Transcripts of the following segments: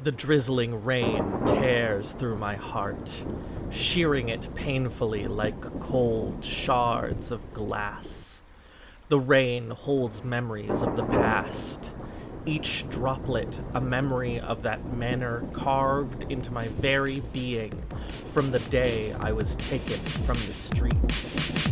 The drizzling rain tears through my heart, shearing it painfully like cold shards of glass. The rain holds memories of the past, each droplet a memory of that manner carved into my very being from the day I was taken from the streets.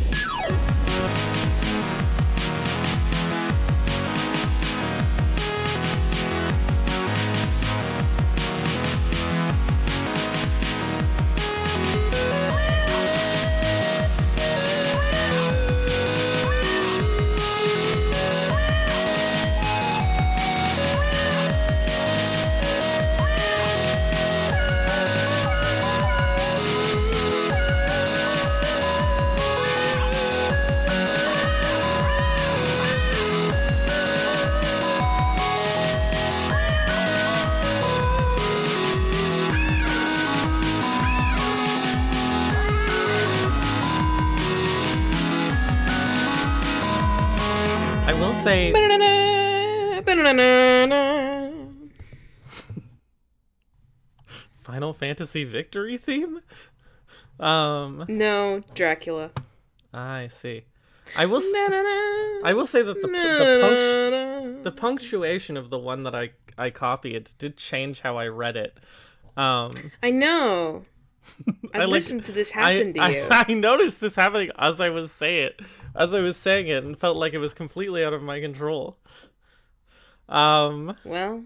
I will say... Final Fantasy victory theme? No, Dracula. I see. I will say that the punctuation of the one that I copied did change how I read it. I know. I listened to this happen to you. I noticed this happening as I was saying it, and felt like it was completely out of my control. Well,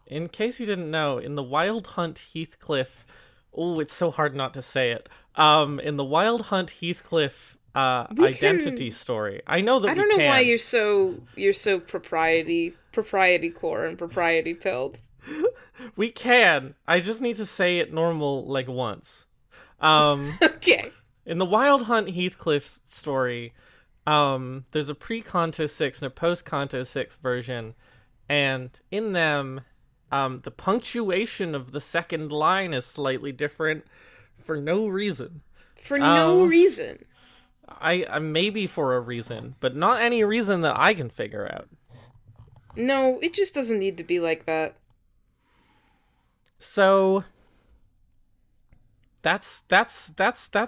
in case you didn't know, in the Wild Hunt Heathcliff, it's so hard not to say it. In the Wild Hunt Heathcliff identity story, I know that I don't know why you're so propriety core and propriety pilled. We can. I just need to say it normal like once. Okay. In the Wild Hunt Heathcliff story, there's a pre-Canto 6 and a post-Canto 6 version, and in them, the punctuation of the second line is slightly different for no reason. For no reason. I maybe for a reason, but not any reason that I can figure out. No, it just doesn't need to be like that. So that's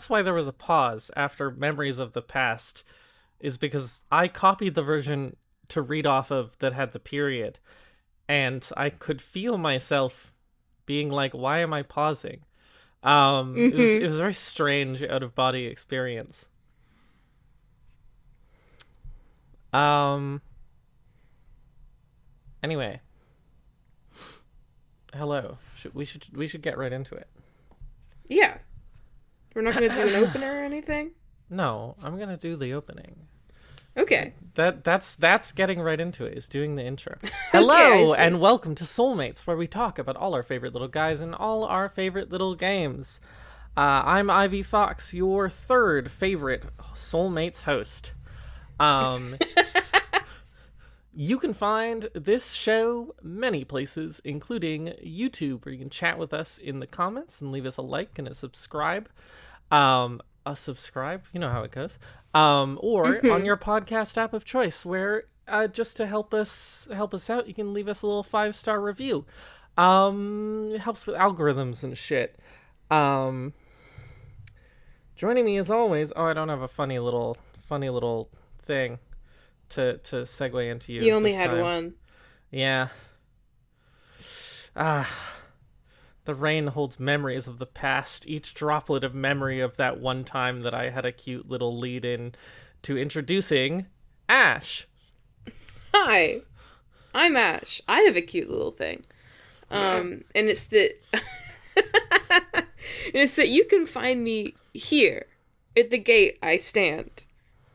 why there was a pause after Memories of the Past, is because I copied the version to read off of that had the period, and I could feel myself being like, why am I pausing? It was a very strange out of body experience. Anyway. Hello. We should get right into it. Yeah. We're not going to do an opener or anything? No, I'm going to do the opening. Okay. That's getting right into it, is doing the intro. Hello, Okay, and welcome to Soulmates, where we talk about all our favorite little guys and all our favorite little games. I'm Ivy Fox, your third favorite Soulmates host. You can find this show many places, including YouTube, where you can chat with us in the comments and leave us a like and a subscribe. You know how it goes. Or on your podcast app of choice, where just to help us out, you can leave us a little 5-star review. It helps with algorithms and shit. Joining me as always. Oh, I don't have a funny little thing to segue into you. You only had one. Yeah. The rain holds memories of the past, each droplet of memory of that one time that I had a cute little lead in to introducing Ash. Hi, I'm Ash. I have a cute little thing. And it's that you can find me here at the gate I stand,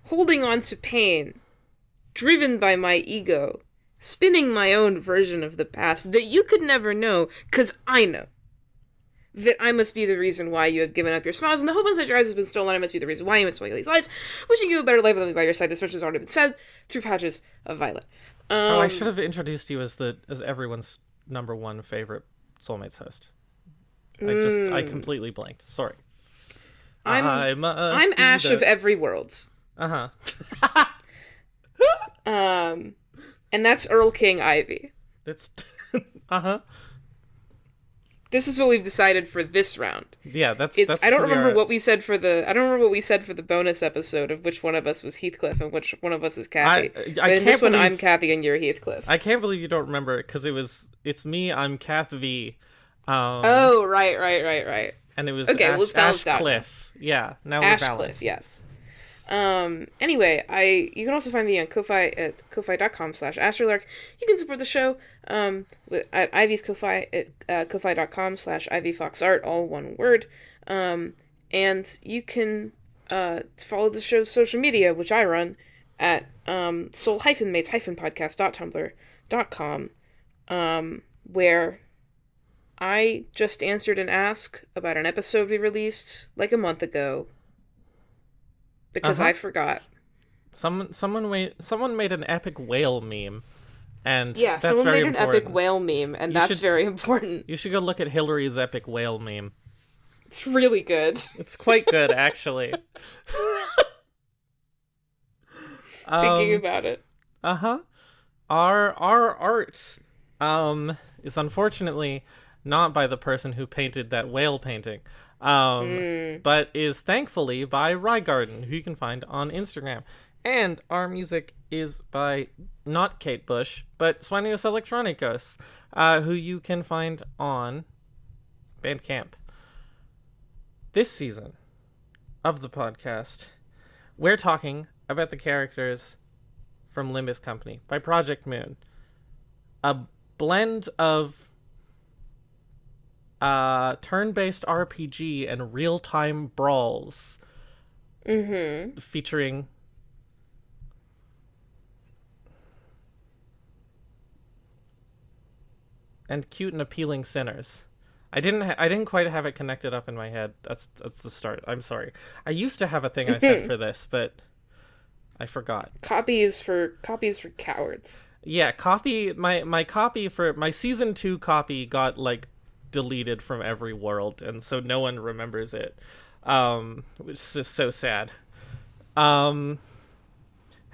holding on to pain, driven by my ego, spinning my own version of the past that you could never know, 'cause I know that I must be the reason why you have given up your smiles, and the hope inside your eyes has been stolen. I must be the reason why you must swing these lies, wishing you a better life than by your side. This much has already been said through patches of violet. I should have introduced you as everyone's number one favorite Soulmates host. I completely blanked. Sorry. I'm Ash of every world. Uh-huh. And that's Earl King Ivy. That's uh-huh. This is what we've decided for this round. Yeah, that's I don't who we remember are. what we said for the. I don't remember what we said for the bonus episode of which one of us was Heathcliff and which one of us is Cathy. I But in can't this one, believe I'm Cathy and you're Heathcliff. I can't believe you don't remember it because it's me. I'm Cathy. Oh, right. And it was Okay, well, it's balanced out. Ashcliff. Yeah, now we're Ashcliff, balanced. yes. Anyway, you can also find me on Ko-Fi at ko-fi.com/Astrolark. You can support the show at Ivy's Ko-Fi at ko-fi.com/IvyFoxArt, all one word. And you can follow the show's social media, which I run, at soul-mates-podcast.tumblr.com, where I just answered an ask about an episode we released like a month ago. Because I forgot. Someone made an epic whale meme, and yeah, that's someone very made an important. epic whale meme, and that's very important. You should go look at Hillary's epic whale meme. It's really good. It's quite good, actually. Thinking about it. Our art is unfortunately not by the person who painted that whale painting. But is thankfully by Rygarden, who you can find on Instagram. And our music is by not Kate Bush, but Sueños Electrónicos, who you can find on Bandcamp. This season of the podcast, we're talking about the characters from Limbus Company by Project Moon. A blend of turn-based RPG and real-time brawls, featuring and cute and appealing sinners. I didn't quite have it connected up in my head. That's the start. I'm sorry. I used to have a thing I said for this, but I forgot. Copies for cowards. Yeah, my copy for my season 2 copy got deleted from every world, and so no one remembers it, which is just so sad. Hell,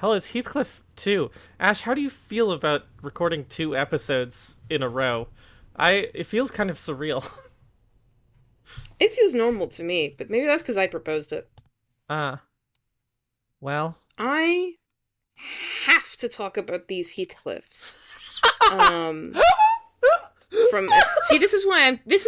it's Heathcliff 2. Ash, how do you feel about recording 2 episodes in a row? It feels kind of surreal. It feels normal to me, but maybe that's because I proposed it. Well, I have to talk about these Heathcliffs. This is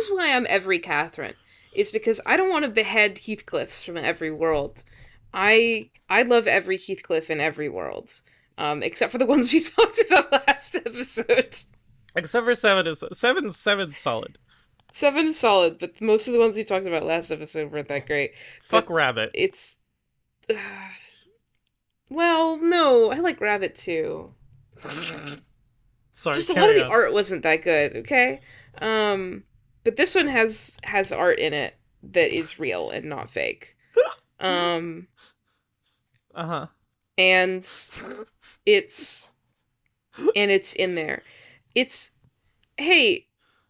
why I'm every Catherine. It's because I don't want to behead Heathcliffs from every world. I love every Heathcliff in every world, except for the ones we talked about last episode. Except for 7's solid. 7 is solid, but most of the ones we talked about last episode weren't that great. Fuck Rabbit. It's well, no, I like Rabbit too. Sorry, just a lot of the art wasn't that good, okay? But this one has art in it that is real and not fake. And it's in there. Hey,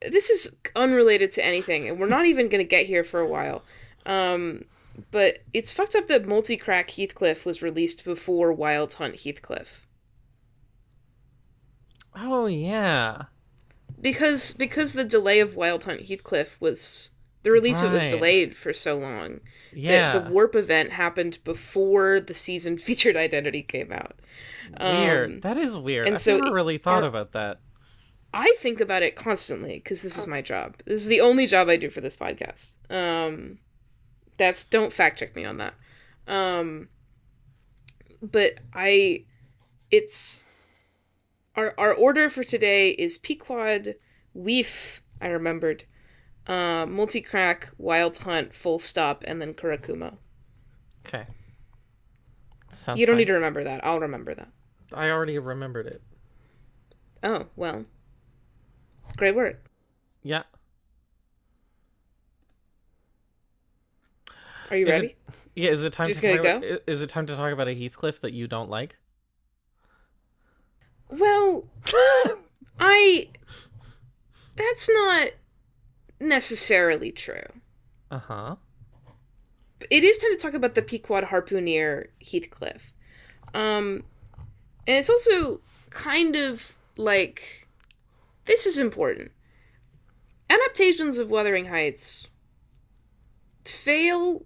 this is unrelated to anything, and we're not even gonna get here for a while. But it's fucked up that Multi-Crack Heathcliff was released before Wild Hunt Heathcliff. Oh, yeah. Because the delay of Wild Hunt Heathcliff was... The release of it was delayed for so long. Yeah. The Warp event happened before the season featured Identity came out. Weird. That is weird. And I've so never really thought about that. I think about it constantly, because this is my job. This is the only job I do for this podcast. Don't fact check me on that. But it's... Our order for today is Pequod, Weef, I remembered, Multi-Crack, Wild Hunt, Full Stop, and then Kurakuma. Okay. You don't need to remember that. I'll remember that. I already remembered it. Oh, well. Great work. Yeah. Are you ready? Is it time Just to gonna go? Is it time to talk about a Heathcliff that you don't like? Well, that's not necessarily true. Uh-huh. It is time to talk about the Pequod Harpooner Heathcliff. And it's also kind of like, this is important. adaptations of Wuthering Heights fail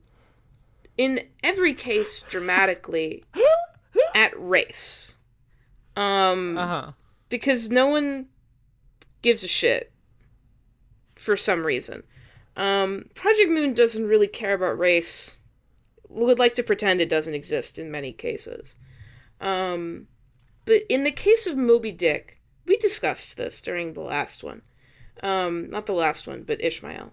in every case dramatically at race. Uh-huh. Because no one gives a shit for some reason. Project Moon doesn't really care about race. Would like to pretend it doesn't exist in many cases. But in the case of Moby Dick, we discussed this during the last one. Not the last one, but Ishmael.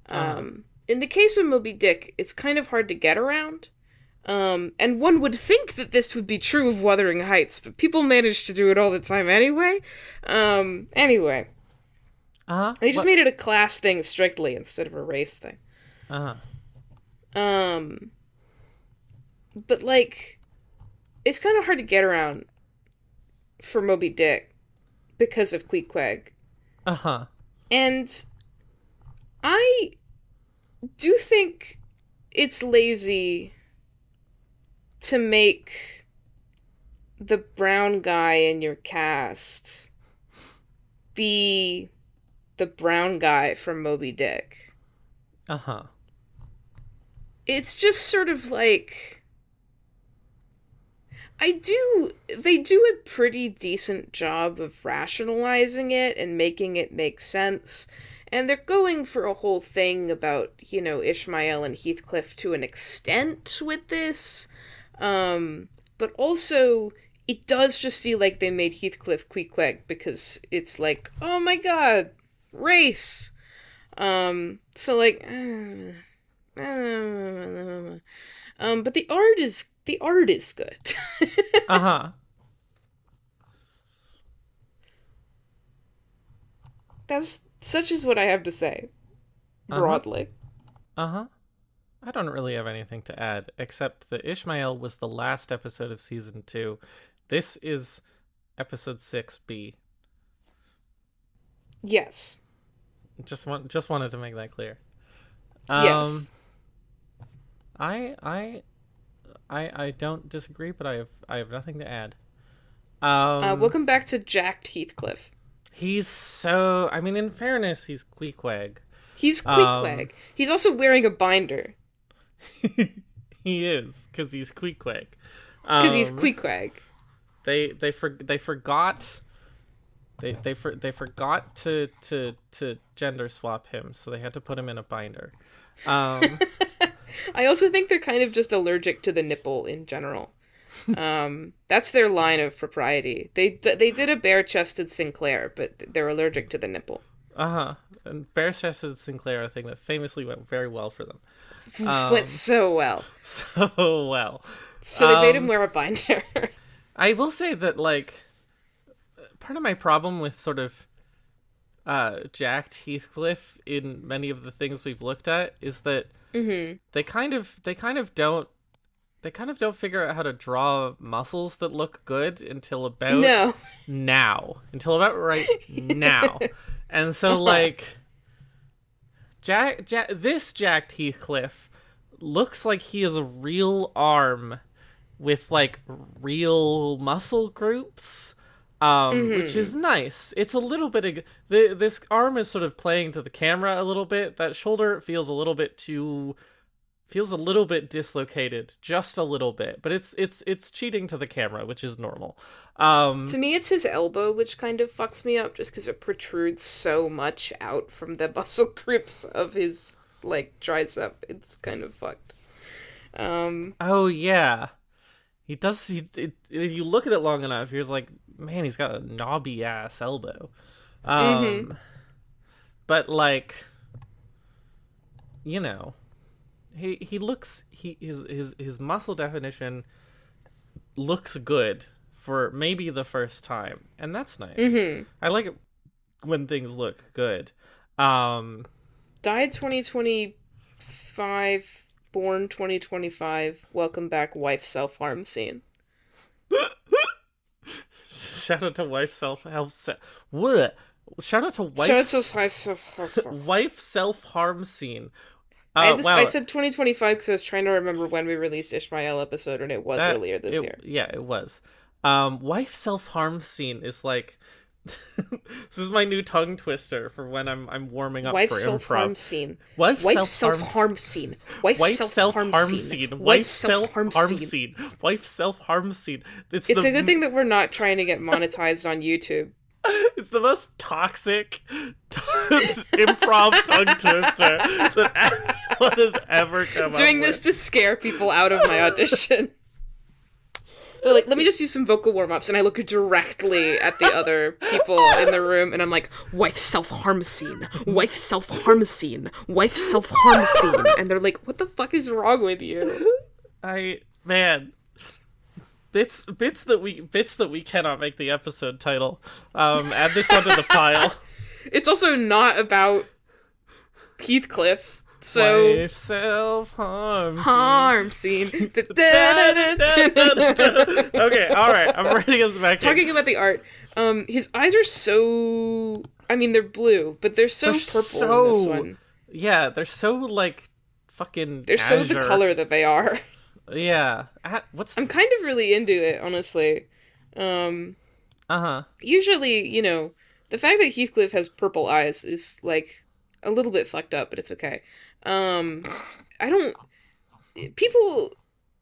In the case of Moby Dick, it's kind of hard to get around. And one would think that this would be true of Wuthering Heights, but people manage to do it all the time anyway. Anyway. Uh-huh. They just made it a class thing strictly instead of a race thing. Uh-huh. But, like, it's kind of hard to get around for Moby Dick because of Queequeg. Uh-huh. And I do think it's lazy to make the brown guy in your cast be the brown guy from Moby Dick. Uh-huh. It's just sort of like... They do a pretty decent job of rationalizing it and making it make sense. And they're going for a whole thing about, you know, Ishmael and Heathcliff to an extent with this. But also, it does just feel like they made Heathcliff Queequeg because it's like, oh my god, race! So like, but the art is good. Uh-huh. Such is what I have to say, broadly. Uh-huh. I don't really have anything to add, except that Ishmael was the last episode of season 2. This is episode 6B. Yes. Just wanted to make that clear. Yes. I don't disagree, but I have nothing to add. Welcome back to Jacked Heathcliff. He's so... I mean, in fairness, he's Queequeg. He's Queequeg. He's also wearing a binder. He is, because he's Queequeg. Because he's Queequeg. They forgot... They forgot to gender swap him, so they had to put him in a binder. I also think they're kind of just allergic to the nipple in general. That's their line of propriety. They did a bare-chested Sinclair, but they're allergic to the nipple. Uh-huh. And bare-chested Sinclair, a thing that famously went very well for them. Went so well. So well. So they made him wear a binder. I will say that, like, part of my problem with sort of jacked Heathcliff in many of the things we've looked at is that they kind of don't figure out how to draw muscles that look good until about right now. And so like this jacked Heathcliff looks like he has a real arm with like real muscle groups. Which is nice. It's a little bit this arm is sort of playing to the camera a little bit. That shoulder feels a little bit dislocated, just a little bit. But it's cheating to the camera, which is normal. To me, it's his elbow, which kind of fucks me up, just because it protrudes so much out from the muscle groups of his like tricep. It's kind of fucked. Oh yeah, he does. If you look at it long enough, you're like, man, he's got a knobby ass elbow. But like, you know, his muscle definition looks good for maybe the first time, and that's nice. I like it when things look good. Died 2025, born 2025. Welcome back, wife self-harm scene. Shout out to wife self-help. What? Shout out to wife self-harm scene. Wow. I said 2025 because I was trying to remember when we released Ishmael episode, and it was earlier this year. Yeah, it was. Wife self-harm scene is like This is my new tongue twister for when I'm warming up Wife for self-harm improv. scene. Wife Wife self-harm self-harm scene. Wife Wife self-harm self-harm scene. scene. Wife Wife self-harm self-harm scene. scene. Wife self-harm scene. It's a good thing that we're not trying to get monetized on YouTube. It's the most toxic improv tongue twister that anyone has ever come Doing up this with. to scare people out of my audition. They're like, let me just use some vocal warm-ups, and I look directly at the other people in the room, and I'm like, wife self-harm scene, wife self-harm scene, wife self-harm scene, and they're like, what the fuck is wrong with you? Man, bits that we cannot make the episode title. Add this onto the pile. It's also not about Heathcliff. So Wife self-harm scene. Okay, all right. I'm writing us back. Talking about the art, his eyes are so. I mean, they're blue, but they're so purple in this one. Yeah, they're so like fucking. They're so azure. the color that they are. Yeah. I'm kind of really into it, honestly. Usually, you know, the fact that Heathcliff has purple eyes is like a little bit fucked up, but it's okay. People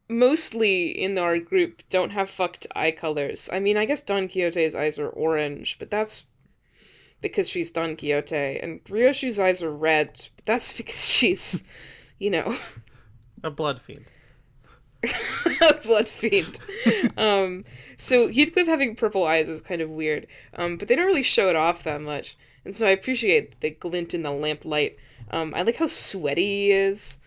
mostly in our group don't have fucked eye colors. I mean, I guess Don Quixote's eyes are orange, but that's because she's Don Quixote, and Ryoshi's eyes are red, but that's because she's, you know, a blood fiend. A blood fiend. So Heathcliff having purple eyes is kind of weird, but they don't really show it off that much, and so I appreciate that they glint in the lamplight. I like how sweaty he is.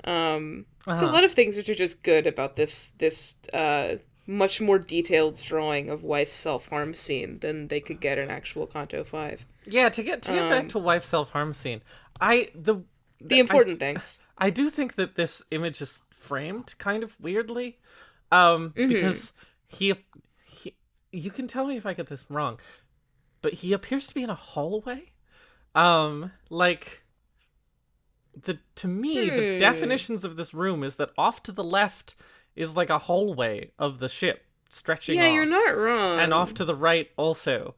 It's a lot of things which are just good about this much more detailed drawing of wife self-harm scene than they could get in actual Kanto 5. Yeah, to get back to wife self-harm scene, the important things. I do think that this image is framed kind of weirdly, because he you can tell me if I get this wrong, but he appears to be in a hallway. To me, the definitions of this room is that off to the left is like a hallway of the ship stretching off. Yeah, you're not wrong. And off to the right also.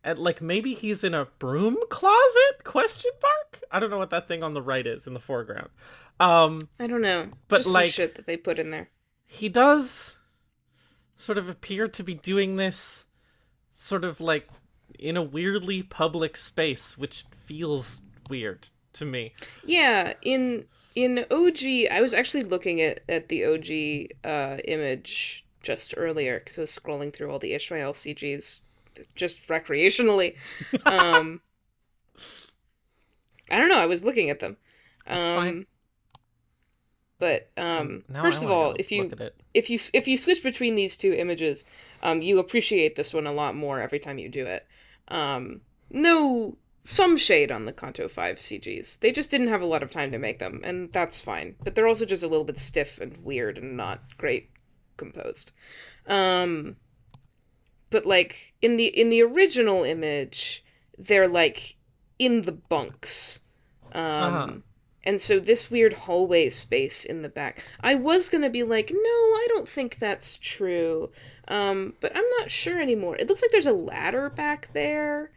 And like maybe he's in a broom closet? Question mark? I don't know what that thing on the right is in the foreground. I don't know. But just like some shit that they put in there. He does sort of appear to be doing this sort of like in a weirdly public space, which feels weird to me. Yeah, in OG, I was actually looking at the OG image just earlier because I was scrolling through all the Ishmael CGs just recreationally. I don't know, I was looking at them. That's fine. But first of all, if you switch between these two images, you appreciate this one a lot more every time you do it. Some shade on the Kanto 5 CGs. They just didn't have a lot of time to make them, and that's fine. But they're also just a little bit stiff and weird and not great composed. But like in the original image, they're like in the bunks. And so this weird hallway space in the back. I was gonna be like, no, I don't think that's true. But I'm not sure anymore. It looks like there's a ladder back there.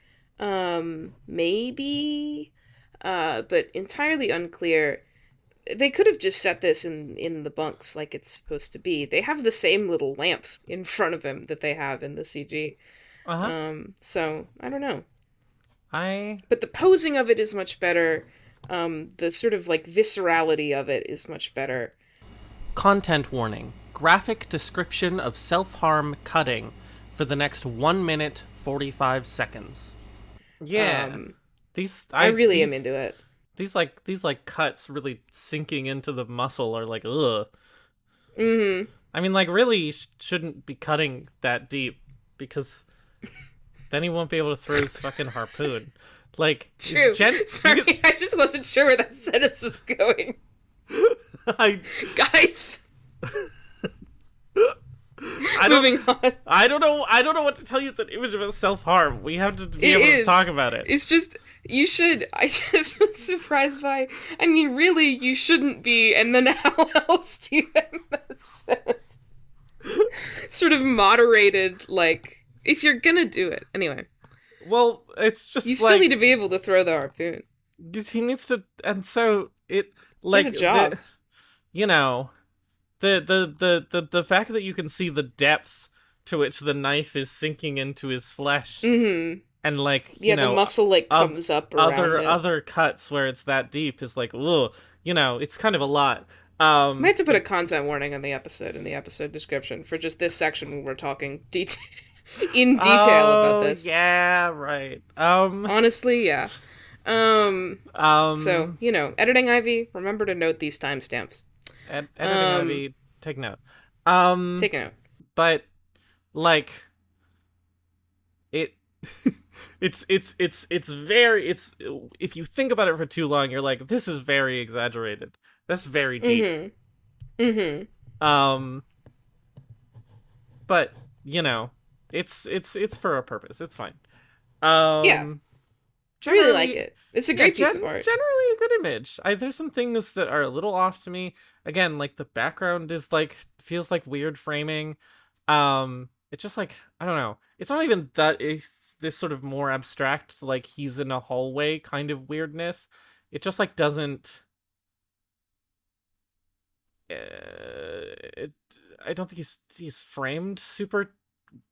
Maybe. But entirely unclear. They could have just set this in the bunks like it's supposed to be. They have the same little lamp in front of him that they have in the CG. So, I don't know. But the posing of it is much better. The sort of like viscerality of it is much better. Content warning. Graphic description of self-harm cutting for the next 1 minute 45 seconds. Yeah. I really am into it. These cuts really sinking into the muscle are like, ugh. Mm-hmm. I mean, like, really shouldn't be cutting that deep because then he won't be able to throw his fucking harpoon. Like, true. Sorry, I just wasn't sure where that sentence was going. Guys. Moving on. I don't know what to tell you. It's an image of self-harm. We have to be able to talk about it. It's just, you should. I just was surprised by, I mean, really, you shouldn't be, and then how else do you make that sense? Sort of moderated, like, if you're gonna do it. Anyway. Well, it's You just still need like to be able to throw the harpoon. he needs to, and so it You have like a job. you know the fact that you can see the depth to which the knife is sinking into his flesh, Mm-hmm. and like Yeah, the muscle like of comes up around it. other cuts where it's that deep is like, ugh, it's kind of a lot. Might have to put a But content warning on the episode in the episode description for just this section when we're talking in detail about oh this. yeah, right. Honestly, yeah. So, Um, editing Ivy, remember to note these timestamps. editing Um, Ivy, take note. Um, take a note. but like it. It's very it's if you think about it for too long, you're like, this is very exaggerated. That's very deep. Mm-hmm. Mm-hmm. Um, but you know, it's for a purpose. It's fine. Yeah, Um, I really like generally, it. It's a yeah, great piece of art. generally a good image. There's some things that are a little off to me. Again, like the background is like feels like weird framing. It's just like I don't know. It's not even that. It's this sort of more abstract, like he's in a hallway kind of weirdness. It just like doesn't. It, I don't think he's framed super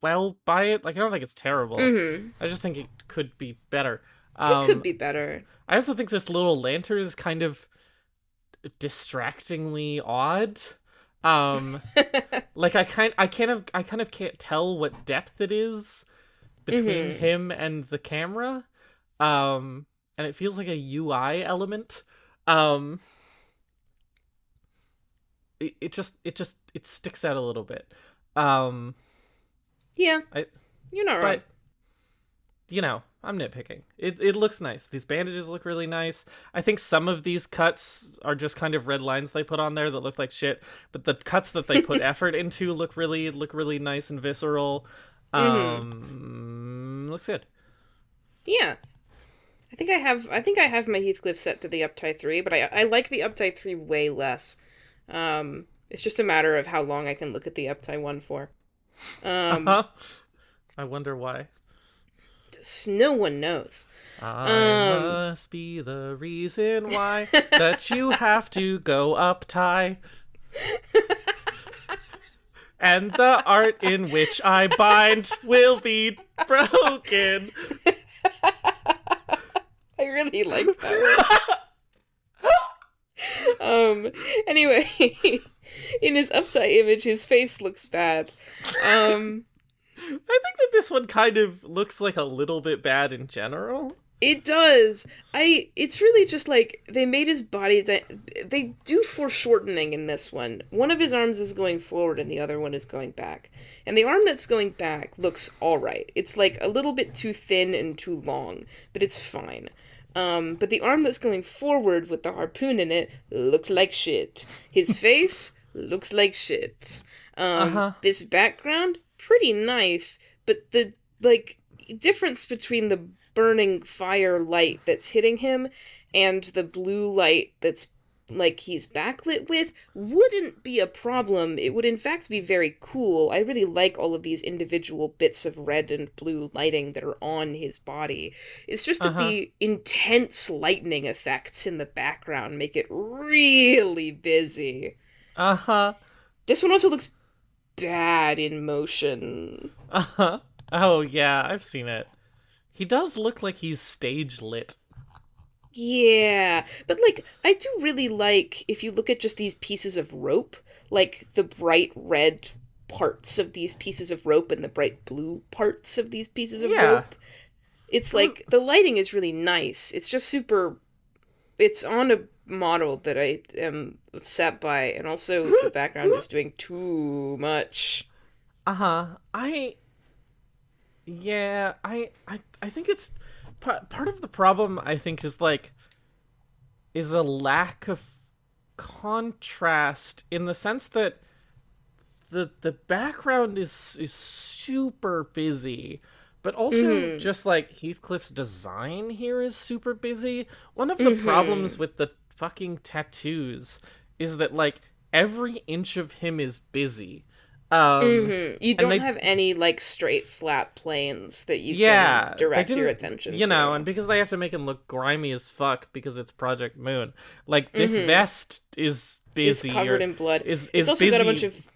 well by it. Like I don't think it's terrible. Mm-hmm. I just think it could be better. It could Um, be better. I also think this little lantern is kind of distractingly odd. Um, like I kind of can't tell what depth it is between Mm-hmm. him and the camera. And it feels like a UI element. Um, it sticks out a little bit. Um, Yeah, I you're not wrong. but I'm nitpicking. It looks nice. These bandages look really nice. I think some of these cuts are just kind of red lines they put on there that look like shit, but the cuts that they put effort into look really nice and visceral. Mm-hmm. Looks good. Yeah. I think I have my Heathcliff set to the uptie 3, but I like the uptie 3 way less. It's just a matter of how long I can look at the uptie 1 for. Um, Uh-huh. I wonder why. no one knows. I Um, must be the reason why that you have to go up tie. And the art in which I bind will be broken. I really liked that one. Anyway, in his uptie image, his face looks bad. I think that this one kind of looks like a little bit bad in general. It does. It's really just like they made his body. They do foreshortening in this one. One of his arms is going forward and the other one is going back. And the arm that's going back looks all right. It's like a little bit too thin and too long, but it's fine. But the arm that's going forward with the harpoon in it looks like shit. His face looks like shit. Uh-huh. This background, pretty nice, but the like difference between the burning fire light that's hitting him and the blue light that's like he's backlit with wouldn't be a problem. It would in fact be very cool. I really like all of these individual bits of red and blue lighting that are on his body. It's just that Uh-huh. the intense lightning effects in the background make it really busy. Uh-huh. This one also looks bad in motion. Uh-huh. Oh yeah, I've seen it. He does look like he's stage lit. Yeah, but like I do really like if you look at just these pieces of rope, like the bright red parts of these pieces of rope and the bright blue parts of these pieces of Yeah. rope. It's like the lighting is really nice. It's just super it's on a model that I am upset by and also the background is doing too much. Uh-huh. I think it's part of the problem I think is a lack of contrast in the sense that the background is super busy, but also Mhm. just like Heathcliff's design here is super busy. One of the problems with the fucking tattoos is that like every inch of him is busy. You And don't they, have any, like, straight, flat planes that you can yeah, they direct your didn't, attention you know, and to. because they have to make him look grimy as fuck because it's Project Moon. Like this vest is Is busy covered or in blood. It's is also got a bunch busy. of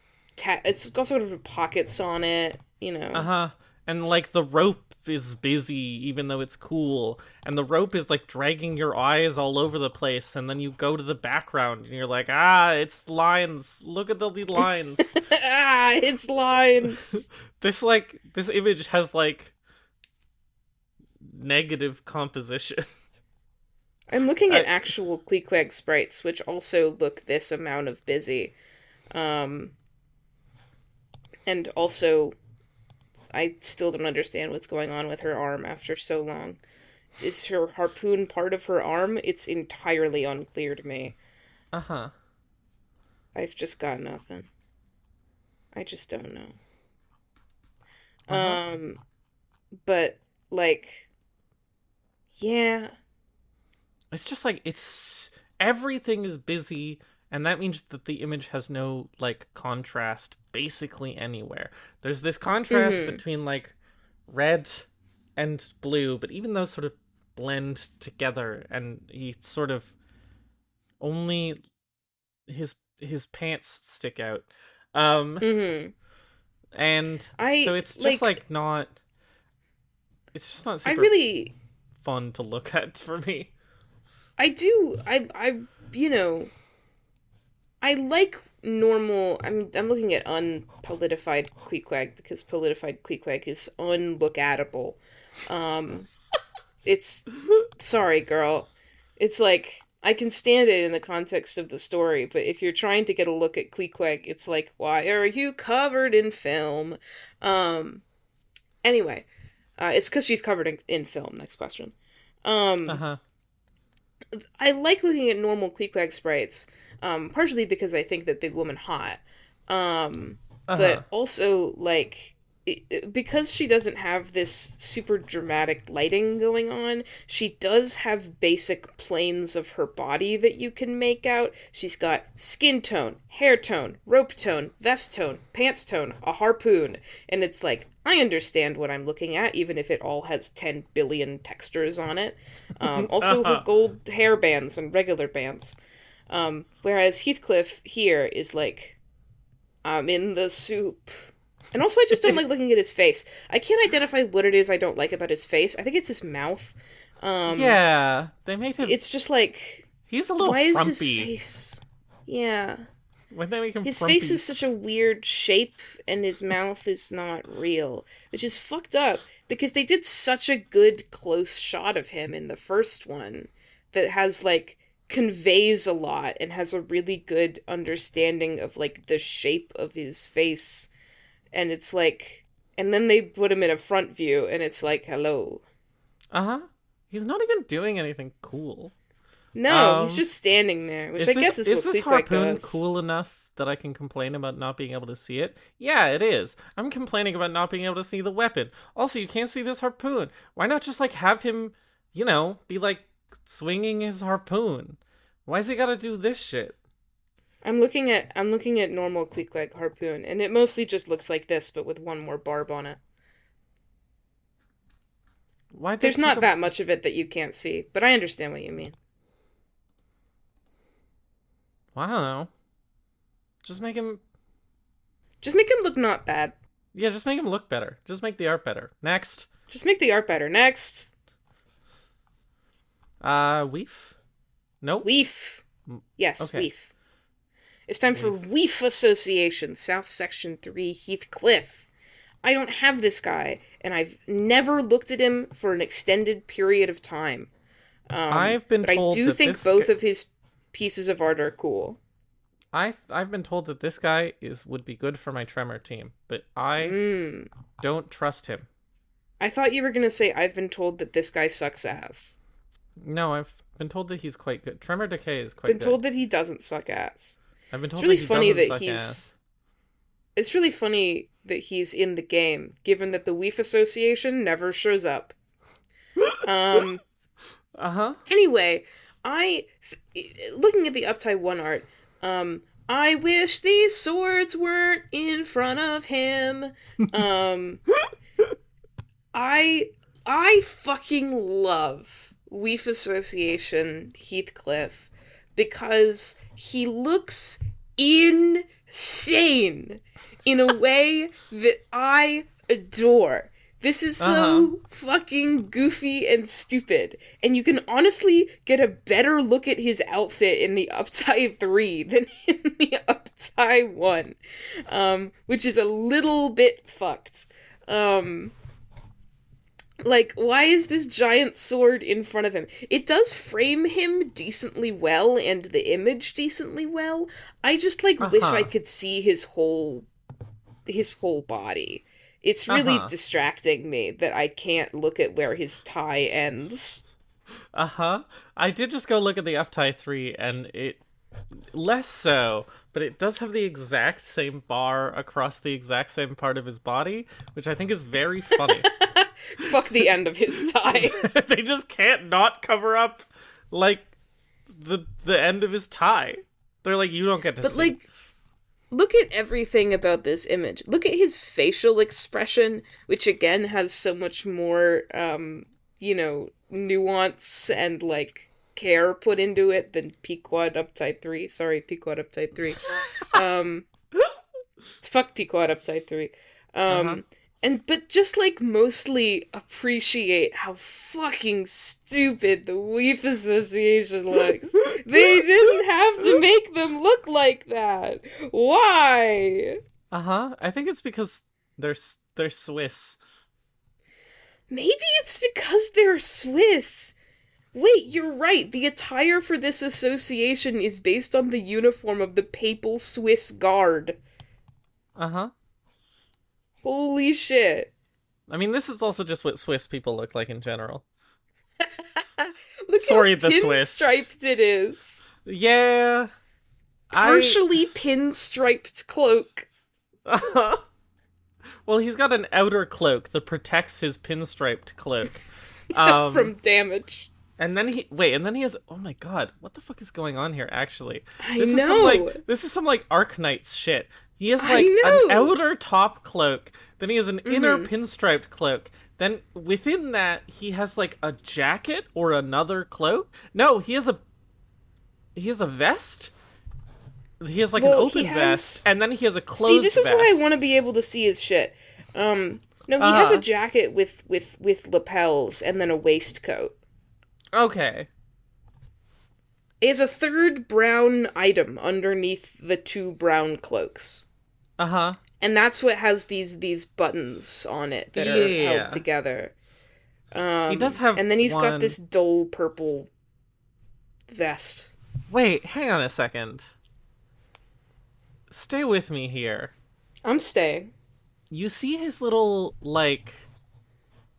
it's also got pockets on it, you know. Uh-huh. And like the rope is busy even though it's cool. And the rope is like dragging your eyes all over the place and then you go to the background and you're like, "Ah, it's lines. Look at the lines." Ah, it's lines. This image has like negative composition. I'm looking at I actual Queequeg sprites, which also look this amount of busy. Um, and also, I still don't understand what's going on with her arm after so long. Is her harpoon part of her arm? It's entirely unclear to me. uh-huh. I've just got nothing. I just don't know. Uh-huh. But, like, yeah. It's just like it's everything is busy and that means that the image has no like contrast basically anywhere. There's this contrast Mm-hmm. between like red and blue, but even those sort of blend together and he sort of only his pants stick out. Um Mm-hmm. and so I, it's just like, like not it's just not I super really, fun to look at for me. you know, I like normal. I'm looking at unpolitified Queequeg because politified Queequeg is unlookatable. Um, it's sorry, girl. It's like I can stand it in the context of the story, but if you're trying to get a look at Queequeg, it's like, why are you covered in film? Um, anyway, it's because she's covered in film. Next question. Um, Uh-huh. I like looking at normal Queequeg sprites, partially because I think that Big Woman hot, Uh-huh. but also like because she doesn't have this super dramatic lighting going on, she does have basic planes of her body that you can make out. She's got skin tone, hair tone, rope tone, vest tone, pants tone, a harpoon, and it's like I understand what I'm looking at, even if it all has 10 billion textures on it. Also, her Uh-huh. gold hair bands and regular bands. Whereas Heathcliff here is like, I'm in the soup. And also, I just don't like looking at his face. I can't identify what it is I don't like about his face. I think it's his mouth. Um, Yeah, they made him. it's just like, He's a little why is his frumpy. face? Yeah. When they make him His face frumpy. is such a weird shape, and his mouth is not real, which is fucked up because they did such a good close shot of him in the first one that has like conveys a lot and has a really good understanding of like the shape of his face, and it's like, and then they put him in a front view, and it's like, hello. Uh huh. He's not even doing anything cool. No, he's Um, just standing there, which is I this guess is is what this Queequeg harpoon does. cool enough that I can complain about not being able to see it? Yeah, it is. I'm complaining about not being able to see the weapon. Also, you can't see this harpoon. Why not just like have him, be like swinging his harpoon? Why's he gotta do this shit? I'm looking at normal Queequeg harpoon, and it mostly just looks like this, but with one more barb on it. Why'd they There's take not a? that much of it that you can't see, but I understand what you mean. Well, I don't know. Just make him. Just make him look not bad. Yeah, just make him look better. Just make the art better. Next. Just make the art better. Next, Weef? Nope. Weef. Yes, Okay. Weef. It's time for Weef. Weef Association, South Section 3, Heathcliff. I don't have this guy, and I've never looked at him for an extended period of time. I've been But I told do that think this guy, both of his pieces of art are cool. I've been told that this guy would be good for my Tremor team, but I Hmm. don't trust him. I thought you were gonna say I've been told that this guy sucks ass. No, I've been told that he's quite good. Tremor Decay is quite Been good. told that he doesn't suck ass. I've been It's told really that he funny doesn't that suck ass. it's really funny that he's in the game, given that the Weef Association never shows up. Um Uh huh. anyway, I looking at the Uptie 1 art, I wish these swords weren't in front of him. Um, I fucking love Weef Association Heathcliff because he looks insane in a way that I adore. This is so fucking goofy and stupid. And you can honestly get a better look at his outfit in the Uptie 3 than in the Uptie 1. Which is a little bit fucked. Like, why is this giant sword in front of him? It does frame him decently well and the image decently well. I just, like, wish I could see his whole body. It's really distracting me that I can't look at where his tie ends. I did just go look at the Uptie 3, and it... less so, but it does have the exact same bar across the exact same part of his body, which I think is very funny. Fuck the end of his tie. They just can't not cover up, like, the end of his tie. They're like, you don't get to see. But, like... look at everything about this image. Look at his facial expression, which again has so much more, nuance and, like, care put into it than Pequod Uptie 3. Sorry, Pequod Uptie 3. Fuck Pequod Uptie 3. But just, like, mostly appreciate how fucking stupid the Weef Association looks. They didn't have to make them look like that. Why? I think it's because they're Swiss. Maybe it's because they're Swiss. Wait, you're right. The attire for this association is based on the uniform of the Papal Swiss Guard. Holy shit. I mean, this is also just what Swiss people look like in general. Look Sorry, how the Swiss. pinstriped it is. Yeah. Partially pinstriped cloak. Well, he's got an outer cloak that protects his pinstriped cloak. From damage. And then he has, oh my god, what the fuck is going on here, actually? This is some Arknights shit. He has, like, an outer top cloak, then he has an inner pinstriped cloak, then within that, he has, like, a jacket or another cloak? No, he has a vest? He has, like, an open vest, and then he has a closed vest. See, this is why I want to be able to see his shit. No, he has a jacket with lapels, and then a waistcoat. Okay. He has a third brown item underneath the two brown cloaks. And that's what has these buttons on it that are held together. He does have and then he's got this dull purple vest. Wait, hang on a second. Stay with me here. I'm staying. You see his little, like,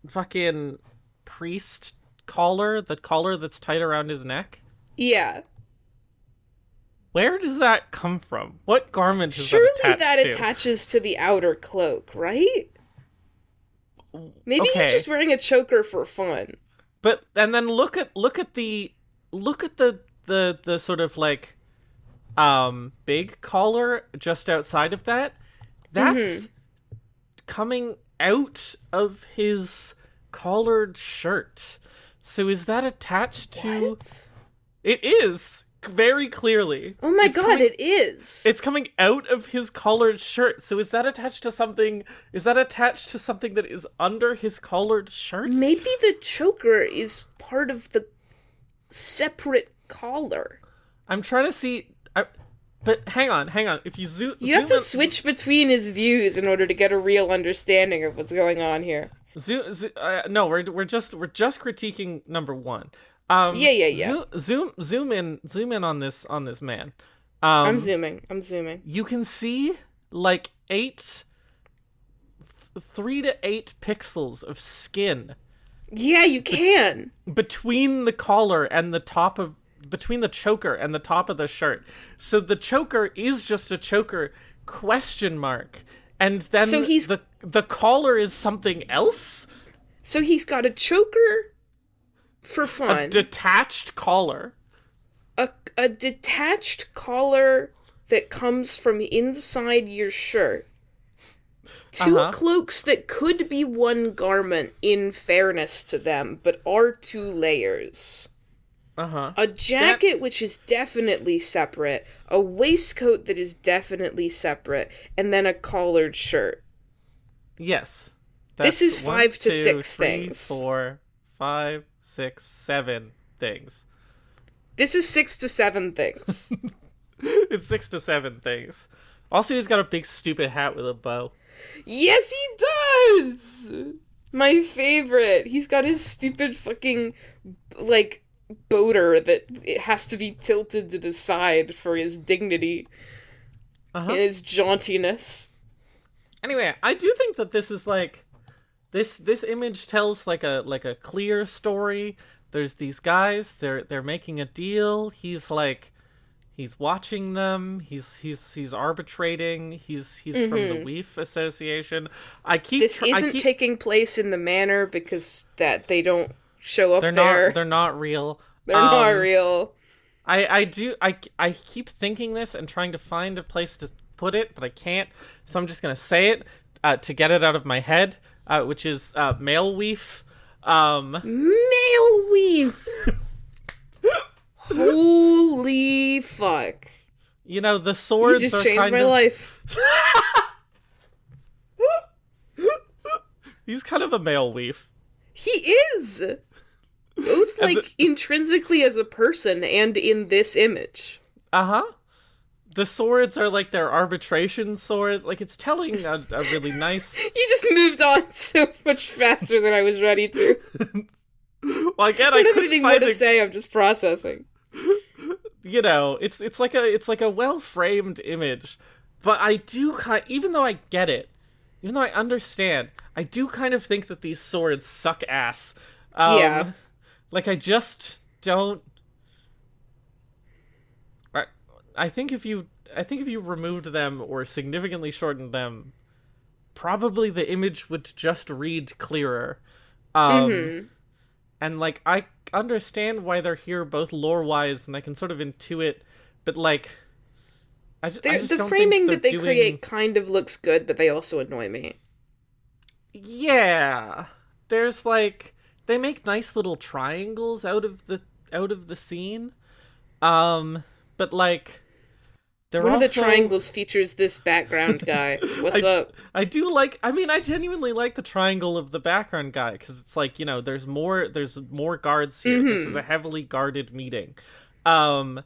fucking priest collar? The collar that's tight around his neck? Yeah. Where does that come from? What garment is Surely that attached to? attaches to the outer cloak, right? Maybe he's just wearing a choker for fun. But and then look at the sort of, like, big collar just outside of that. That's coming out of his collared shirt. So is that attached to... What? It is, very clearly. Oh my god, it is. It's coming out of his collared shirt. So is that attached to something... is that attached to something that is under his collared shirt? Maybe the choker is part of the separate collar. I'm trying to see... but hang on. If you zoom... You have to switch between his views in order to get a real understanding of what's going on here. No, we're just critiquing number one. Yeah. Zoom in on this man. I'm zooming. You can see, like, 3 to 8 pixels of skin. Yeah, you can. Between the collar and the top of... between the choker and the top of the shirt. So the choker is just a choker, ? And then so the collar is something else? So he's got a choker for fun. A detached collar. A detached collar that comes from inside your shirt. Two cloaks that could be one garment in fairness to them, but are 2 layers. A jacket which is definitely separate, a waistcoat that is definitely separate, and then a collared shirt. Yes. This is 5 to 6 3, things. 4, 5, 6, 7 things. This is 6 to 7 things. It's 6 to 7 things. Also, he's got a big stupid hat with a bow. Yes, he does! My favorite. He's got his stupid fucking, like, boater that it has to be tilted to the side for his dignity. And his jauntiness. Anyway, I do think that this is like... This image tells like a clear story. There's these guys, they're making a deal. He's watching them. He's arbitrating. He's from the Weef Association. This isn't taking place in the manor because that they don't show up there. They're not real. They're not real. I keep thinking this and trying to find a place to put it, but I can't. So I'm just gonna say it to get it out of my head, which is male Weef. Male Weef. Holy fuck! You know, the swords. You just changed my life. He's kind of a male Weef. He is. Both, like, intrinsically as a person and in this image. The swords are like their arbitration swords. Like, it's telling a really nice... You just moved on so much faster than I was ready to. Well, again, I don't have anything more to say, I'm just processing. You know, it's like a well-framed image. But I do even though I get it, even though I understand, I do kind of think that these swords suck ass. Yeah. Like, I just don't... I think if you removed them or significantly shortened them, probably the image would just read clearer. And, like, I understand why they're here both lore-wise, and I can sort of intuit, but, like... I just the don't framing think that they create kind of looks good, but they also annoy me. Yeah. There's, like... They make nice little triangles out of the scene. But, like... One of the triangles features this background guy. What's up? I do like... I mean, I genuinely like the triangle of the background guy, because it's like, you know, there's more guards here. This is a heavily guarded meeting. But,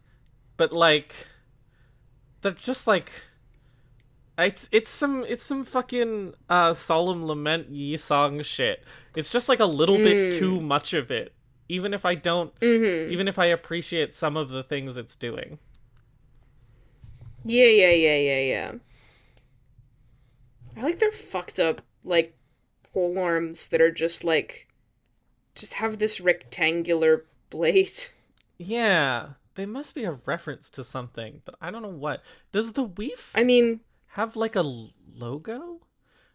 like... They're just, like... It's some fucking Solemn Lament Yi Song shit. It's just, like, a little bit too much of it. Even if I don't... Even if I appreciate some of the things it's doing. Yeah. I like their fucked up, like, pole arms that are just, like... Just have this rectangular blade. Yeah. They must be a reference to something, but I don't know what. Does the Weef... I mean... have, like, a logo?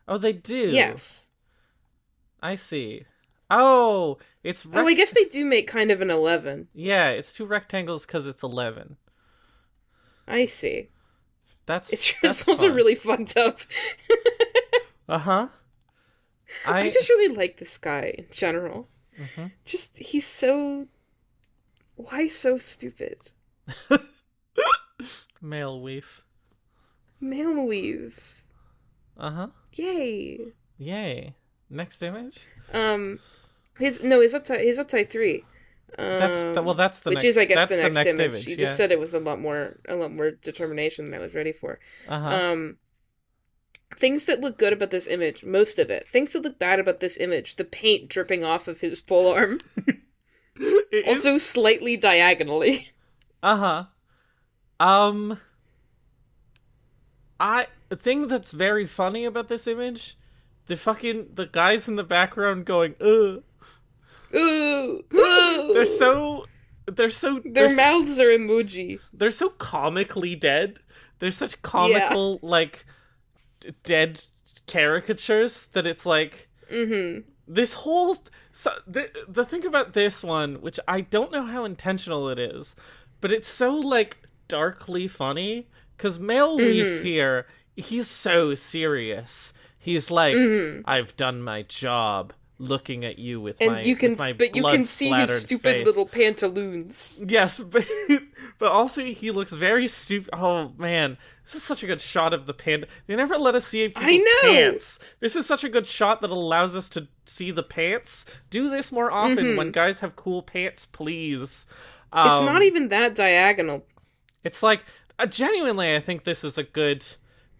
Oh, they do. Yes. I see. Oh, it's... Oh, I guess they do make kind of an 11. Yeah, it's 2 rectangles because it's 11. I see. That's also fun. really fucked up. Uh-huh. I just really like this guy in general. Just, he's so... Why so stupid? Male Weef. Male Weave. Uh-huh. Yay. Next image? His uptie 3. That's the which next, is, I guess, that's the next image. You just yeah. said it with a lot more determination than I was ready for. Uh-huh. Things that look good about this image, most of it. Things that look bad about this image, the paint dripping off of his polearm. Also slightly diagonally. Uh-huh. The thing that's very funny about this image, the guys in the background going, ugh. Ooh. Their mouths are emoji. They're so comically dead. They're such comical, like, dead caricatures that it's like, this whole... the thing about this one, which I don't know how intentional it is, but it's so, like, darkly funny Because Male Weef here, he's so serious. He's like, I've done my job, looking at you with And my you can, with my but you can see his blood-splattered stupid face. little pantaloons. Yes, but also he looks very stupid. Oh man, this is such a good shot of the panda. They never let us see people's pants. This is such a good shot that allows us to see the pants. Do this more often when guys have cool pants, please. It's not even that diagonal. It's like, genuinely, I think this is a good...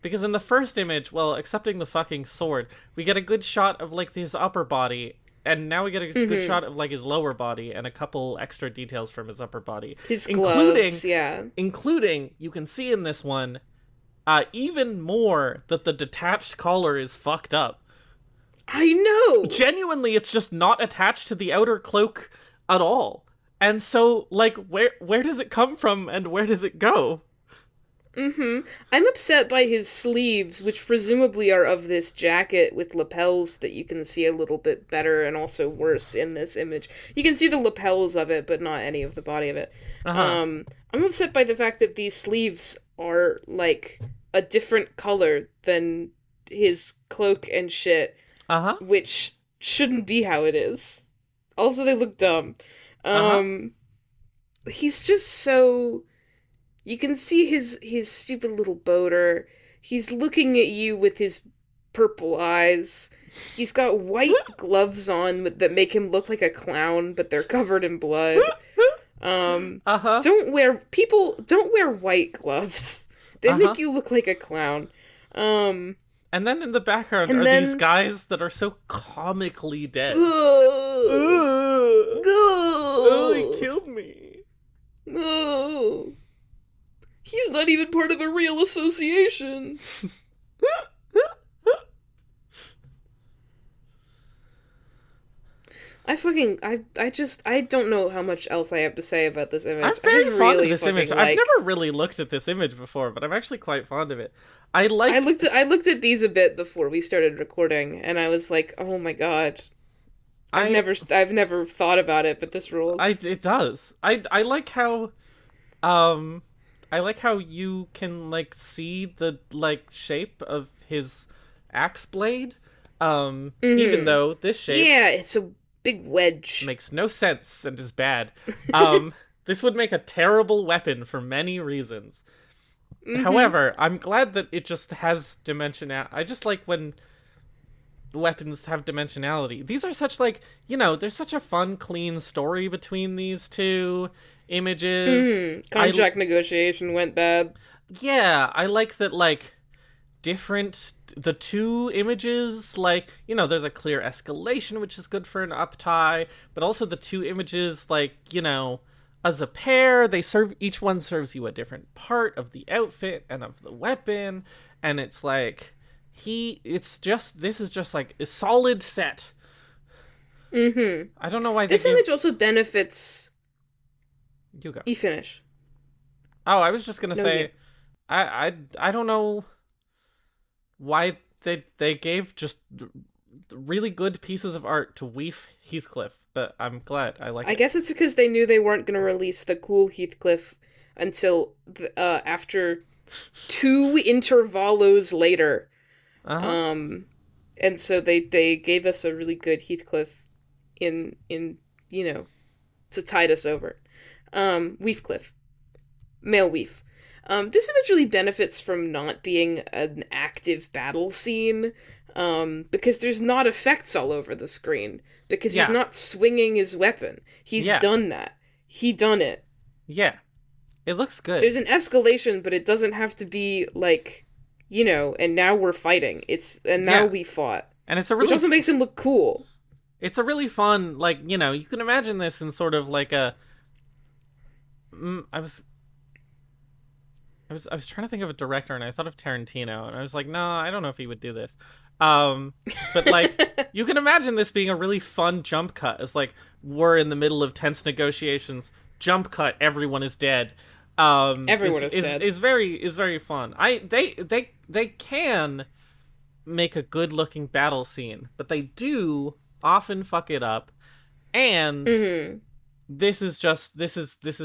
Because in the first image, well, excepting the fucking sword, we get a good shot of, like, his upper body, and now we get a good shot of, like, his lower body, and a couple extra details from his upper body. His gloves, yeah. Including, you can see in this one, even more that the detached collar is fucked up. I know! Genuinely, it's just not attached to the outer cloak at all. And so, like, where does it come from, and where does it go? I'm upset by his sleeves, which presumably are of this jacket with lapels that you can see a little bit better and also worse in this image. You can see the lapels of it, but not any of the body of it. I'm upset by the fact that these sleeves are, like, a different color than his cloak and shit, which shouldn't be how it is. Also, they look dumb. He's just so... You can see his stupid little boater. He's looking at you with his purple eyes. He's got white gloves on that make him look like a clown, but they're covered in blood. Don't wear white gloves. They make you look like a clown. And then in the background these guys that are so comically dead. Oh, he killed me. No. He's not even part of a real association. I don't know how much else I have to say about this image. I'm very fond of this image. I've never really looked at this image before, but I'm actually quite fond of it. I looked at these a bit before we started recording, and I was like, oh my god. I've never thought about it, but this rules. It does. I like how I like how you can, like, see the, like, shape of his axe blade. Even though this shape... Yeah, it's a big wedge. Makes no sense and is bad. This would make a terrible weapon for many reasons. However, I'm glad that it just has dimensionality. I just like when weapons have dimensionality. These are such, like, there's such a fun, clean story between these two images. Contract negotiation went bad. Yeah, I like that, like, the two images, like, there's a clear escalation, which is good for an up-tie, but also the two images, like, as a pair, each one serves you a different part of the outfit and of the weapon, and it's like, this is just, like, a solid set. I don't know why this image also benefits... You go. You finish. Oh, I was just gonna say, I don't know why they gave just really good pieces of art to Weef Heathcliff, but I'm glad. I guess it's because they knew they weren't gonna release the cool Heathcliff until after 2 intervalos later. And so they gave us a really good Heathcliff in to tide us over. Weefcliff. Male Weef. This image really benefits from not being an active battle scene, because there's not effects all over the screen, because he's not swinging his weapon. He's done that. He done it. Yeah. It looks good. There's an escalation, but it doesn't have to be, like, and now we're fighting. Now we fought. And which also makes him look cool. It's a really fun, like, you can imagine this in sort of like a... I was trying to think of a director, and I thought of Tarantino, and I was like, no, I don't know if he would do this. But, like, you can imagine this being a really fun jump cut. It's like, we're in the middle of tense negotiations, jump cut, everyone is dead. Everyone is dead. Is very fun. They can make a good looking battle scene, but they do often fuck it up, and this is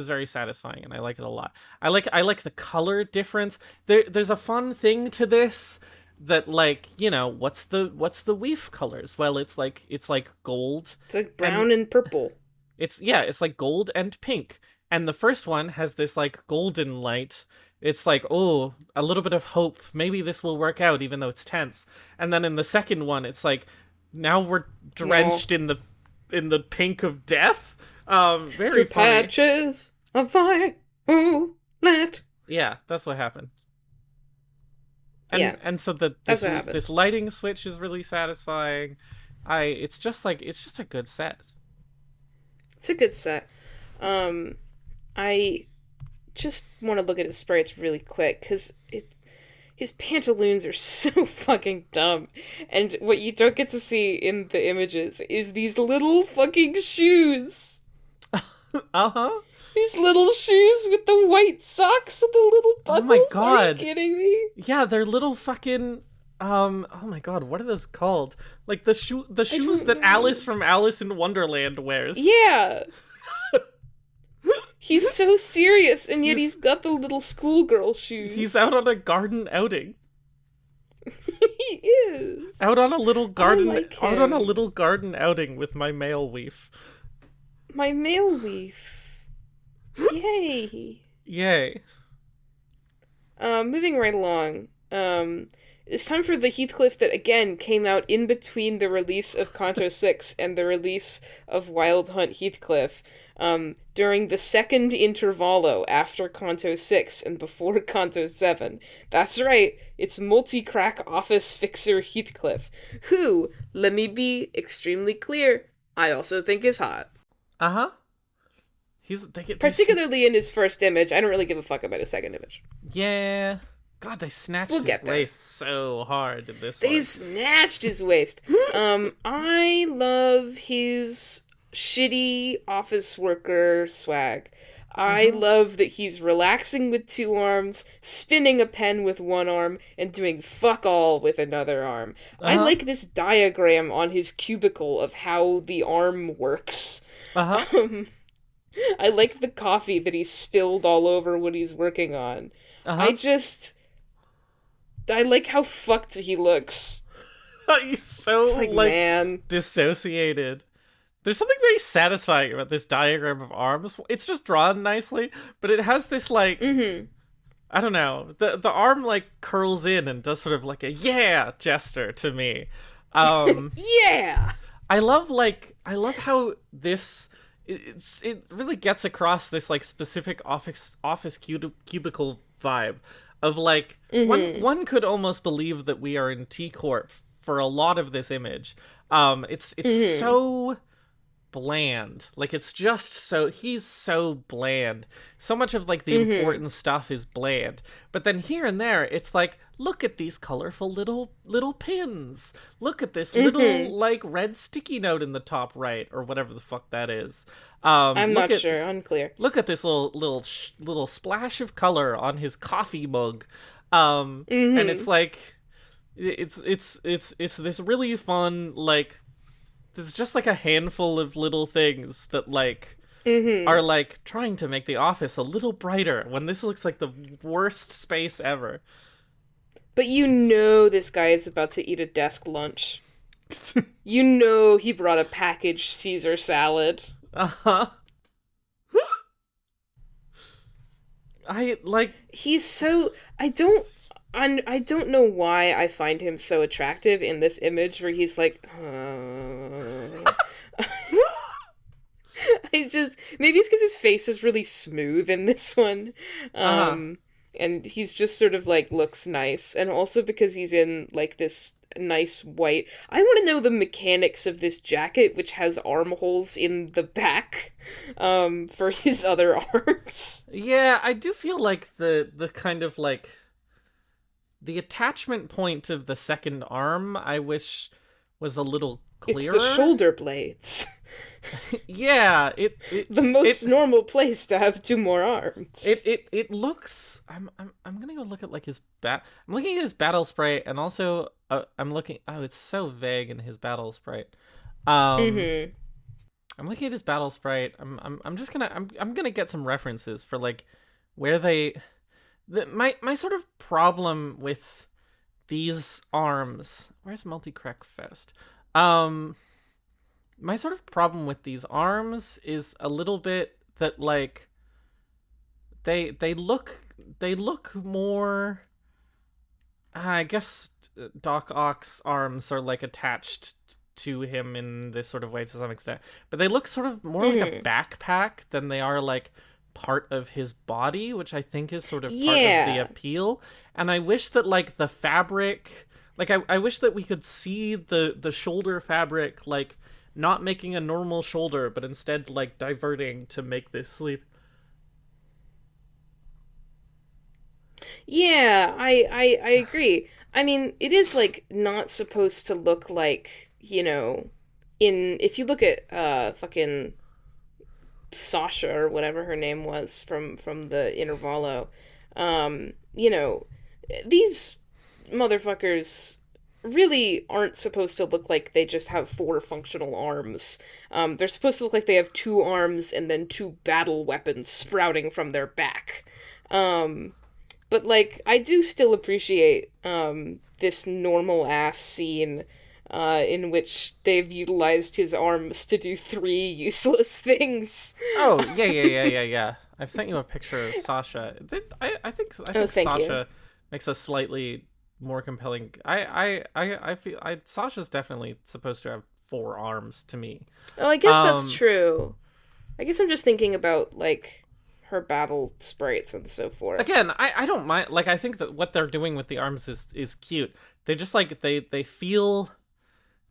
very satisfying, and I like it a lot. I like the color difference. There's a fun thing to this that, like, what's the Weef colors? Well, it's like gold It's like and brown and purple. it's like gold and pink. And the first one has this like golden light. It's like, oh, a little bit of hope. Maybe this will work out, even though it's tense. And then in the second one, it's like, now we're No. drenched in the pink of death. Very Through funny. patches of fire. Oh, let. Yeah, that's what happened. And Yeah, and so that's this what happened. this lighting switch is really satisfying. It's just a good set. It's a good set. I just want to look at his sprites really quick because his pantaloons are so fucking dumb, and what you don't get to see in the images is these little fucking shoes. Uh-huh. These little shoes with the white socks and the little Oh buckles. my Are you god. kidding me? Yeah, they're little fucking oh my god, what are those called? Like the I shoes don't that know. Alice from Alice in Wonderland wears. Yeah. He's so serious, and yet he's got the little schoolgirl shoes. He's out on a garden outing. He is. Out on a little garden like out on a him. little garden outing with my male Weef. My male leaf. Yay. Yay. Moving right along. It's time for the Heathcliff that again came out in between the release of Kanto 6 and the release of Wild Hunt Heathcliff. During the second intervallo after Kanto 6 and before Kanto 7. That's right, it's multi-crack office fixer Heathcliff, who, let me be extremely clear, I also think is hot. Uh-huh. Particularly in his first image. I don't really give a fuck about his second image. Yeah. God, they snatched We'll his get there. waist so hard in this They one. snatched his waist. I love his shitty office worker swag. I love that he's relaxing with two arms, spinning a pen with one arm, and doing fuck all with another arm. I like this diagram on his cubicle of how the arm works. Uh-huh. I like the coffee that he spilled all over what he's working on. Uh-huh. I like how fucked he looks. He's so It's like, man. dissociated. There's something very satisfying about this diagram of arms. It's just drawn nicely, but it has this like I don't know. The arm like curls in and does sort of like a yeah gesture to me. Yeah! I love how this it really gets across this like specific office cubicle vibe of like one could almost believe that we are in T Corp for a lot of this image. It's so bland. Like it's just so he's so bland. So much of like the important stuff is bland. But then here and there it's like, look at these colorful little pins. Look at this little like red sticky note in the top right or whatever the fuck that is. I'm not sure, unclear. Look at this little splash of color on his coffee mug. And it's like it's this really fun like there's just like a handful of little things that like are like trying to make the office a little brighter when this looks like the worst space ever. But you know this guy is about to eat a desk lunch. You know he brought a packaged Caesar salad. Uh-huh. I like He's so... I don't know why I find him so attractive in this image where he's like... Maybe it's because his face is really smooth in this one. And he's just sort of like looks nice. And also because he's in like this nice white... I want to know the mechanics of this jacket, which has armholes in the back for his other arms. yeah, I do feel like the kind of like the attachment point of the second arm I wish was a little clearer. It's the shoulder blades. Yeah, it The most normal place to have two more arms. it looks. I'm gonna go look at like his I'm looking at his battle sprite, and also I'm looking. Oh, it's so vague in his battle sprite. I'm looking at his battle sprite. I'm just gonna I'm gonna get some references for like where they my sort of problem with these arms. Where's Multi-Crack Fest? Um my sort of problem with these arms is a little bit that like they look more I guess Doc Ock's arms are like attached to him in this sort of way to some extent, but they look sort of more like a Mm-hmm. backpack than they are like part of his body, which I think is sort of part of the Yeah. appeal. And I wish that like the fabric, like I wish that we could see the shoulder fabric like not making a normal shoulder, but instead like diverting to make this sleeve. Yeah, I agree. I mean, it is like not supposed to look like, in if you look at fucking Sasha or whatever her name was from the Intervalo, you know, these motherfuckers really aren't supposed to look like they just have four functional arms. They're supposed to look like they have two arms and then two battle weapons sprouting from their back. Um, but like I do still appreciate this normal ass scene in which they've utilized his arms to do three useless things. Oh yeah. I've sent you a picture of Sasha. I Oh, think thank you. Sasha makes a slightly more compelling. I feel Sasha's definitely supposed to have four arms to me. Oh, I guess that's Um, true. I guess I'm just thinking about like her battle sprites and so forth. Again, I don't mind. Like I think that what they're doing with the arms is cute. They just like they feel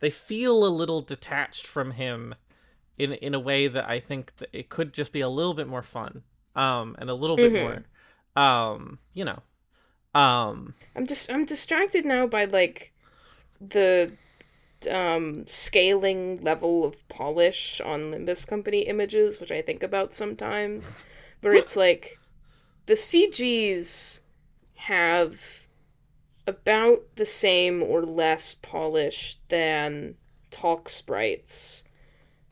a little detached from him in a way that I think that it could just be a little bit more fun. And a little bit Mm-hmm. more you know. Um I'm distracted now by like the scaling level of polish on Limbus Company images, which I think about sometimes, where it's like the CGs have about the same or less polish than talk sprites.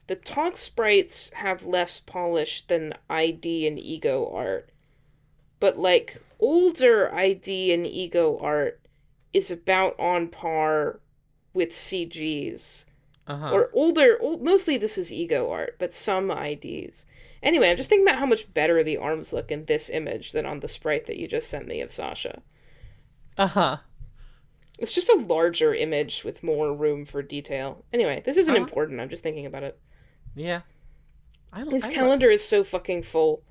The talk sprites have less polish than ID and ego art, but like older ID and ego art is about on par with CGs. uh-huh. Or mostly this is ego art, but some IDs. Anyway, I'm just thinking about how much better the arms look in this image than on the sprite that you just sent me of Sasha. Uh-huh. It's just a larger image with more room for detail. Anyway, this isn't Uh-huh. important, I'm just thinking about it. Yeah. His I calendar is so fucking full.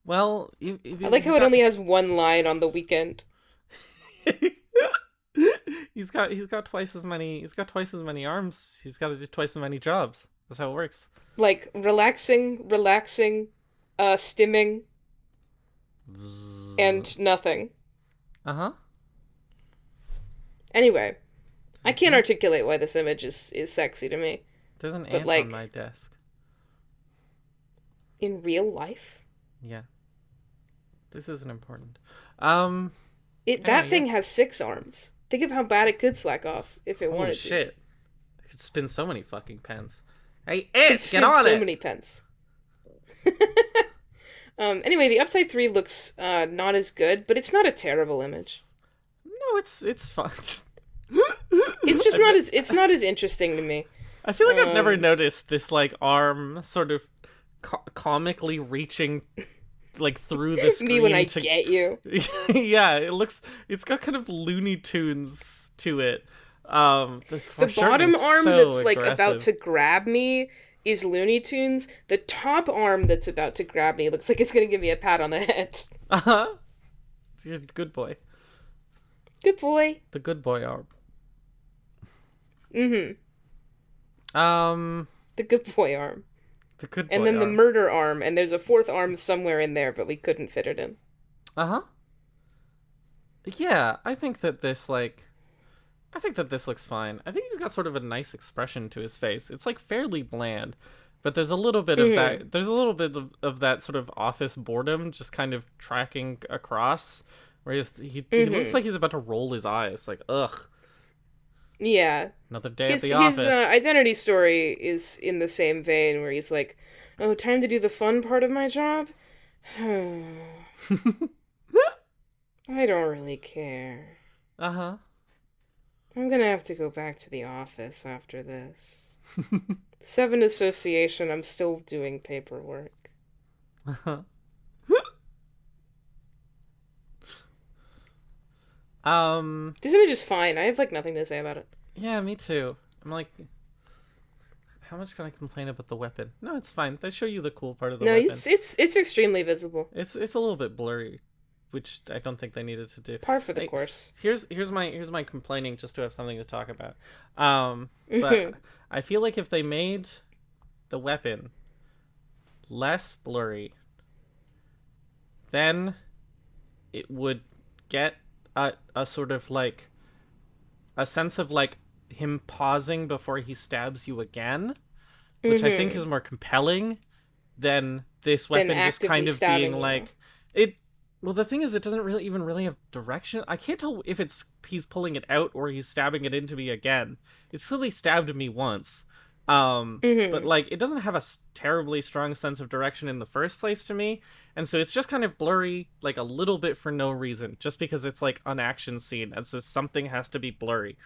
well, I like he's how it got only has one line on the weekend. he's got twice as many arms. He's got to do twice as many jobs. That's how it works. Like, relaxing, stimming, and nothing. Uh-huh. Anyway, I can't articulate why this image is sexy to me. There's an But ant on my like, desk. in real life, Yeah. This isn't important. Um that anyway, yeah. thing has six arms. Think of how bad it could slack off if it Holy wanted to. shit. I could spin so many fucking pens. Hey, Could ant, get fit on so it. many pence. Anyway, the Upside 3 looks not as good, but it's not a terrible image. No, it's fun. It's just I, not bet- as it's not as interesting to me. I feel like I've never Um, noticed this like arm sort of comically reaching like through the Me when I screen to get you. yeah, it's got kind of Looney Tunes to it. This The foreshortening bottom is arm so that's like about aggressive. to grab me is Looney Tunes. The top arm that's about to grab me looks like it's gonna give me a pat on the head. Uh-huh. You're a good boy. Good boy. The good boy arm. Mm-hmm. Um The good boy arm. the good And boy then the arm. murder arm, and there's a fourth arm somewhere in there, but we couldn't fit it in. Uh-huh. Yeah, I think that this looks fine. I think he's got sort of a nice expression to his face. It's like fairly bland, but there's a little bit of Mm-hmm. that. There's a little bit of that sort of office boredom just kind of tracking across. Where he looks Mm-hmm. like he's about to roll his eyes. Like ugh. Yeah. Another day at His the his office. identity story is in the same vein where he's like, "Oh, time to do the fun part of my job." I don't really care. Uh-huh. I'm gonna have to go back to the office after this. Seven Association, I'm still doing paperwork. Uh-huh. Um, This image is fine. I have like nothing to say about it. yeah, me too. I'm like, how much can I complain about the weapon? No, it's fine. They show you the cool part of the No, weapon. it's extremely visible. It's a little bit blurry, which I don't think they needed to do. Par for the Like, course. here's my complaining just to have something to talk about. But Mhm. I feel like if they made the weapon less blurry, then it would get a sort of like a sense of like him pausing before he stabs you again, which I think is Mhm. more compelling than this Then weapon just kind actively of being stabbing you. like it. Well, the thing is, it doesn't really even really have direction. I can't tell if it's he's pulling it out or he's stabbing it into me again. It's clearly stabbed me once, but Mhm. like it doesn't have a terribly strong sense of direction in the first place to me, and so it's just kind of blurry, like a little bit for no reason, just because it's like an action scene, and so something has to be blurry.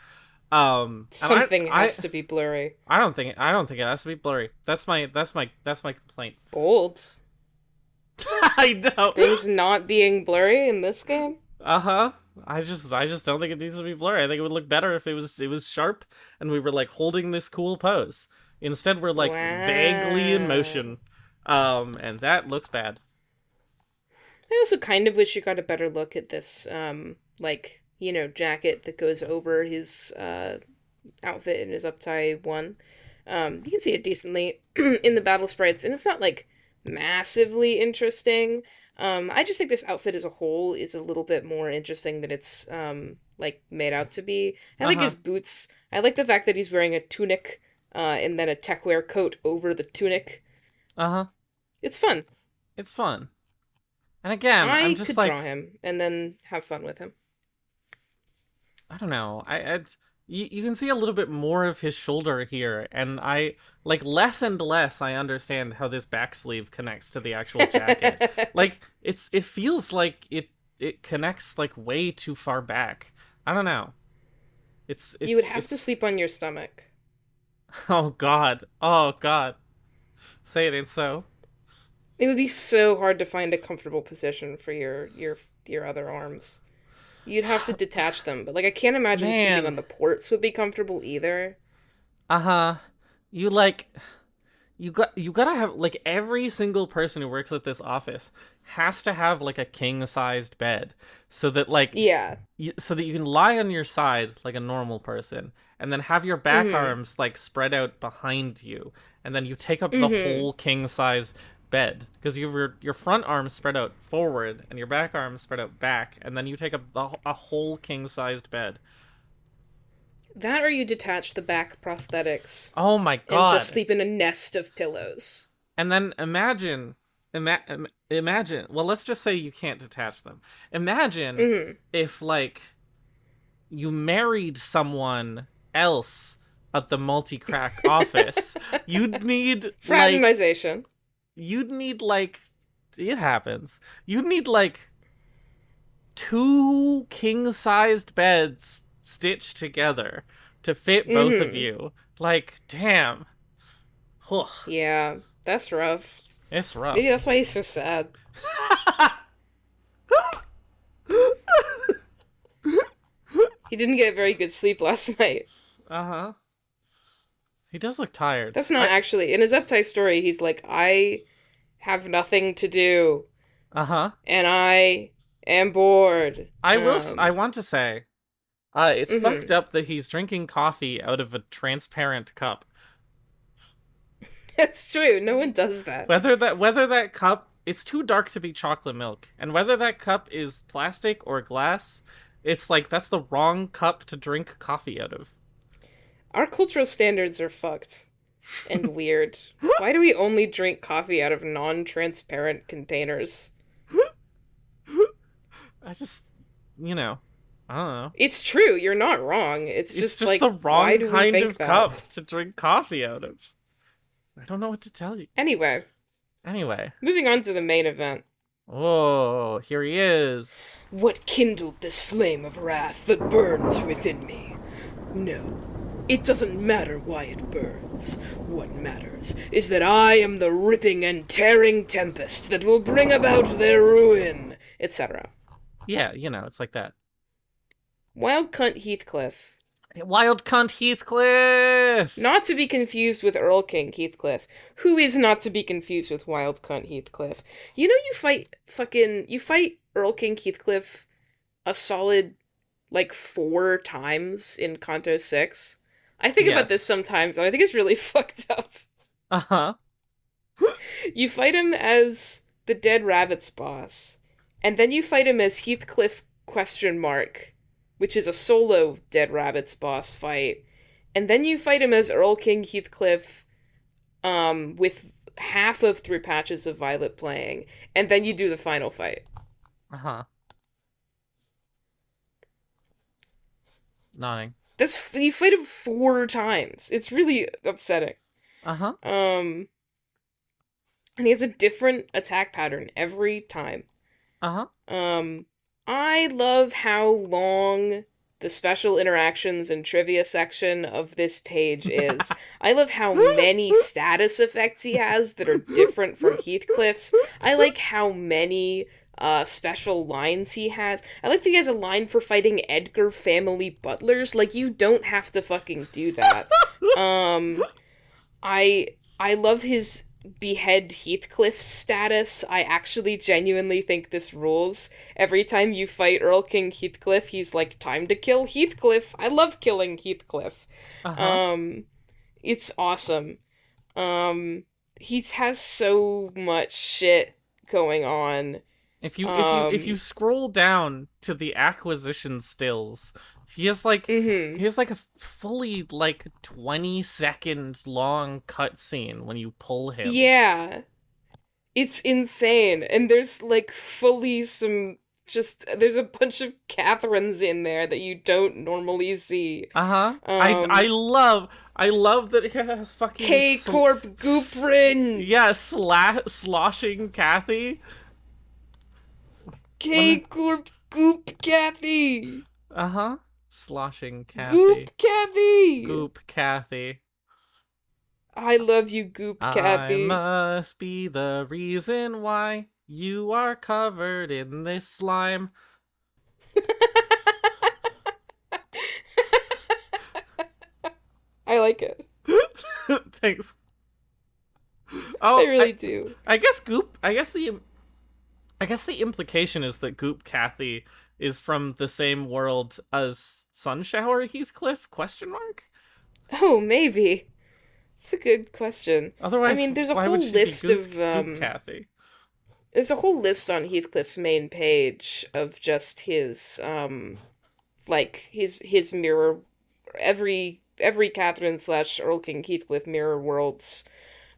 And Something has to be blurry. I don't think it has to be blurry. That's my complaint. Bold. I know. Things not being blurry in this game? Uh-huh. I just don't think it needs to be blurry. I think it would look better if it was sharp and we were like holding this cool pose. Instead we're like vaguely in Wow. motion. And that looks bad. I also kind of wish you got a better look at this, jacket that goes over his outfit in his uptie one. You can see it decently in the battle sprites, and it's not like massively interesting. I just think this outfit as a whole is a little bit more interesting than it's made out to be. I like Uh-huh. his boots. I like the fact that he's wearing a tunic, and then a techwear coat over the tunic. Uh-huh. It's fun. It's fun. And again, I'm I just could draw like him and then have fun with him. I don't know. You can see a little bit more of his shoulder here, and I like less and less. I understand how this back sleeve connects to the actual jacket. Like it feels like it connects like way too far back. I don't know. It's You would it's have to it's. sleep on your stomach. Oh God. Oh God. Say it ain't so. It would be so hard to find a comfortable position for your other arms. You'd have to detach them, but like I can't imagine sleeping on Man. the ports would be comfortable either. Uh huh. You like you gotta have like every single person who works at this office has to have like a king sized bed so that like Yeah. so that you can lie on your side like a normal person and then have your back Mhm. arms like spread out behind you and then you take up the Mhm. whole king size bed because you have your front arms spread out forward and your back arms spread out back and then you take up a whole king sized bed. That or you detach the back prosthetics Oh my and just God. sleep in a nest of pillows. And then imagine, well, let's just say you can't detach them. Imagine Mhm. if, like, you married someone else at the multi-crack office. You'd need, like, Fraternization. you'd need, like, it happens. You'd need, like, two king-sized beds stitched together to fit both of Mhm. you. Like, damn. Ugh, Yeah, that's rough. it's rough. Maybe that's why he's so sad. He didn't get very good sleep last night. Uh-huh. He does look tired. That's not actually in his uptight story. He's like, I have nothing to do, Uh-huh. and I am bored. I want to say, it's fucked Mhm. up that he's drinking coffee out of a transparent cup. That's true. No one does that. Whether that cup it's too dark to be chocolate milk, and whether that cup is plastic or glass, it's like that's the wrong cup to drink coffee out of. Our cultural standards are fucked and weird. Why do we only drink coffee out of non-transparent containers? I just, you know. I don't know. It's true. You're not wrong. It's It's just just like, the why wrong do we kind think of that? cup to drink coffee out of. I don't know what to tell you. Anyway, Anyway. moving on to the main event. Whoa, here he is. What kindled this flame of wrath that burns within me? No, it doesn't matter why it burns. What matters is that I am the ripping and tearing tempest that will bring about their ruin, etc. Yeah, it's like that. Wild cunt Heathcliff. Wild cunt Heathcliff! Not to be confused with Earl King Heathcliff. Who is not to be confused with Wild cunt Heathcliff? You know you fight Earl King Heathcliff a solid, like, 4 times in Kanto 6. I think about this sometimes, and I think it's really fucked up. Uh-huh. You fight him as the Dead Rabbit's boss, and then you fight him as Heathcliff question mark, which is a solo Dead Rabbit's boss fight, and then you fight him as Earl King Heathcliff, with half of Through Patches of Violet playing, and then you do the final fight. Uh-huh. Nodding. You fight him 4 times. It's really upsetting. Uh-huh. And he has a different attack pattern every time. Uh-huh. I love how long the special interactions and trivia section of this page is. I love how many status effects he has that are different from Heathcliff's. I like how many special lines he has. I like that he has a line for fighting Edgar family butlers. Like, you don't have to fucking do that. I love his behead Heathcliff status. I actually genuinely think this rules. Every time you fight Earl King Heathcliff, he's like, time to kill Heathcliff. I love killing Heathcliff. Uh-huh. It's awesome. He has so much shit going on. If you scroll down to the acquisition stills, he has like a fully like 20-second long cutscene when you pull him. Yeah. It's insane. And there's like fully there's a bunch of Catherines in there that you don't normally see. Uh-huh. I love that he has fucking K-Corp Gooprin! Yeah, sloshing Cathy. K-Corp Goop Cathy! Uh-huh. Sloshing Cathy. Goop Cathy! Goop Cathy. I love you, Goop Cathy. I must be the reason why you are covered in this slime. I like it. Thanks. Oh, I really do. I guess the implication is that Goop Cathy is from the same world as Sunshower Heathcliff? Question mark? Oh, maybe. It's a good question. Otherwise, I mean, there's a why whole would she list be of Goop Cathy? There's a whole list on Heathcliff's main page of just his like his mirror, every Catherine / Earl King Heathcliff mirror worlds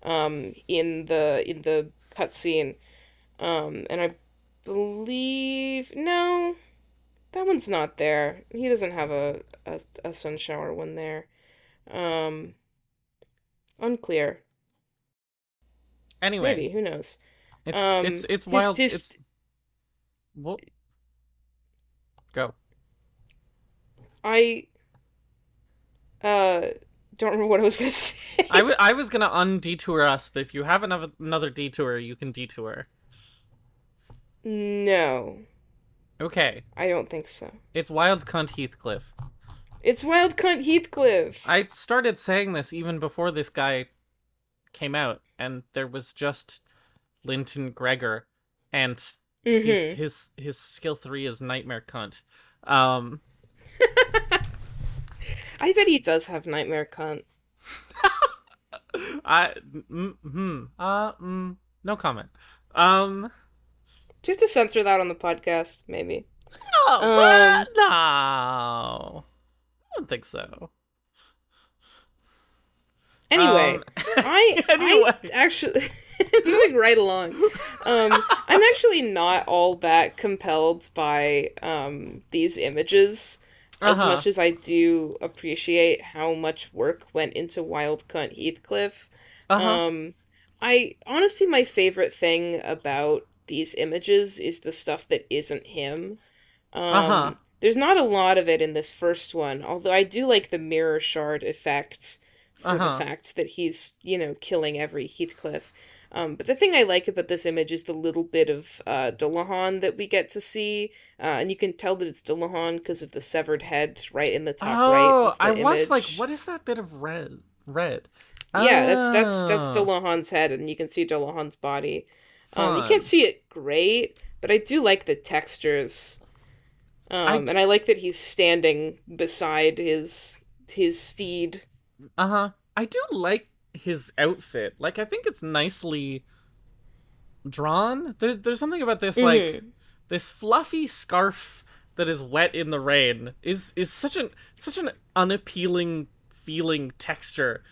in the cutscene. And I believe no, that one's not there. He doesn't have a Sunshower one there. Unclear. Anyway, Maybe, who knows? It's wild. It's what? Go. I don't remember what I was gonna say. I was gonna undetour us, but if you have another detour, you can detour. No. Okay. I don't think so. It's Wild Cunt Heathcliff. It's Wild Cunt Heathcliff! I started saying this even before this guy came out, and there was just Linton Gregor, and his skill 3 is Nightmare Cunt. I bet he does have Nightmare Cunt. No comment. Do you have to censor that on the podcast? Maybe. No, no. I don't think so. Anyway, anyway. I actually moving right along. I'm actually not all that compelled by these images as Uh-huh. much as I do appreciate how much work went into Wild Cunt Heathcliff. Uh-huh. Um, I honestly, my favorite thing about these images is the stuff that isn't him. Uh-huh. There's not a lot of it in this first one, although I do like the mirror shard effect for the Uh-huh. fact that he's, killing every Heathcliff. But the thing I like about this image is the little bit of Dullahan that we get to see, and you can tell that it's Dullahan because of the severed head right in the top right Oh, of I the was like, image. what is that bit of red? Red. Yeah, that's Oh, Dullahan's head, and you can see Dullahan's body. You can't fun. see it great, but I do like the textures. I d- And I like that he's standing beside his steed. uh-huh. I do like his outfit. Like I think it's nicely drawn. There's something about this like Mm-hmm. this fluffy scarf that is wet in the rain is such an unappealing feeling texture.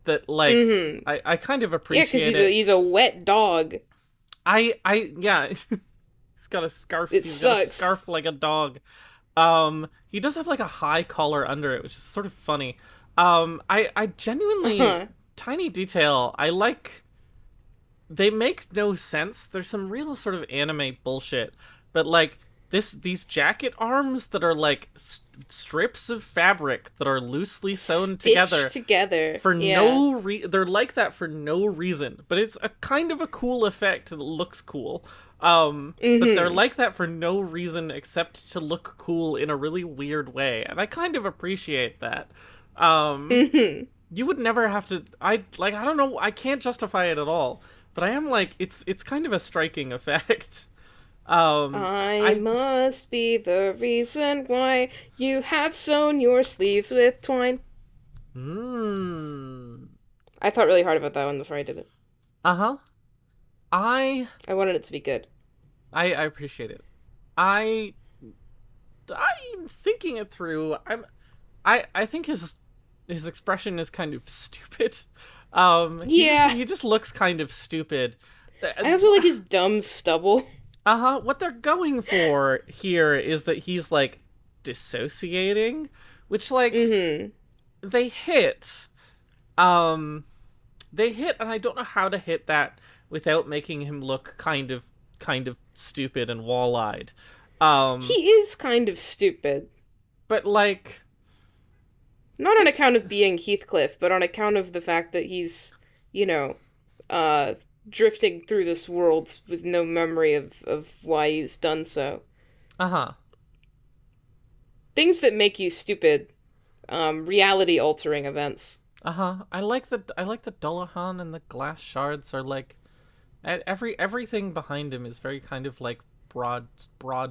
That like Mm-hmm. I kind of Yeah, because appreciate he's a it. he's a wet dog. I yeah, he's got a scarf. It He's got a sucks. scarf like a dog. He does have like a high collar under it, which is sort of funny. I genuinely Uh-huh. tiny detail. I like they make no sense. There's some real sort of anime bullshit, but like these jacket arms that are like strips of fabric that are loosely sewn Stitched together together. for Yeah. they're like that for no reason, but it's a kind of a cool effect that looks cool. But they're Mm-hmm. like that for no reason except to look cool in a really weird way, and I kind of appreciate that. Um, Mm-hmm. you would never have to. I don't know. I can't justify it at all, but I am like it's kind of a striking effect. I I must be the reason why you have sewn your sleeves with twine. mm, I thought really hard about that one before I did it. uh-huh. I I wanted it to be good. I appreciate it. I I'm thinking it through. I think his expression is kind of stupid. Yeah. He just looks kind of stupid. I also like his dumb stubble. Uh-huh. What they're going for here is that he's like dissociating, which like Mm-hmm. they hit. Um they hit and I don't know how to hit that without making him look kind of stupid and wall-eyed. He Um is kind of stupid. but like Not on it's account of being Heathcliff, but on account of the fact that he's, you know, uh, drifting through this world with no memory of why he's done so. uh-huh. Things that make you stupid, reality altering events. Uh-huh. I like the Dullahan and the glass shards are like everything behind him is very kind of like broad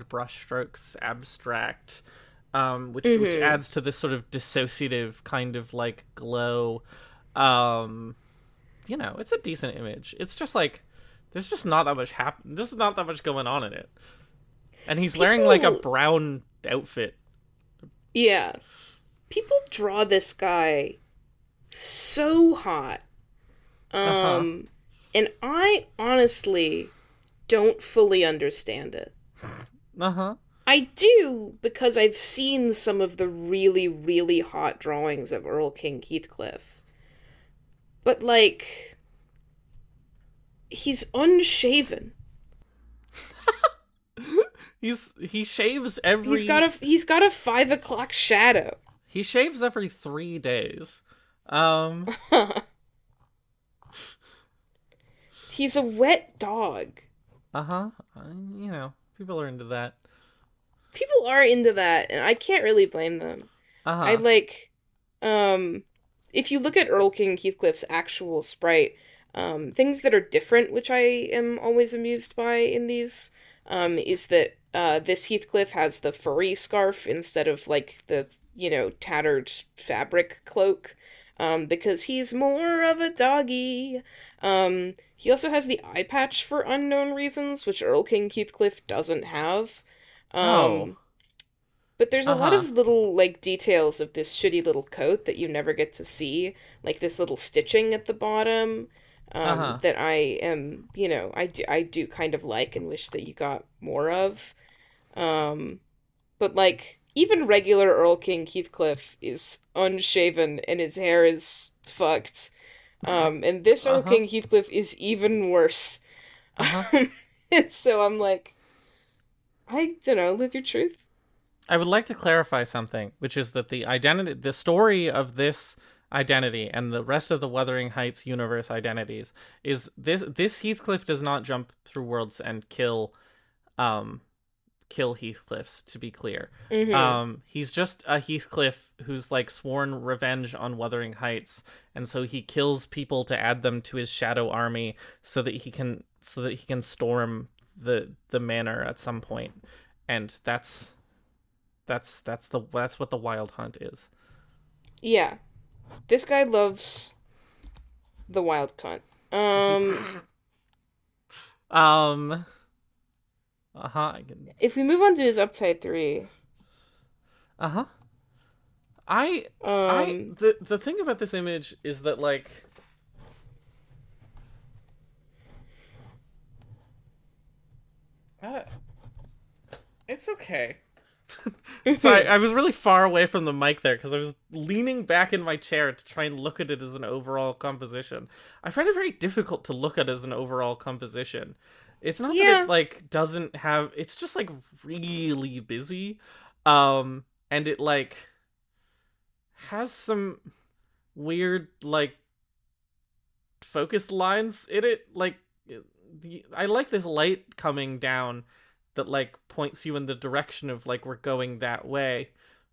brush strokes, abstract, which Mm-hmm. adds to this sort of dissociative kind of like glow. Um, it's a decent image. It's just like there's just not that much there's not that much going on in it. And he's wearing like a People, brown outfit. yeah, people draw this guy so hot. Uh-huh. Um, and I honestly don't fully understand it. Uh-huh. I do because I've seen some of the really, really hot drawings of Earl King Heathcliff. But like, he's unshaven. He shaves He's got a 5 o'clock shadow. he shaves every 3 days. Um He's a wet dog. uh-huh. People are into that. People are into that, and I can't really blame them. I Uh-huh. like, um, if you look at Earl King Heathcliff's actual sprite, things that are different, which I am always amused by in these, is that this Heathcliff has the furry scarf instead of like the, tattered fabric cloak, because he's more of a doggy. He also has the eye patch for unknown reasons, which Earl King Heathcliff doesn't have. Oh. Um, but there's a lot Uh-huh. of little like details of this shitty little coat that you never get to see, like this little stitching at the bottom. Uh-huh. that I am, I do kind of like and wish that you got more of. Um, but like even regular Earl King Heathcliff is unshaven and his hair is fucked. And this Earl Uh-huh. King Heathcliff is even worse. Uh-huh. And so I'm like, I don't know, live your truth. I would like to clarify something, which is that the story of this identity and the rest of the Wuthering Heights universe identities is this Heathcliff does not jump through worlds and um kill Heathcliffs, to be clear. Mm-hmm. He's just a Heathcliff who's like sworn revenge on Wuthering Heights, and so he kills people to add them to his shadow army so that he can storm the manor at some point. And that's what the Wild Hunt is. Yeah. This guy loves the wild cunt. He um I can If we move on to his upside three, uh-huh. I I um, the thing about this image is that like uh, it's okay. Sorry, I was really far away from the mic there because I was leaning back in my chair to try and look at it as an overall composition. I find it very difficult to look at as an overall composition. It's not that it yeah, like doesn't have it's just like really busy. And it like has some weird like focus lines in it like I like this light coming down that like points you in the direction of like we're going that way,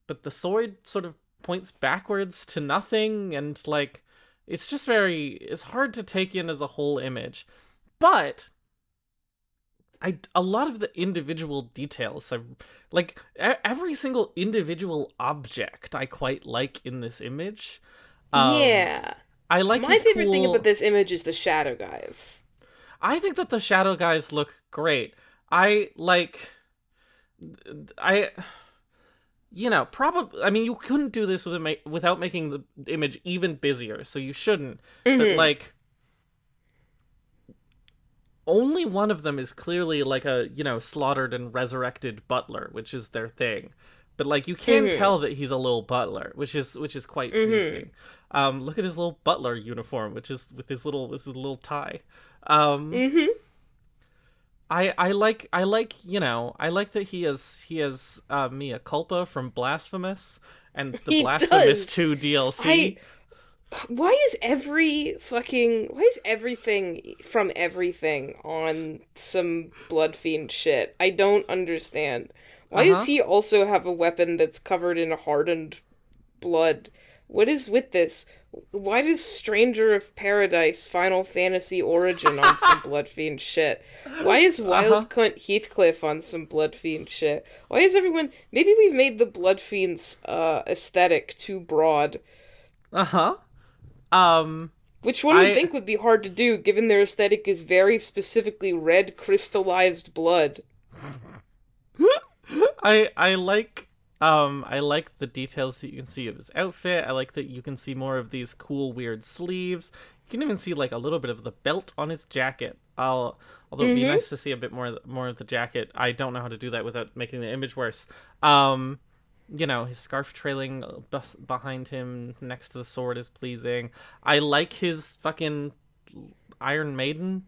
but the sword sort of points backwards to nothing, and like it's hard to take in as a whole image. But a lot of the individual details, like every single individual object I quite like in this image. um yeah. I like My his favorite thing about cool. this image is the shadow guys. I think that the shadow guys look great. I like I probably, I mean, you couldn't do this without making the image even busier, so you shouldn't. But Mm-hmm. like only one of them is clearly like a, slaughtered and resurrected butler, which is their thing. But like you can Mm-hmm. tell that he's a little butler, which is quite Mm-hmm. pleasing. Look at his little butler uniform, which is with his little tie. Um Mm-hmm. I like that he has Mia Culpa from Blasphemous and the He Blasphemous does. 2 I DLC. why is everything from everything on some blood fiend shit? I don't understand. Why does Uh-huh. he also have a weapon that's covered in hardened blood? What is with this? Why does Stranger of Paradise Final Fantasy Origin on some blood fiend shit? Why is Uh-huh. Wild Cunt Heathcliff on some blood fiend shit? Why is everyone maybe we've made the blood fiend's aesthetic too broad? Uh-huh. Um Which one would I think would be hard to do, given their aesthetic is very specifically red crystallized blood. I like the details that you can see of his outfit. I like that you can see more of these cool weird sleeves. You can even see like a little bit of the belt on his jacket. Although it'd be Mm-hmm. nice to see a bit more of the jacket. I don't know how to do that without making the image worse. Um his scarf trailing behind him next to the sword is pleasing. I like his fucking Iron Maiden.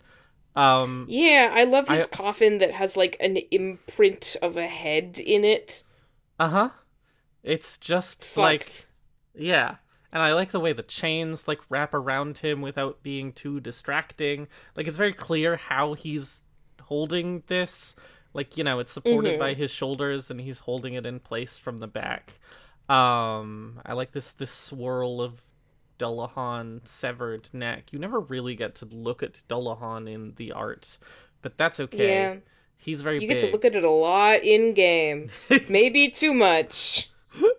Um Yeah, I love I his coffin that has like an imprint of a head in it. uh-huh. It's just like, Fucked. yeah. And I like the way the chains like wrap around him without being too distracting. Like it's very clear how he's holding this. Like, it's supported by Mm-hmm. his shoulders and he's holding it in place from the back. I like this swirl of Dullahan severed neck. You never really get to look at Dullahan in the art, but that's okay. Yeah. He's very You get to look big. at it a lot in game. Maybe too much.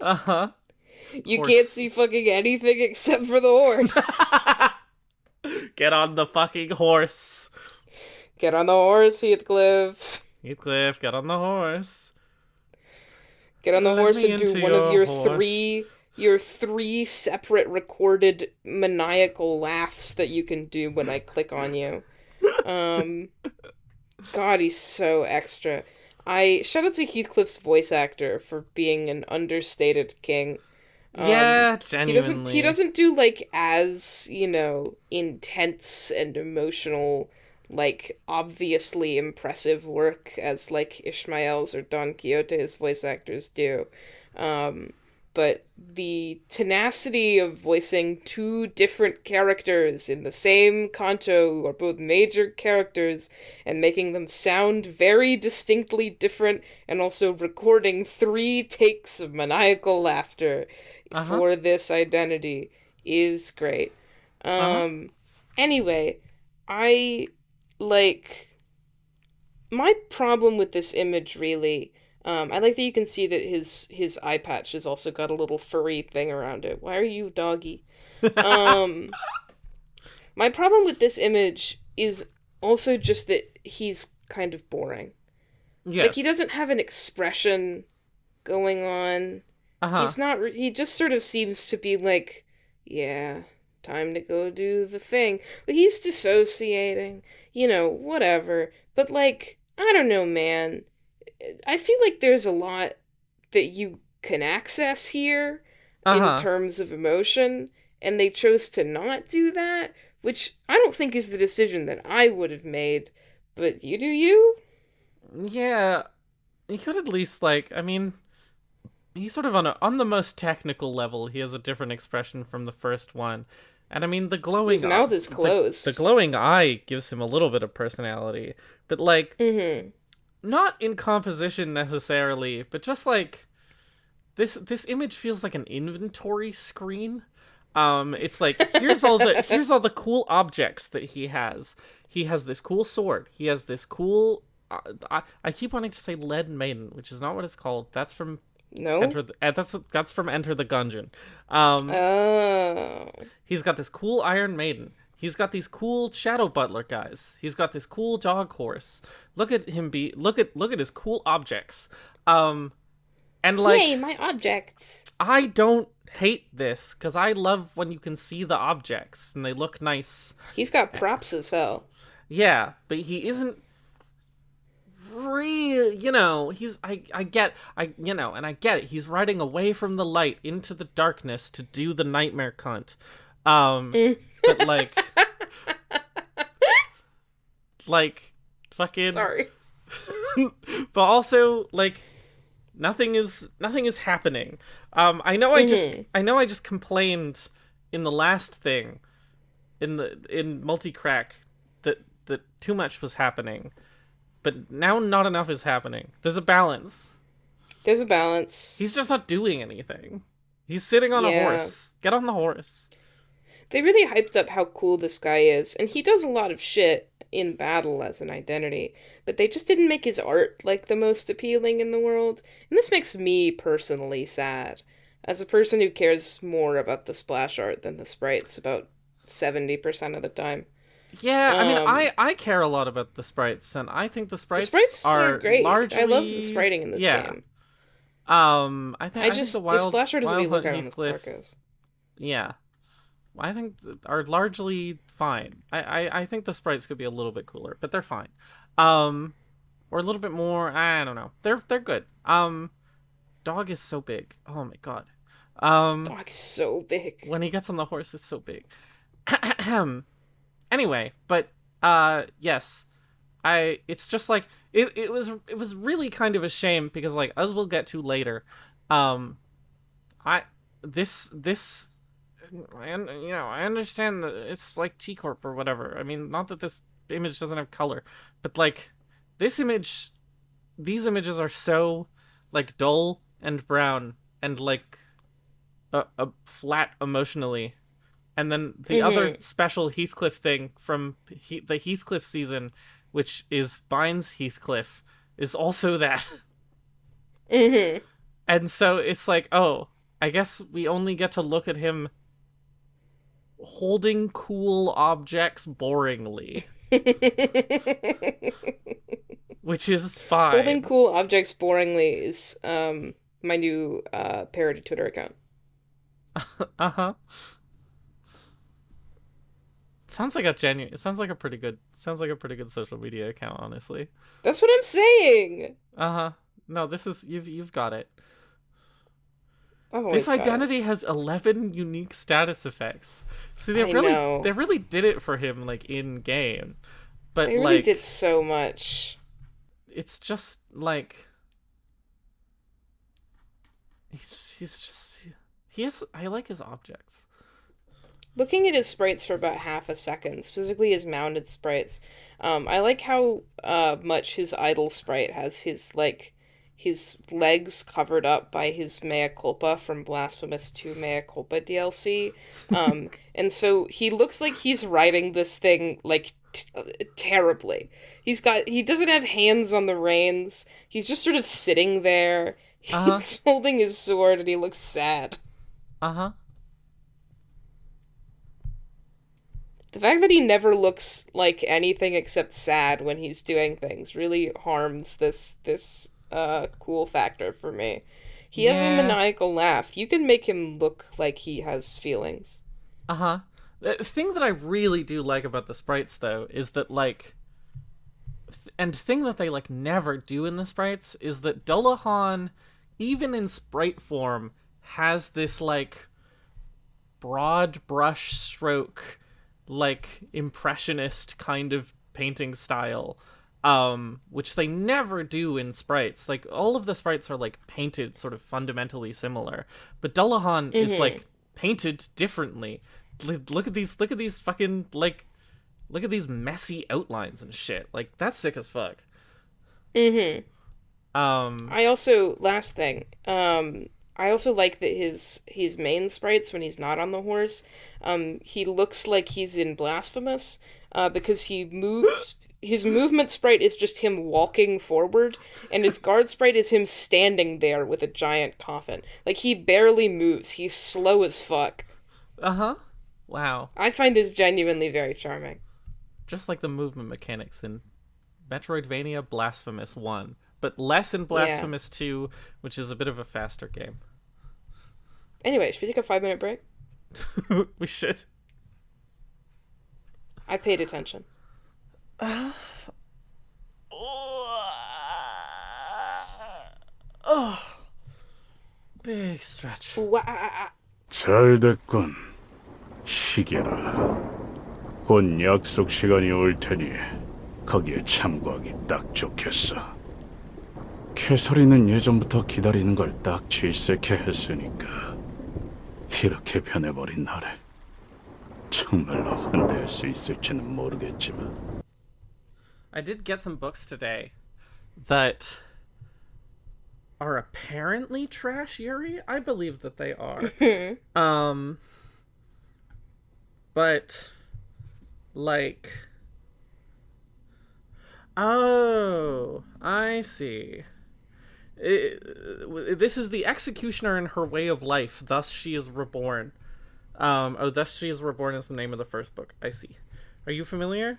Uh-huh. You can't Horse. see fucking anything except for the horse. Get on the fucking horse. Get on the horse, Heathcliff. Heathcliff, get on the horse. Get on the Let horse me and do into one of your your horse. three your 3 separate recorded maniacal laughs that you can do when I click on you. Um, God, he's so extra. I shout out to Heathcliff's voice actor for being an understated king. Um, Yeah, he genuinely. doesn't do like as, intense and emotional, like obviously impressive work as like Ishmael's or Don Quixote's voice actors do. Um, but the tenacity of voicing 2 different characters in the same canto who are both major characters and making them sound very distinctly different and also recording 3 takes of maniacal laughter Uh-huh. for this identity is great. Uh-huh. Um, anyway, I like my problem with this image really. I like that you can see that his eye patch has also got a little furry thing around it. Why are you doggy? Um, my problem with this image is also just that he's kind of boring. Like he Yes. doesn't have an expression going on. Uh-huh. He just sort of seems to be like, yeah, time to go do the thing. But he's dissociating, whatever. But like, I don't know, man. I feel like there's a lot that you can access here in Uh-huh. terms of emotion, and they chose to not do that, which I don't think is the decision that I would have made. But you do you? Yeah. He could at least like, I mean, he's sort of on the most technical level. He has a different expression from the first one, and I mean His mouth is the closed. glowing eye gives him a little bit of personality, but like Mm-hmm. not in composition necessarily, but just like this image feels like an inventory screen. It's like here's all the cool objects that he has. He has this cool sword. He has this cool. I keep wanting to say lead maiden, which is not what it's called. That's from No? that's from Enter the Gungeon. Um, Oh. he's got this cool Iron Maiden. He's got these cool Shadow Butler guys. He's got this cool dog horse. Look at his cool objects. Um, and like Yay, my objects. I don't hate this because I love when you can see the objects and they look nice. He's got props as hell. Yeah, but he isn't real, and I get it. He's riding away from the light into the darkness to do the nightmare cunt. Mm. But like fucking Sorry. but also like nothing is happening. Mm-hmm. I know I just complained in the last thing in multi-crack that too much was happening, but now not enough is happening. There's a balance. There's a balance. He's just not doing anything. He's sitting on a Yeah. horse. Get on the horse. They really hyped up how cool this guy is, and he does a lot of shit in battle as an identity, but they just didn't make his art like the most appealing in the world. And this makes me personally sad. As a person who cares more about the splash art than the sprites about 70% of the time. Yeah, I mean, Um, I care a lot about the sprites, and I think the the sprites sprites are are great. I love the largely spriting in this yeah. game. I think the The splash art is what Wild you look Hunt at on this Heathcliff, podcast. yeah, I think are largely fine. I think the sprites could be a little bit cooler, but they're fine. Um, or a little bit more. I don't know. They're good. Dog is so big. Oh my god. Um, Dog is so big. when he gets on the horse, it's so big. Anyway, but yes, I it's just like it was really kind of a shame because like as we'll get to later, um I this I understand that it's like T Corp or whatever. I mean, not that this image doesn't have color, but like this image these images are so like dull and brown and like flat emotionally. And then the other Mm-hmm. special Heathcliff thing from the Heathcliff season, which is Bynes Heathcliff, is also that. Mm-hmm. And so it's like, oh, I guess we only get to look at him holding cool objects boringly, which is Holding fine. cool objects boringly is my new parody Twitter account. Uh-huh. Sounds like a genuine. It sounds like a pretty good. Sounds like a pretty good social media account, honestly. That's what I'm saying. Uh huh. No, this is you've got it. I've This always got it. identity has 11 unique status effects. See, I they know. really did it for him like in game, but They really did like so much. it's just like he's just he has. I like his objects. Looking at his sprites for about half a second, specifically his mounted sprites, I like how much his idle sprite has his legs covered up by his mea culpa from Blasphemous 2 mea culpa DLC. And so he looks like he's riding this thing like terribly. He doesn't have hands on the reins. He's just sort of sitting there. Uh huh. He's holding his sword and he looks sad. Uh huh. The fact that he never looks like anything except sad when he's doing things really harms this cool factor for me. He has a Yeah. maniacal laugh. You can make him look like he has feelings. Uh huh. The thing that I really do like about the sprites, though, is that like, and thing that they like never do in the sprites is that Dullahan, even in sprite form, has this like broad brush stroke, like impressionist kind of painting style, which they never do in sprites. Like all of the sprites are like painted sort of fundamentally similar, but Dullahan is Mm-hmm. like painted differently. Look at these fucking like look at these messy outlines and shit. Like that's sick as fuck. Mm-hmm. Um, I also last thing. I also like that his main sprites when he's not on the horse, he looks like he's in Blasphemous, because he moves. His movement sprite is just him walking forward, and his guard sprite is him standing there with a giant coffin. Like he barely moves. He's slow as fuck. uh-huh. Wow. I find this genuinely very charming. Just like the movement mechanics in Metroidvania Blasphemous 1, but less in Yeah. Blasphemous 2, which is a bit of a faster game. Anyway, should we take a 5 minute break? We should. I paid attention. Oh, big stretch. Wah. 잘 됐군. 시계라. 곧 약속 시간이 올 테니 거기에 참고하기 딱 좋겠어. 캐서린은 예전부터 기다리는 걸 딱 질색해 했으니까 이렇게 변해버린 나를 정말로 환대할 수 있을지는 모르겠지만 I did get some books today that are apparently trash Yuri. I believe that they are. Um, but like, oh, I see. This is the executioner in her way of life. Thus she is reborn. Thus she is reborn is the name of the first book. I see. Are you familiar?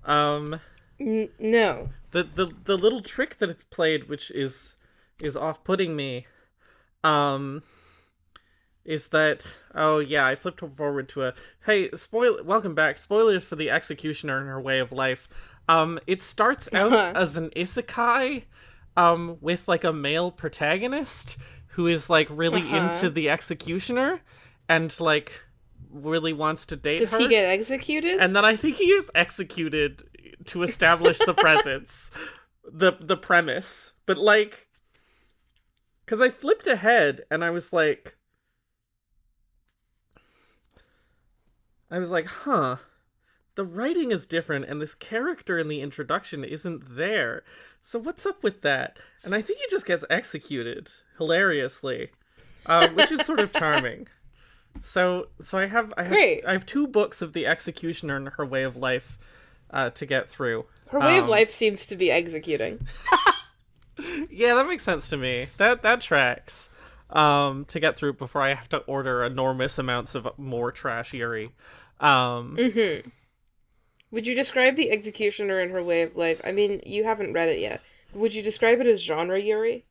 Um, No. the little trick that it's played, which is off-putting me, um, is that oh yeah, I flipped forward to a hey spoil welcome back spoilers for the executioner and her way of life. It starts out Uh-huh. as an isekai, with like a male protagonist who is like really Uh-huh. into the executioner and like really wants to date Does her. he get executed? And then I think he is executed to establish the presence, the premise. But like, because I flipped ahead and I was like, huh, the writing is different, and this character in the introduction isn't there. So what's up with that? And I think he just gets executed hilariously, which is sort of charming. So Great. I have two books of the executioner and her way of life to get through. Her way of life seems to be executing. Yeah, that makes sense to me. That tracks. To get through before I have to order enormous amounts of more trash Yuri. Mm-hmm. Would you describe the executioner and her way of life? I mean, you haven't read it yet. Would you describe it as genre Yuri?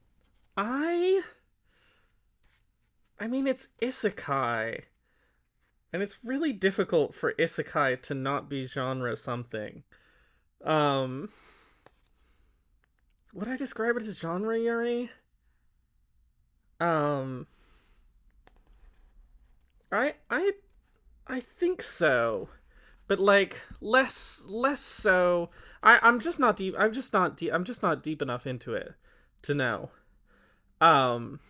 I I mean, it's isekai. And it's really difficult for isekai to not be genre something. Um, would I describe it as genre, Yuri? Um, I I think so, but like less so. I'm just not deep. I'm just not deep enough into it to know. Um,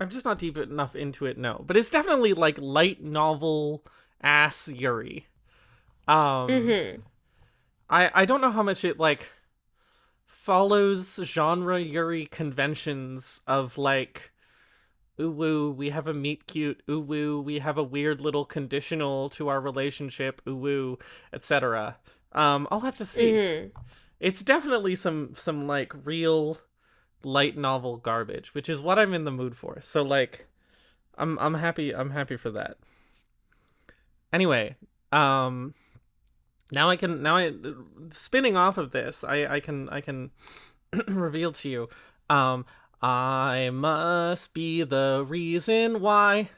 I'm just not deep enough into it. No, but it's definitely like light novel ass Yuri. Um, Mm-hmm. I don't know how much it like follows genre Yuri conventions of like, ooh woo, we have a meet cute, ooh woo, we have a weird little conditional to our relationship, ooh woo, etc. I'll have to see. Mm-hmm. It's definitely some like real light novel garbage, which is what I'm in the mood for. So like I'm happy for that. Anyway, now I spinning off of this, I can reveal to you, um I must be the reason why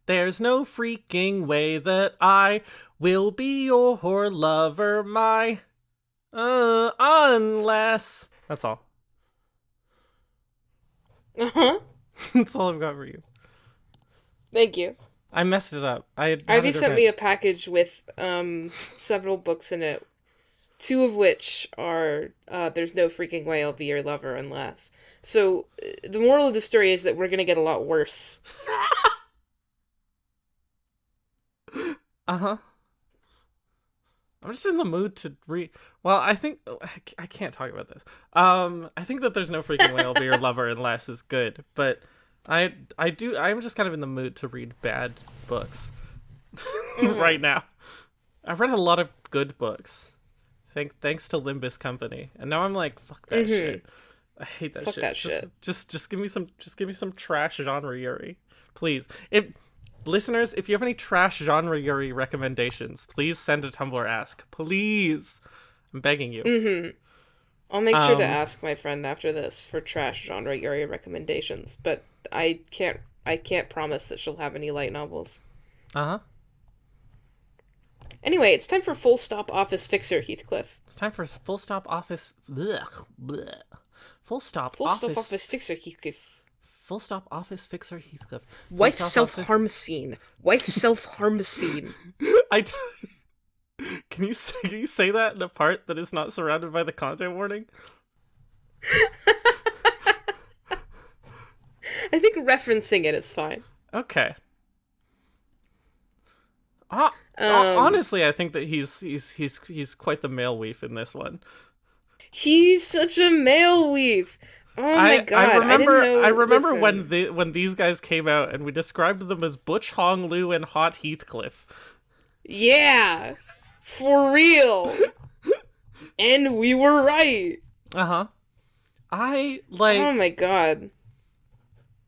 there's no freaking way that I will be your lover, my unless that's all. Uh-huh. That's all I've got for you. Thank you. I messed it up. Ivy sent me a package with several books in it, two of which are There's No Freaking Way I'll Be Your Lover Unless. So the moral of the story is that we're gonna get a lot worse. Uh-huh. I'm just in the mood to read. Well, I think I can't talk about this. I think that There's No Freaking Way I'll Be Your Lover Unless is good, but I'm just kind of in the mood to read bad books right now. I've read a lot of good books. Thanks to Limbus Company. And now I'm like, fuck that shit. I hate that Fuck shit. that shit. Just give me some trash genre Yuri. Please. Listeners, if you have any trash genre Yuri recommendations, please send a Tumblr ask. Please. I'm begging you. Mm-hmm. I'll make sure to ask my friend after this for trash genre Yuri recommendations, but I can't promise that she'll have any light novels. Uh-huh. Anyway, it's time for Full Stop Office Fixer, Heathcliff. It's time for Full Stop Office. Blech, blech. Full Stop Full Office. Stop Office Fixer, Heathcliff. Full Stop Office Fixer Heathcliff. Wife self-harm scene. Wife self-harm scene. Can you say that in a part that is not surrounded by the content warning? I think referencing it is fine. Okay. Honestly, I think that he's quite the male weef in this one. He's such a male weef. Oh my god! I remember when these guys came out and we described them as Butch Hong Lu and Hot Heathcliff. Yeah, for real. And we were right. Uh-huh. I like. Oh my god.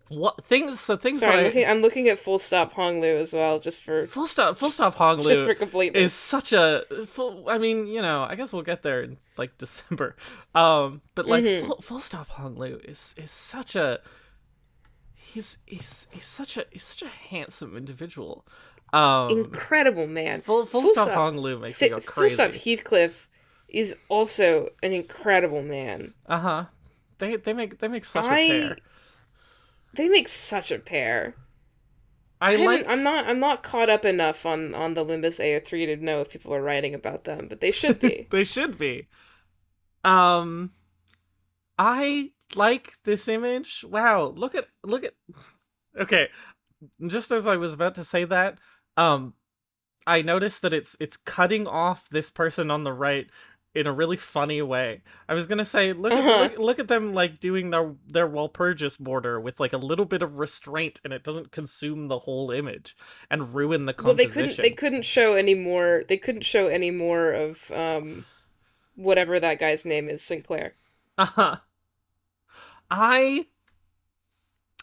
What things? So things. Sorry, I'm looking at Full Stop Hong Lu as well, just for Full Stop Hong Lu just for completeness. is such a full. I mean, I guess we'll get there in like December. But like Full Stop Hong Lu is such a. He's such a handsome individual. Incredible man. Full Stop Hong Lu makes me go crazy. Full Stop Heathcliff is also an incredible man. Uh-huh. They make such a pair. They make such a pair. I'm not caught up enough on the Limbus AO3 to know if people are writing about them, but they should be. They should be. I like this image. Wow, look at. Okay, just as I was about to say that, I noticed that it's cutting off this person on the right in a really funny way. I was gonna say, look at them like doing their Walpurgis border with like a little bit of restraint, and it doesn't consume the whole image and ruin the composition. Well, they couldn't show any more. They couldn't show any more of whatever that guy's name is, Sinclair. I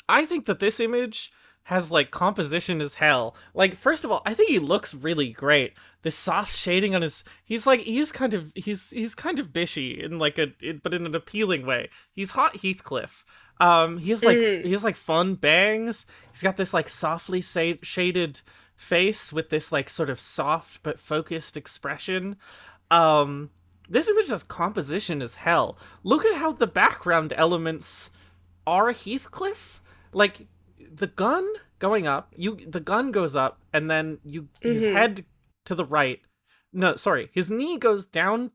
think that this image has like composition as hell. Like, first of all, I think he looks really great. This soft shading on his he's kind of bishy in like but in an appealing way. He's Hot Heathcliff. Mm-hmm. He has like fun bangs. He's got this like softly shaded face with this like sort of soft but focused expression. Um, this image has composition as hell. Look at how the background elements are Heathcliff. Like the gun going up, the gun goes up, and then his Mm-hmm. head to the right. No, sorry, his knee goes down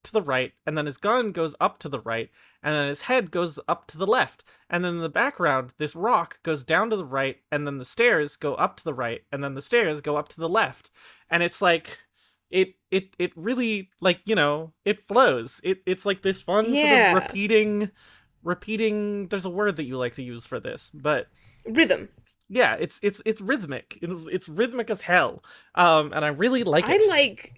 to the right, and then his gun goes up to the right, and then his head goes up to the left. And then in the background, this rock goes down to the right, and then the stairs go up to the right, and then the stairs go up to the left. And it's like it really, like, it flows. It's like this fun sort of Yeah. repeating. There's a word that you like to use for this, but Rhythm. yeah, it's rhythmic. It's rhythmic as hell. And I really like it.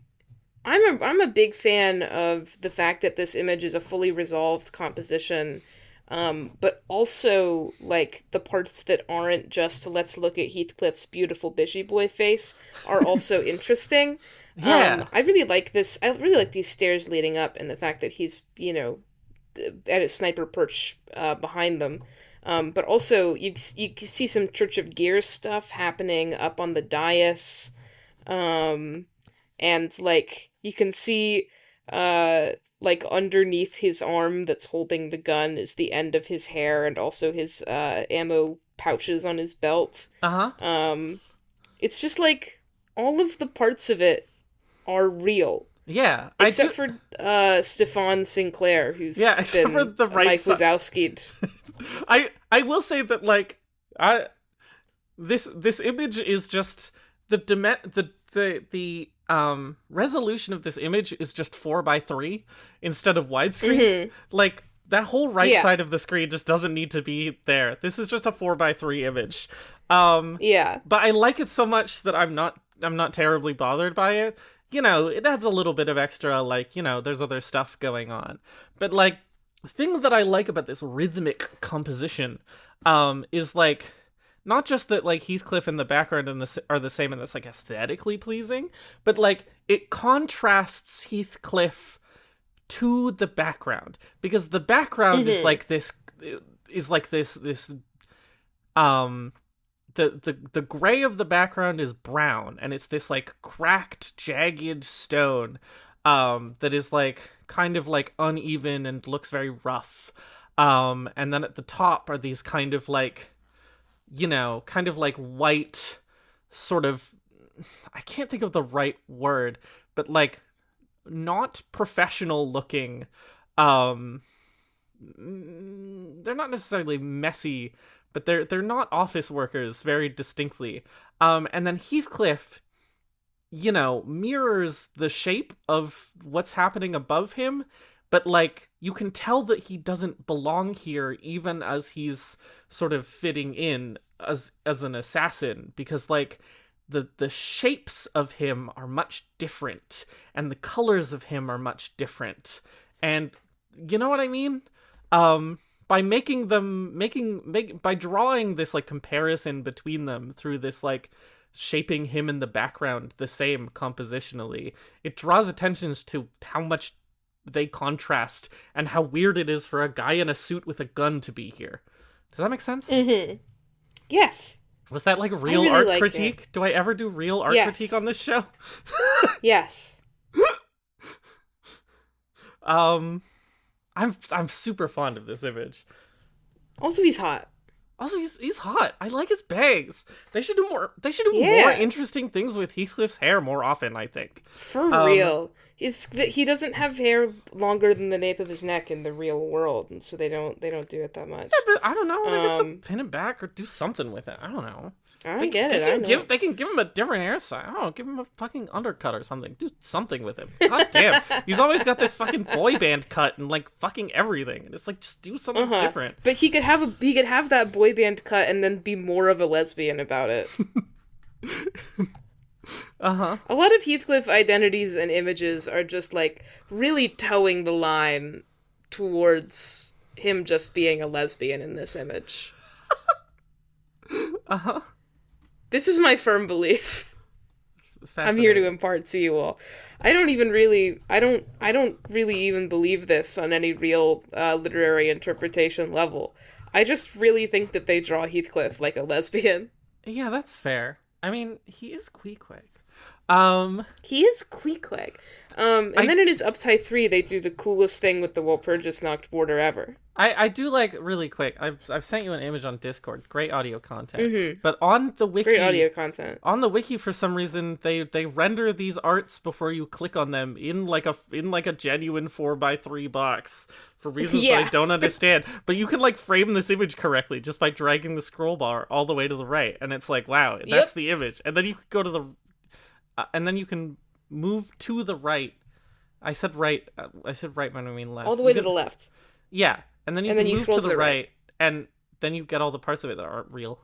I'm a big fan of the fact that this image is a fully resolved composition, but also like the parts that aren't just let's look at Heathcliff's beautiful bishy boy face are also interesting. Yeah. I really like this. I really like these stairs leading up, and the fact that he's at his sniper perch behind them. But also you can see some Church of Gears stuff happening up on the dais. And like you can see like underneath his arm that's holding the gun is the end of his hair and also his ammo pouches on his belt. Uh-huh. It's just like all of the parts of it are real. Yeah. Except for Stefan Sinclair, who's except for been the right Mike side. Wazowski'd. I will say that, like, this image is just the resolution of this image is just 4:3 instead of widescreen. Mm-hmm. Like, that whole right Yeah. side of the screen just doesn't need to be there. This is just a 4:3 image. Yeah. But I like it so much that I'm not terribly bothered by it. It adds a little bit of extra, like, there's other stuff going on. But, like, the thing that I like about this rhythmic composition is, like, not just that, like, Heathcliff and the background are the same and that's, like, aesthetically pleasing, but, like, it contrasts Heathcliff to the background, because the background is Mm-hmm. like this the gray of the background is brown, and it's this like cracked, jagged stone that is like kind of like uneven and looks very rough. And then at the top are these kind of like white sort of, I can't think of the right word, but like not professional looking. They're not necessarily messy, but they're not office workers very distinctly. And then Heathcliff, mirrors the shape of what's happening above him, but like you can tell that he doesn't belong here, even as he's sort of fitting in as an assassin, because like the shapes of him are much different and the colors of him are much different. And you know what I mean? By making them by drawing this like comparison between them through this like shaping him in the background the same compositionally, it draws attention to how much they contrast and how weird it is for a guy in a suit with a gun to be here. Does that make sense? Mm-hmm. Yes. Was that like real really art liked critique? it. Do I ever do real art Yes. critique on this show? Yes. I'm super fond of this image. Also, he's hot. Also, he's hot. I like his bangs. They should do more. They should do Yeah. more interesting things with Heathcliff's hair more often, I think. For real. He doesn't have hair longer than the nape of his neck in the real world, and so they don't do it that much. Yeah, but I don't know. They can still Um, pin it back or do something with it. I don't know. I get it. I know. They can give him a different hairstyle. I don't know. Give him a fucking undercut or something. Do something with him. God damn. He's always got this fucking boy band cut and like fucking everything. And it's like, just do something different. But he could have that boy band cut and then be more of a lesbian about it. Uh-huh. A lot of Heathcliff identities and images are just like really towing the line towards him just being a lesbian in this image. Uh-huh. This is my firm belief. I'm here to impart to you all. I don't really even believe this on any real literary interpretation level. I just really think that they draw Heathcliff like a lesbian. Yeah, that's fair. I mean, he is Queequeg. He is Queequeg. And then in his Uptie 3, they do the coolest thing with the Walpurgis Noct border ever. I do like, really quick, I've sent you an image on Discord. Great audio content. But on the wiki... Great audio content. On the wiki, for some reason, they render these arts before you click on them in like a genuine 4x3 box for reasons that I don't understand. But you can like frame this image correctly just by dragging the scroll bar all the way to the right, and it's like, wow, that's the image. And then you can go to the... and then you can move to the right. I said right when I mean left. All the way to the left. Yeah, and then you can move to the right, and then you get all the parts of it that aren't real.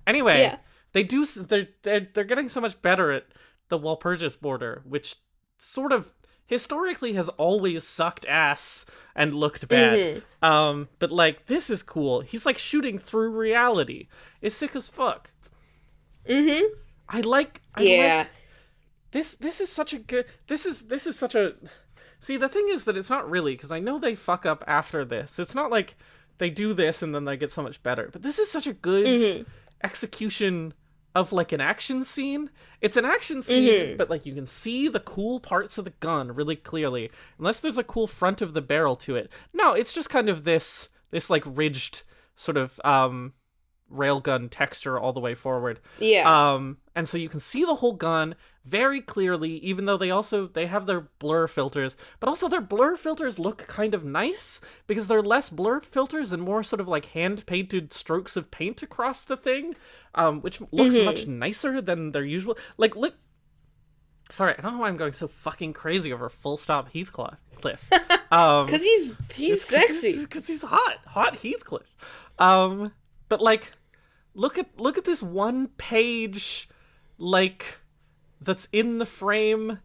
Anyway, they're getting so much better at the Walpurgis border, which sort of historically has always sucked ass and looked bad. But like, this is cool. He's like shooting through reality. It's sick as fuck. I like this is such a good this is such a... See, the thing is that it's not really, because I know they fuck up after this. It's not like they do this and then they get so much better. But this is such a good execution of like an action scene. It's an action scene, but like you can see the cool parts of the gun really clearly, unless there's a cool front of the barrel to it. No, it's just kind of this like ridged sort of railgun texture all the way forward. And so you can see the whole gun very clearly, even though they have their blur filters, but also their blur filters look kind of nice because they're less blur filters and more sort of like hand painted strokes of paint across the thing, which looks much nicer than their usual. Like, look. Sorry, I don't know why I'm going so fucking crazy over Full Stop Heathcliff. Because he's sexy. Because he's hot Heathcliff. But like, look at this one page, like, that's in the frame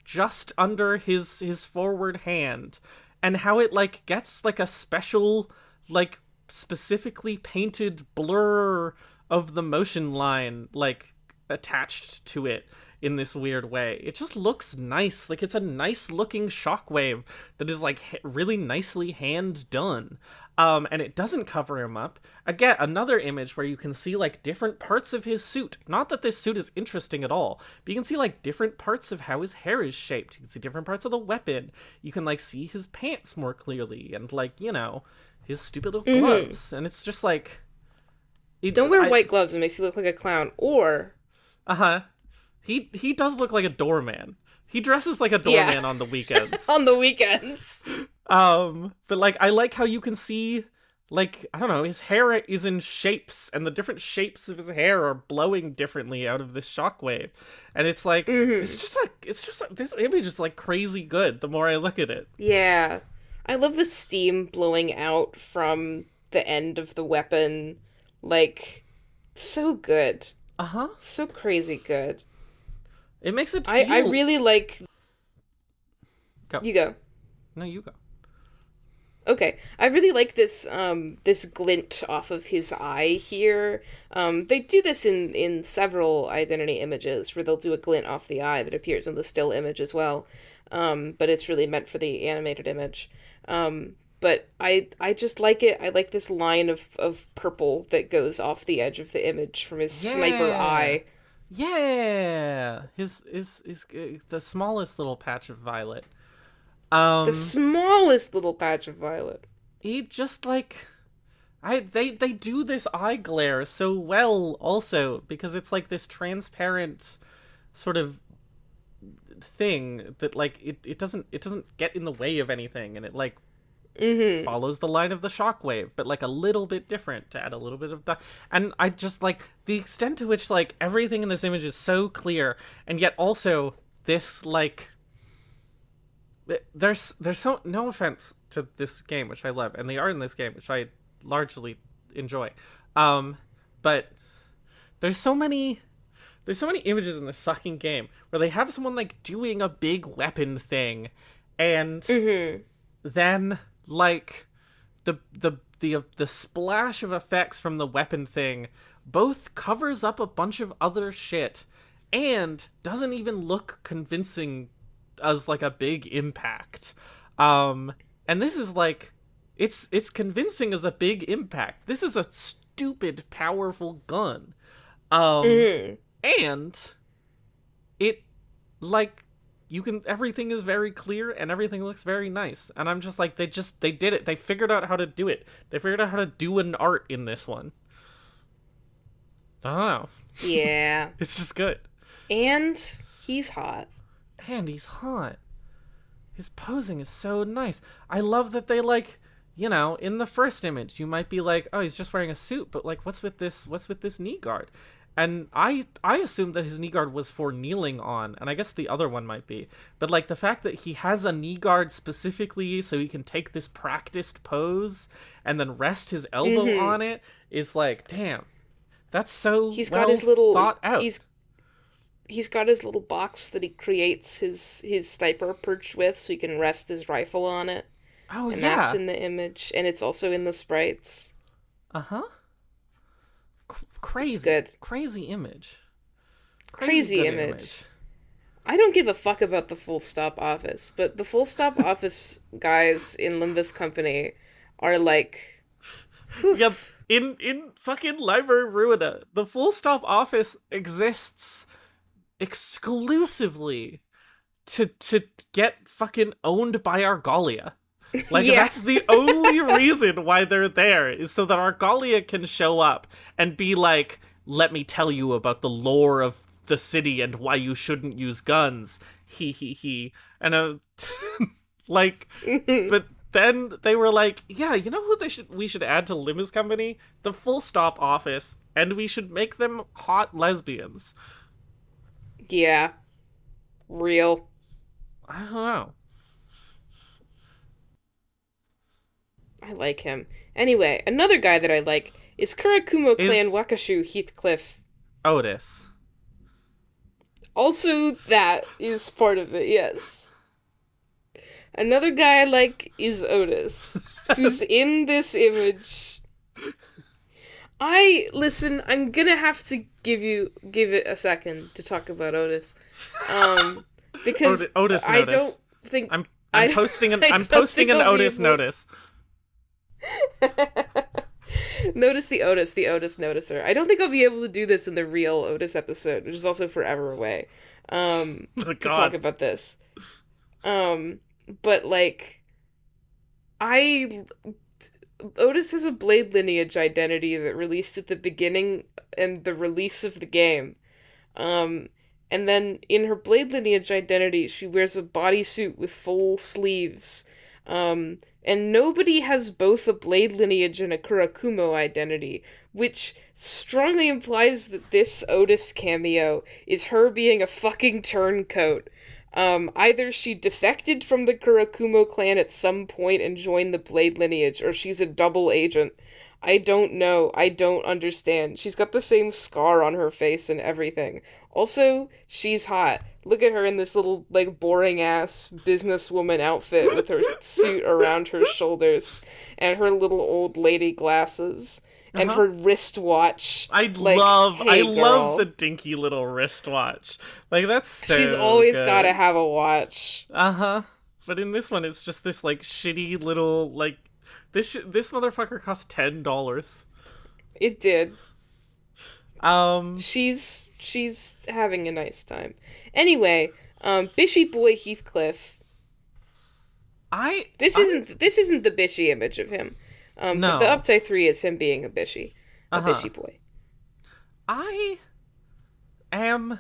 just under his forward hand, and how it like gets like a special, like, specifically painted blur of the motion line like attached to it in this weird way. It just looks nice. Like, it's a nice looking shockwave that is like really nicely hand done. And it doesn't cover him up. Again, another image where you can see like different parts of his suit. Not that this suit is interesting at all, but you can see like different parts of how his hair is shaped. You can see different parts of the weapon. You can like see his pants more clearly, and like, you know, his stupid little gloves. And it's just like, don't wear white gloves. It makes you look like a clown. Or he does look like a doorman. He dresses like a doorman on the weekends. On the weekends. But like, I like how you can see, like, I don't know, his hair is in shapes, and the different shapes of his hair are blowing differently out of this shockwave. And it's like, it's just like, this image is like crazy good the more I look at it. Yeah. I love the steam blowing out from the end of the weapon. Like, so good. So crazy good. It makes it feel... I really like... Go. You go. No, you go. Okay. I really like this this glint off of his eye here. They do this in several identity images where they'll do a glint off the eye that appears in the still image as well. But it's really meant for the animated image. But I just like it. I like this line of purple that goes off the edge of the image from his sniper eye. Yeah, his the smallest little patch of violet. The smallest little patch of violet. He just like, they do this eye glare so well also, because it's like this transparent sort of thing that like it doesn't get in the way of anything, and it like follows the line of the shockwave, but like a little bit different to add a little bit of and I just like the extent to which like everything in this image is so clear, and yet also this like there's so, no offense to this game, which I love, and the art in this game, which I largely enjoy, but there's so many images in this fucking game where they have someone like doing a big weapon thing, and then like the splash of effects from the weapon thing both covers up a bunch of other shit and doesn't even look convincing as like a big impact. And this is like, it's convincing as a big impact. This is a stupid powerful gun. And it, like, you can, everything is very clear and everything looks very nice. And I'm just like, they did it. They figured out how to do it. They figured out how to do an art in this one. I don't know. Yeah. It's just good. And he's hot. And he's hot. His posing is so nice. I love that they, like, you know, in the first image, you might be like, oh, he's just wearing a suit, but, like, what's with this knee guard? And I assumed that his knee guard was for kneeling on, and I guess the other one might be. But, like, the fact that he has a knee guard specifically so he can take this practiced pose and then rest his elbow on it is like, damn. That's so He's well got his little thought out. He's got his little box that he creates his sniper perch with, so he can rest his rifle on it. Oh, and yeah. that's in the image, and it's also in the sprites. Uh-huh. Crazy. It's good. Crazy image. Crazy good image. I don't give a fuck about the Full Stop Office, but the Full Stop Office guys in Limbus Company are like... Whew. Yep. In fucking Library Ruina, the Full Stop Office exists exclusively to get fucking owned by Argalia. Like, Yeah. that's the only reason why they're there, is so that Argalia can show up and be like, let me tell you about the lore of the city and why you shouldn't use guns. He. And, like, but then they were like, yeah, you know who we should add to Limbus Company? The Full Stop Office, and we should make them hot lesbians. Yeah. Real. I don't know. I like him. Anyway, another guy that I like is Kurakumo Clan Wakashu Heathcliff. Otis. Also, that is part of it, yes. Another guy I like is Otis, who's in this image. I'm gonna have to give it a second to talk about Otis. Because Otis I notice. don't think... I'm posting an Otis notice. Notice the Otis noticer. I don't think I'll be able to do this in the real Otis episode, which is also forever away. To talk about this. But like, Otis has a Blade lineage identity that released at the beginning and the release of the game. And then in her Blade lineage identity, she wears a bodysuit with full sleeves. And nobody has both a Blade lineage and a Kurakumo identity, which strongly implies that this Otis cameo is her being a fucking turncoat. Either she defected from the Kurakumo clan at some point and joined the Blade lineage, or she's a double agent. I don't know. I don't understand. She's got the same scar on her face and everything. Also, she's hot. Look at her in this little, like, boring-ass businesswoman outfit with her suit around her shoulders and her little old lady glasses and her wristwatch. I like, love the dinky little wristwatch. Like, that's so She's always good. gotta have a watch. Uh-huh. But in this one, it's just this, like, shitty little, like... This motherfucker cost $10. It did. She's having a nice time. Anyway, Bishy Boy Heathcliff. This isn't the Bishy image of him. No. But the Upside 3 is him being a Bishy. A Bishy boy. I am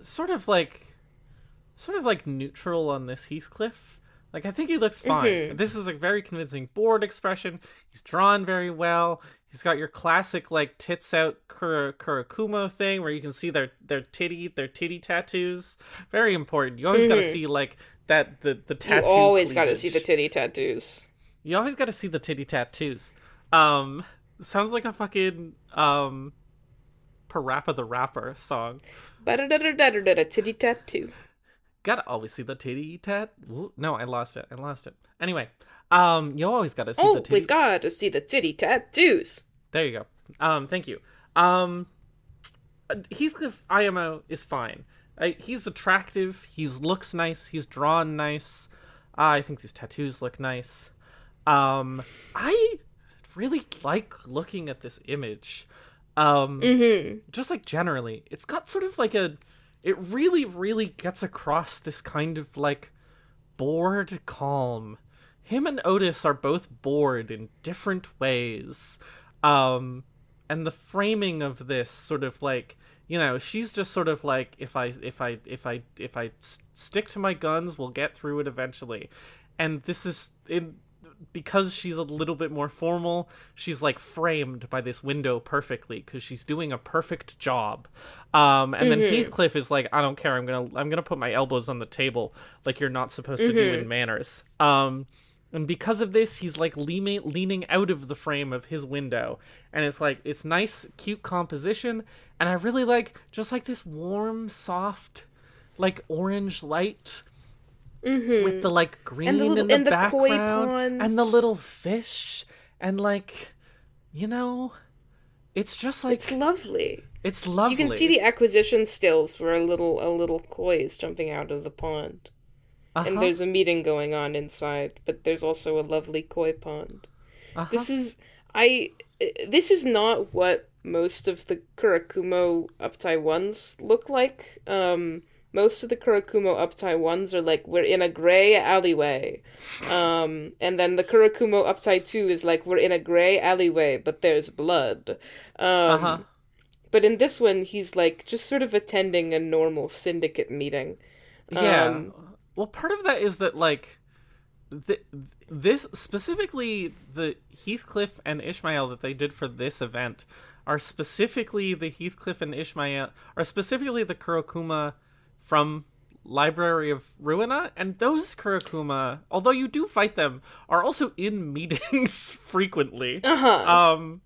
sort of like neutral on this Heathcliff. Like, I think he looks fine. Mm-hmm. This is a very convincing board expression. He's drawn very well. He's got your classic, like, tits out Kurakumo thing where you can see their titty tattoos. Very important. You always gotta see, like, the tattoo. You always cleavage. gotta see the titty tattoos. You always gotta see the titty tattoos. Sounds like a fucking, Parappa the Rapper song. Titty tattoo. Gotta always see the titty tat. No, I lost it. Anyway, you always gotta see the titty. Always gotta see the titty tattoos. There you go. Thank you. Heathcliff IMO is fine. He's attractive. He looks nice. He's drawn nice. I think these tattoos look nice. I really like looking at this image. Just like generally, it's got sort of like it really, really gets across this kind of like bored calm. Him and Otis are both bored in different ways. And the framing of this sort of like, she's just sort of like, if I stick to my guns, we'll get through it eventually. And this is because she's a little bit more formal, she's like framed by this window perfectly because she's doing a perfect job. And then Heathcliff is like, I don't care, I'm gonna put my elbows on the table like you're not supposed to do in manners. And because of this, he's like leaning out of the frame of his window, and it's like, it's nice, cute composition, and I really like just like this warm, soft, like orange light. With the like green in the background, koi ponds. And the little fish, and like, it's just like, it's lovely. It's lovely. You can see the acquisition stills where a little koi is jumping out of the pond, and there's a meeting going on inside. But there's also a lovely koi pond. This is not what most of the Kurakumo Uptai ones look like. Most of the Kurakumo Uptai ones are like, we're in a gray alleyway. And then the Kurakumo Uptai 2 is like, we're in a gray alleyway, but there's blood. But in this one, he's like just sort of attending a normal syndicate meeting. Yeah. Well, part of that is that like, this specifically the Heathcliff and Ishmael that they did for this event are specifically the Heathcliff and Ishmael, are specifically the Kurokuma from Library of Ruina, and those Kurakuma, although you do fight them, are also in meetings frequently.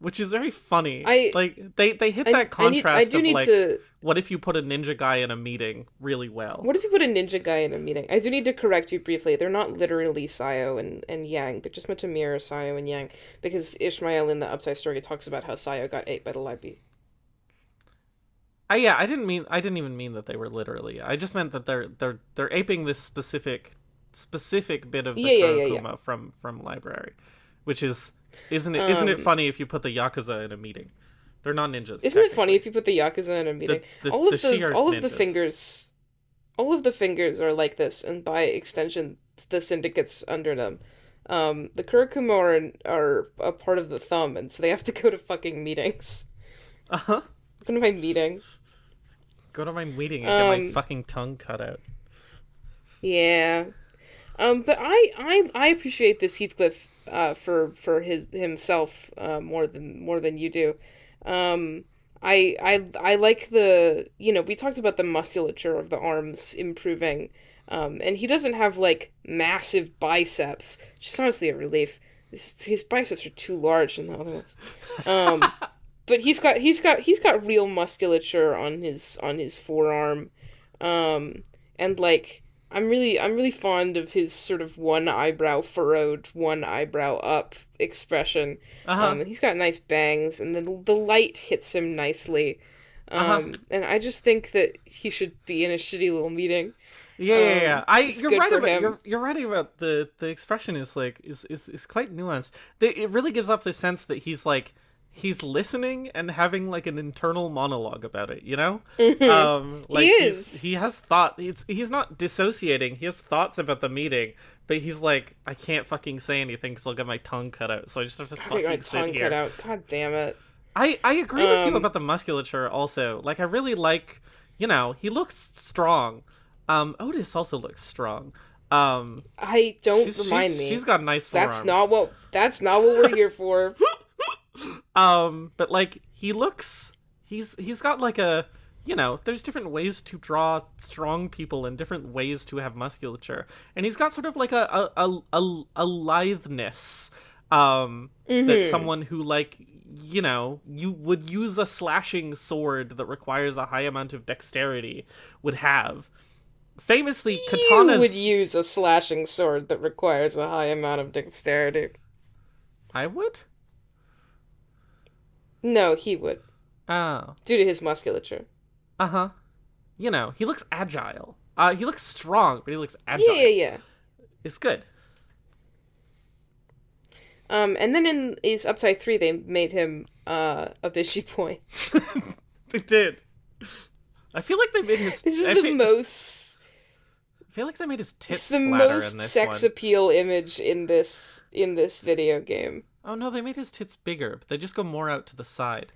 Which is very funny. They hit that contrast of like, what if you put a ninja guy in a meeting really well? What if you put a ninja guy in a meeting? I do need to correct you briefly. They're not literally Sayo and Yang. They're just meant to mirror Sayo and Yang, because Ishmael in the Upside story talks about how Sayo got ate by the Libe. Yeah, I didn't even mean that they were literally. I just meant that they're aping this specific bit of the Kurokuma from Library, which isn't it funny if you put the Yakuza in a meeting? They're not ninjas. Isn't it funny if you put the Yakuza in a meeting? All of the fingers are like this, and by extension, the syndicates under them. The Kurokuma are a part of the thumb, and so they have to go to fucking meetings. Go to my meeting. Go to my meeting and get my fucking tongue cut out. Yeah. But I appreciate this Heathcliff for himself more than you do. I like the, we talked about the musculature of the arms improving. And he doesn't have like massive biceps, which is honestly a relief. His biceps are too large in the other ones. But he's got real musculature on his forearm, and like I'm really fond of his sort of one eyebrow furrowed, one eyebrow up expression. And he's got nice bangs, and then the light hits him nicely. And I just think that he should be in a shitty little meeting. Yeah. You're right about the expression is like is quite nuanced. It really gives off the sense that he's listening and having like an internal monologue about it, Like he is. He has thought. He's not dissociating. He has thoughts about the meeting, but he's like, I can't fucking say anything because I'll get my tongue cut out. So I just have to fucking sit here. Cut out. God damn it. I agree with you about the musculature also. Like, I really like, he looks strong. Otis also looks strong. I don't remind me. She's got nice forearms. That's not what we're here for. But like he's got like a, there's different ways to draw strong people and different ways to have musculature, and he's got sort of like a litheness that someone who like you would use a slashing sword that requires a high amount of dexterity would have. Famously, katanas... You would use a slashing sword that requires a high amount of dexterity. I would? No, he would. Oh. Due to his musculature. He looks agile. He looks strong, but he looks agile. Yeah. It's good. And then in his Upside 3, they made him a bishy boy. They did. I feel like they made his... This is I the most... I feel like they made his tits It's the flatter most in this sex one. appeal image in this video game. Oh no, they made his tits bigger, but they just go more out to the side.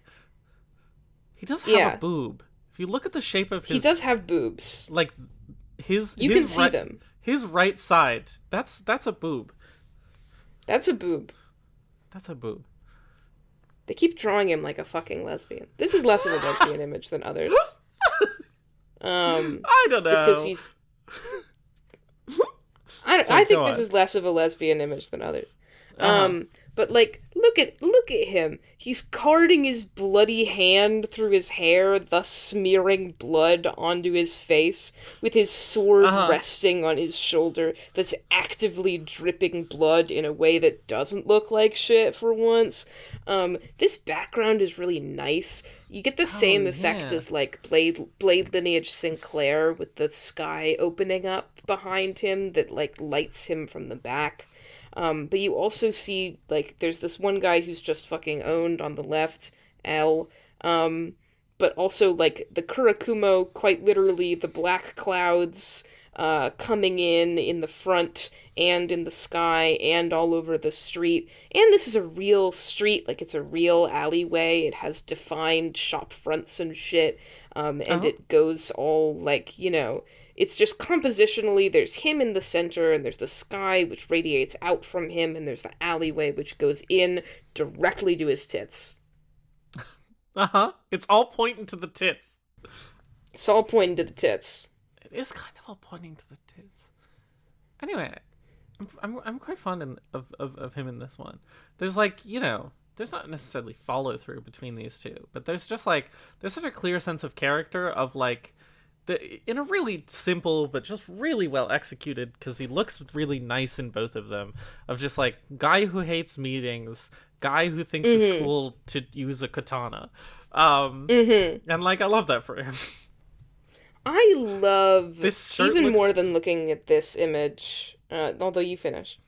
He does have a boob. If you look at the shape of his... He does have boobs. Like, his... You his can see them. His right side. That's a boob. That's a boob. That's a boob. They keep drawing him like a fucking lesbian. This is less of a lesbian image than others. I don't know. Because he's... I think this is less of a lesbian image than others. But like, look at him. He's carding his bloody hand through his hair, thus smearing blood onto his face, with his sword resting on his shoulder that's actively dripping blood in a way that doesn't look like shit for once. This background is really nice. You get the same effect as like Blade Lineage Sinclair with the sky opening up behind him that like lights him from the back. But you also see, like, there's this one guy who's just fucking owned on the left, L. But also, like, the Kurakumo, quite literally, the black clouds coming in the front and in the sky and all over the street. And this is a real street, like, it's a real alleyway. It has defined shop fronts and shit. And it goes all, like, you know... It's just compositionally, there's him in the center, and there's the sky, which radiates out from him, and there's the alleyway, which goes in directly to his tits. It's all pointing to the tits. It's all pointing to the tits. It is kind of all pointing to the tits. Anyway, I'm quite fond of him in this one. There's like, you know, there's not necessarily follow through between these two, but there's just like, there's such a clear sense of character of like, in a really simple but just really well executed, because he looks really nice in both of them, of just like guy who hates meetings, guy who thinks it's cool to use a katana, and like I love that for him. I love this shirt even looks... more than looking at this image, although you finish.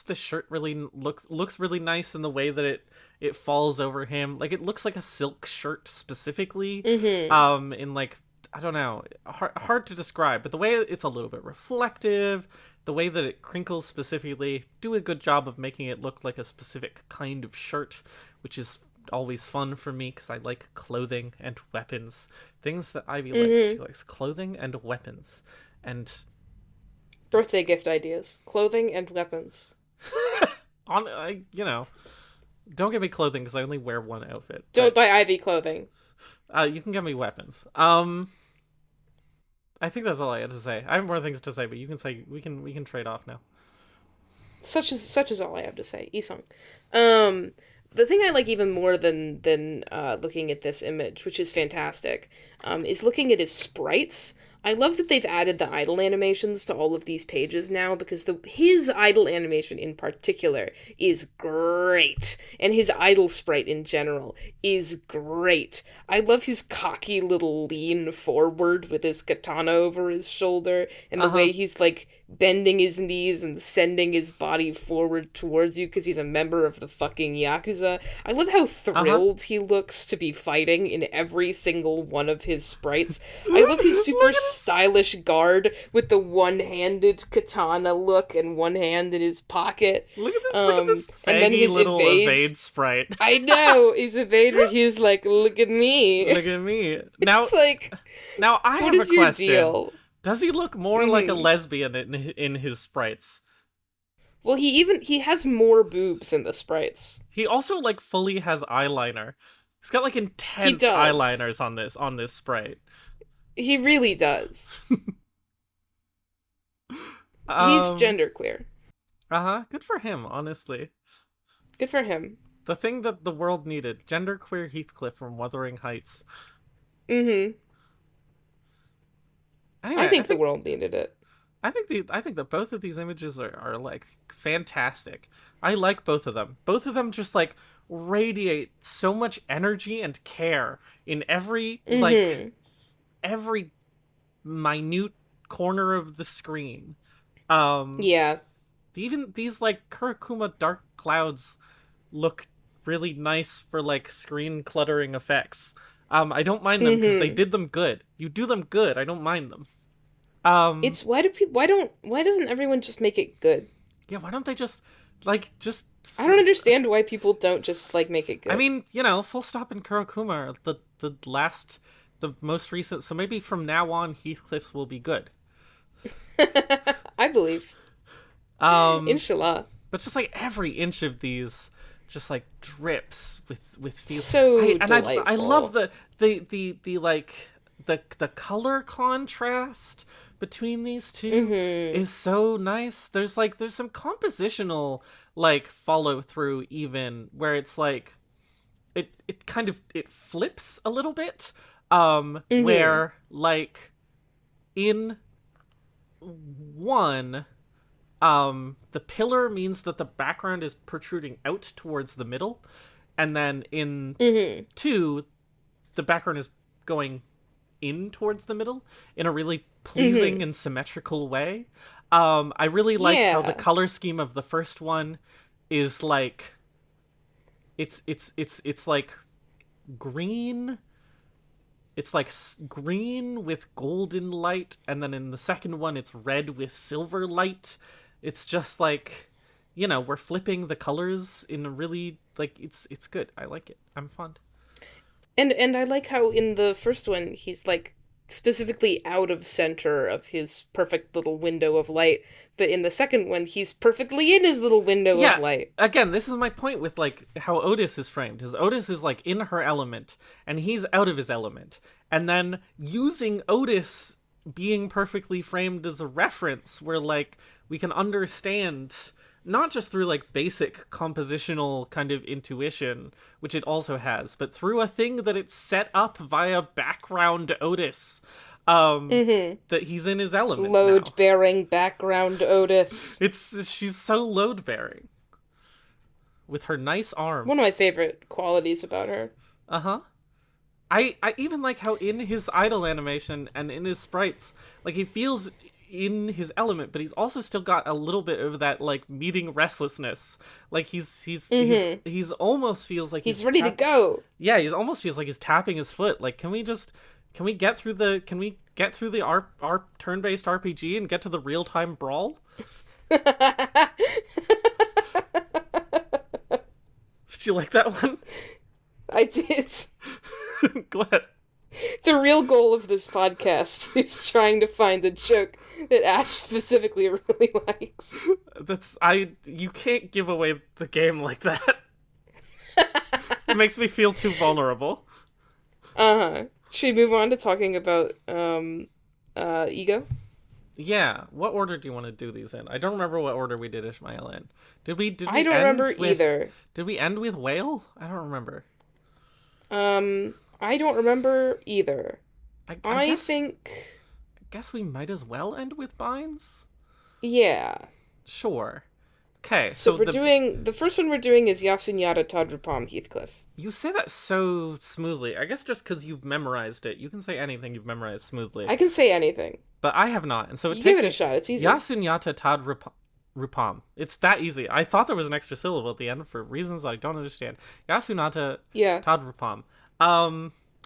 This shirt really looks really nice in the way that it falls over him. Like it looks like a silk shirt specifically, in like, I don't know, hard to describe, but the way it's a little bit reflective, the way that it crinkles specifically, do a good job of making it look like a specific kind of shirt, which is always fun for me because I like clothing and weapons. Things that Ivy likes. She likes clothing and weapons. And birthday gift ideas. Clothing and weapons. You know, don't get me clothing because I only wear one outfit. Don't buy Ivy clothing. You can get me weapons. I think that's all I had to say. I have more things to say, but you can say we can trade off now. Such is all I have to say. Isong. The thing I like even more than looking at this image, which is fantastic, is looking at his sprites. I love that they've added the idle animations to all of these pages now, because his idle animation in particular is great, and his idle sprite in general is great. I love his cocky little lean forward with his katana over his shoulder, and the way he's like bending his knees and sending his body forward towards you because he's a member of the fucking Yakuza. I love how thrilled he looks to be fighting in every single one of his sprites. I love his super stylish guard with the one-handed katana look and one hand in his pocket. Look at this faggy and then his little evade sprite. I know, his evader, he's like, look at me. Look at me. Now, it's like, now I have a question. What is your deal? Does he look more like a lesbian in his sprites? Well, he has more boobs in the sprites. He also like fully has eyeliner. He's got like intense eyeliners on this sprite. He really does. He's genderqueer. Good for him, honestly. Good for him. The thing that the world needed: genderqueer Heathcliff from Wuthering Heights. Anyway, I think the world needed it. I think that both of these images are like fantastic. I like both of them. Both of them just like radiate so much energy and care in every like minute corner of the screen. Yeah. even these like Kurokuma dark clouds look really nice for like screen cluttering effects. I don't mind them because they did them good. You do them good. I don't mind them. It's why doesn't everyone just make it good? Yeah, why don't they just I don't understand why people don't just like make it good. I mean, Full Stop and Kurokuma are the most recent, so maybe from now on Heathcliff's will be good. I believe. Inshallah. But just like every inch of these just like drips with feel. So delightful. I love the like the color contrast between these two is so nice. There's some compositional like follow through even where it's like it kind of it flips a little bit where like in one the pillar means that the background is protruding out towards the middle, and then in two the background is going in towards the middle in a really pleasing and symmetrical way. I really like how the color scheme of the first one is like it's like green. It's like green with golden light, and then in the second one it's red with silver light. It's just like, we're flipping the colors in a really like it's good. I like it. I'm fond. And I like how in the first one he's like specifically out of center of his perfect little window of light, but in the second one he's perfectly in his little window of light. Again, this is my point with like how Otis is framed. Because Otis is like in her element and he's out of his element. And then using Otis being perfectly framed as a reference where like we can understand not just through like basic compositional kind of intuition, which it also has, but through a thing that it's set up via background Otis, that he's in his element. Load-bearing background Otis. She's so load-bearing with her nice arms. One of my favorite qualities about her. I even like how in his idle animation and in his sprites, like he feels in his element, but he's also still got a little bit of that like meeting restlessness. Like he's almost feels like he's ready to go. Yeah, he almost feels like he's tapping his foot. Like, can we get through the our turn-based RPG and get to the real-time brawl? Did you like that one? I did. Glad. The real goal of this podcast is trying to find a joke that Ash specifically really likes. You can't give away the game like that. It makes me feel too vulnerable. Should we move on to talking about ego? Yeah. What order do you want to do these in? I don't remember what order we did Ishmael in. Did we I don't remember either. Did we end with Whale? I don't remember. I don't remember either. I guess we might as well end with Binds? Yeah. Sure. Okay, so the first one we're doing is Yasunyata Tadrapam Heathcliff. You say that so smoothly. I guess just because you've memorized it. You can say anything you've memorized smoothly. I can say anything. But I have not, and so give it a shot. It's easy. Yasunyata Tadrapam. It's that easy. I thought there was an extra syllable at the end for reasons I don't understand. Yasunata Tadrapam.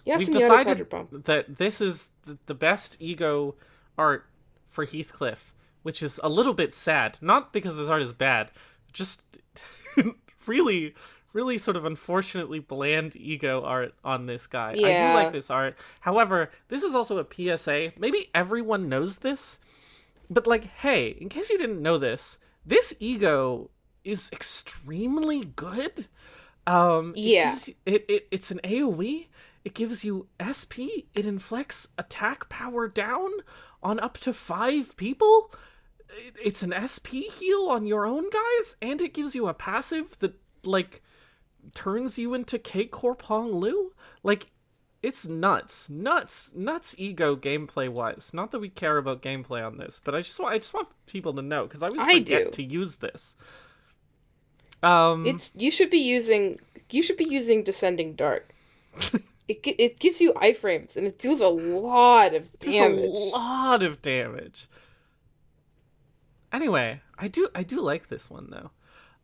We've decided that this is the best ego art for Heathcliff, which is a little bit sad. Not because this art is bad, just really, really sort of unfortunately bland ego art on this guy. Yeah. I do like this art. However, this is also a PSA. Maybe everyone knows this, but like, hey, in case you didn't know this ego is extremely good. It's an AoE. It gives you SP. It inflicts attack power down on up to 5 people. It's an SP heal on your own guys, and it gives you a passive that like turns you into K Korpong Lu. Like, it's nuts ego gameplay wise. Not that we care about gameplay on this, but I just want people to know because I always forget to use this. You should be using Descending Dark. It gives you iframes and it deals a lot of damage. It's a lot of damage. Anyway, I do like this one though.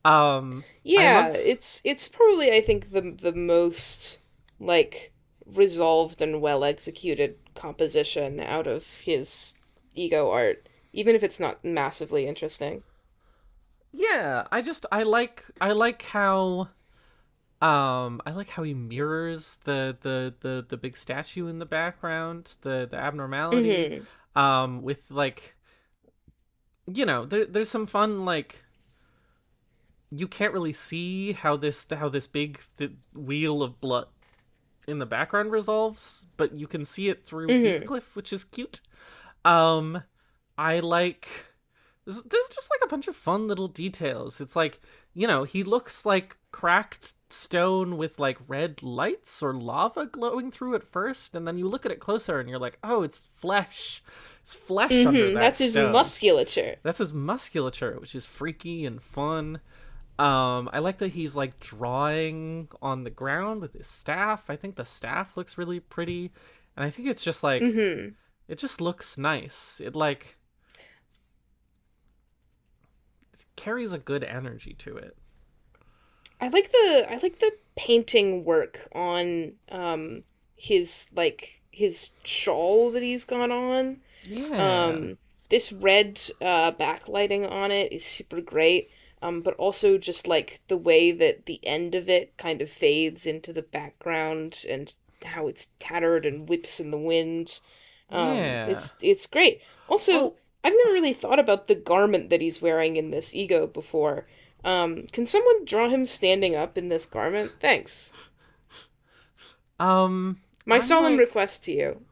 I Yeah, love. it's probably I think the most like resolved and well executed composition out of his ego art, even if it's not massively interesting. Yeah, I like how he mirrors the big statue in the background, the abnormality, Mm-hmm. with like, there's some fun, like, you can't really see how this big wheel of blood in the background resolves, but you can see it through Mm-hmm. Heathcliff, which is cute. Um, I like. There's just like a bunch of fun little details. It's like, he looks like cracked stone with like red lights or lava glowing through at first, and then you look at it closer and you're like, oh, it's flesh. It's flesh under Mm-hmm. that That's his stone. musculature. That's his musculature, which is freaky and fun. I like that he's like drawing on the ground with his staff. I think the staff looks really pretty, and I think it's just like, Mm-hmm. it just looks nice. It like carries a good energy to it. I like the painting work on his his shawl that he's got on. Yeah. Um, this red backlighting on it is super great. But also just like the way that the end of it kind of fades into the background and how it's tattered and whips in the wind. Yeah. It's great. Also, Oh, I've never really thought about the garment that he's wearing in this ego before. Can someone draw him standing up in this garment? Thanks. My I'm solemn like, request to you.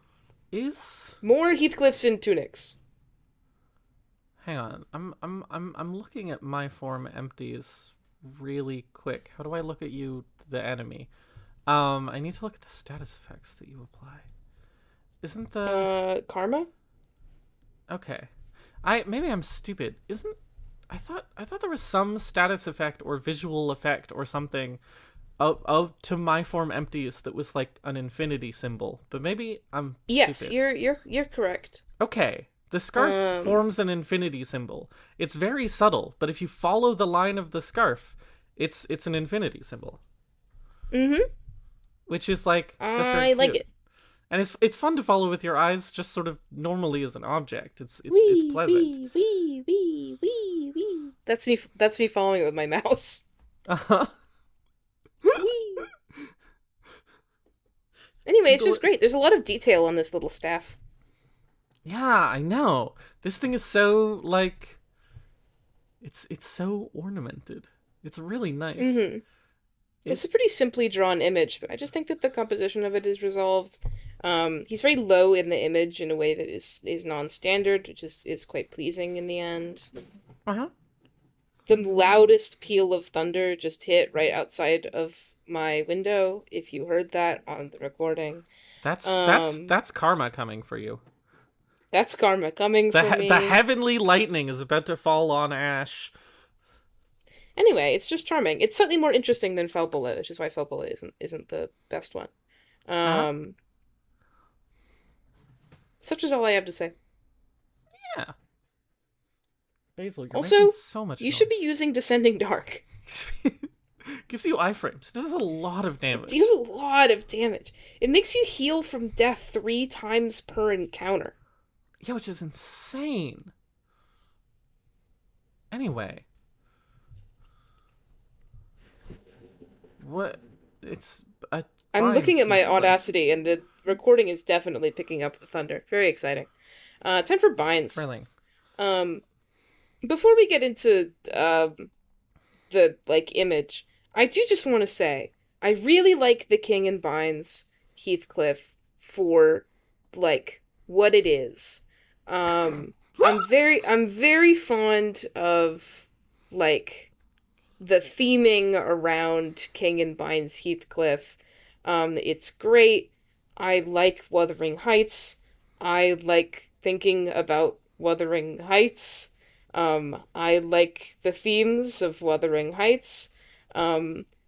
is More Heathcliffs in tunics. hang on. I'm looking at my form empties really quick. How do I look at you, the enemy? I need to look at the status effects that you apply. Isn't the Karma? okay? Maybe I'm stupid. Isn't I thought there was some status effect or visual effect or something of to my form empties that was like an infinity symbol, but maybe I'm Yes, stupid. you're correct. Okay, the scarf Um, forms an infinity symbol. It's very subtle, but if you follow the line of the scarf, it's an infinity symbol, mm-hmm. which is like, that's very I like cute. it. And it's fun to follow with your eyes, just sort of normally as an object. It's Wee pleasant. wee wee wee wee wee. That's me following it with my mouse. Uh-huh. Wee. Anyway, it's just great. There's a lot of detail on this little staff. Yeah, I know. This thing is so like, it's so ornamented. It's really nice. Mm-hmm. It's It a pretty simply drawn image, but I just think that the composition of it is resolved. He's very low in the image in a way that is non-standard, which is quite pleasing in the end. uh-huh. The loudest peal of thunder just hit right outside of my window, if you heard that on the recording. That's that's Um, that's karma coming for you. that's karma coming for The me. heavenly lightning is about to fall on Ash. Anyway, it's just charming. It's slightly more interesting than Felpola, which is why Felpola isn't the best one. Uh-huh. Um, such is all I have to say. Yeah. Basil, you're making Also, so much you noise. should be using Descending Dark. Gives you iframes. It does a lot of It damage. deals a lot of damage. It makes you heal from death 3 times per encounter. Yeah, which is insane. Anyway, what? It's a I'm fine looking at my sequence. Audacity, and the recording is definitely picking up the thunder. Very exciting. Time for binds. Thrilling. Um, before we get into the like image, I do just want to say I really like the King and Binds Heathcliff for like what it is. I'm very fond of like the theming around King and Binds Heathcliff. It's great. I like Wuthering Heights. I like thinking about Wuthering Heights. I like the themes of Wuthering Heights.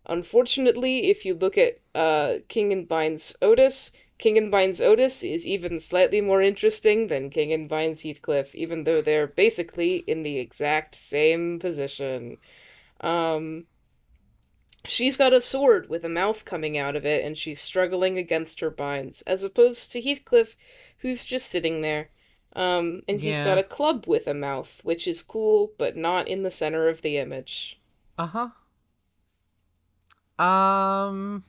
Unfortunately, if you look at King and Binds Otis, King and Bine's Otis is even slightly more interesting than King and Bine's Heathcliff, even though they're basically in the exact same position. Um, she's got a sword with a mouth coming out of it, and she's struggling against her binds, as opposed to Heathcliff, who's just sitting there. And he's got Yeah. a club with a mouth, which is cool, but not in the center of the image. Uh-huh. Um,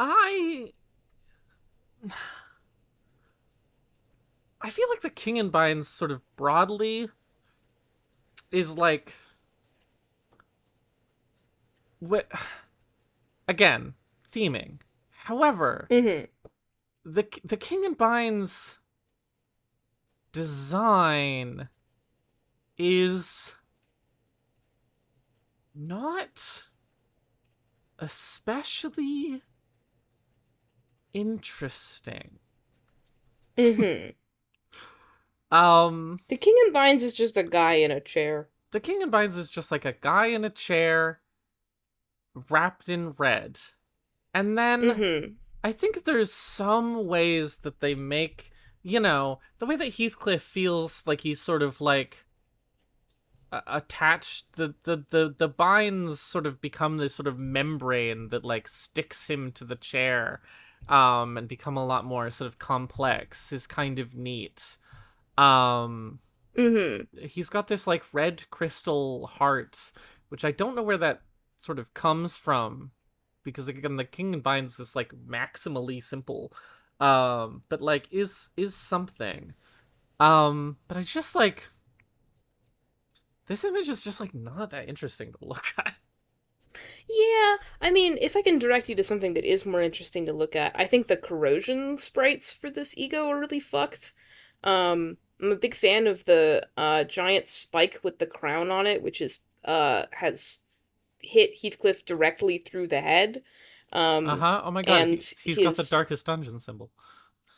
I I feel like the King and Binds sort of broadly is like what again, theming. However, Mm-hmm. the King and Binds design is not especially interesting. Mm-hmm. Um, The King and Binds is just a guy in a chair. the King and Binds is just like a guy in a chair wrapped in red. And then Mm-hmm. I think there's some ways that they make, the way that Heathcliff feels like he's sort of like attached, the binds sort of become this sort of membrane that like sticks him to the chair, and become a lot more sort of complex is kind of neat. Um, Mm-hmm. he's got this like red crystal heart, which I don't know where that sort of comes from, because again, the King and Binds is like maximally simple, but like is something. But I just like this image is just like not that interesting to look at. Yeah, I mean, if I can direct you to something that is more interesting to look at, I think the corrosion sprites for this ego are really fucked. I'm a big fan of the giant spike with the crown on it, which is has hit Heathcliff directly through the head. Um, Uh-huh. Oh my god, and he's got the his darkest dungeon symbol.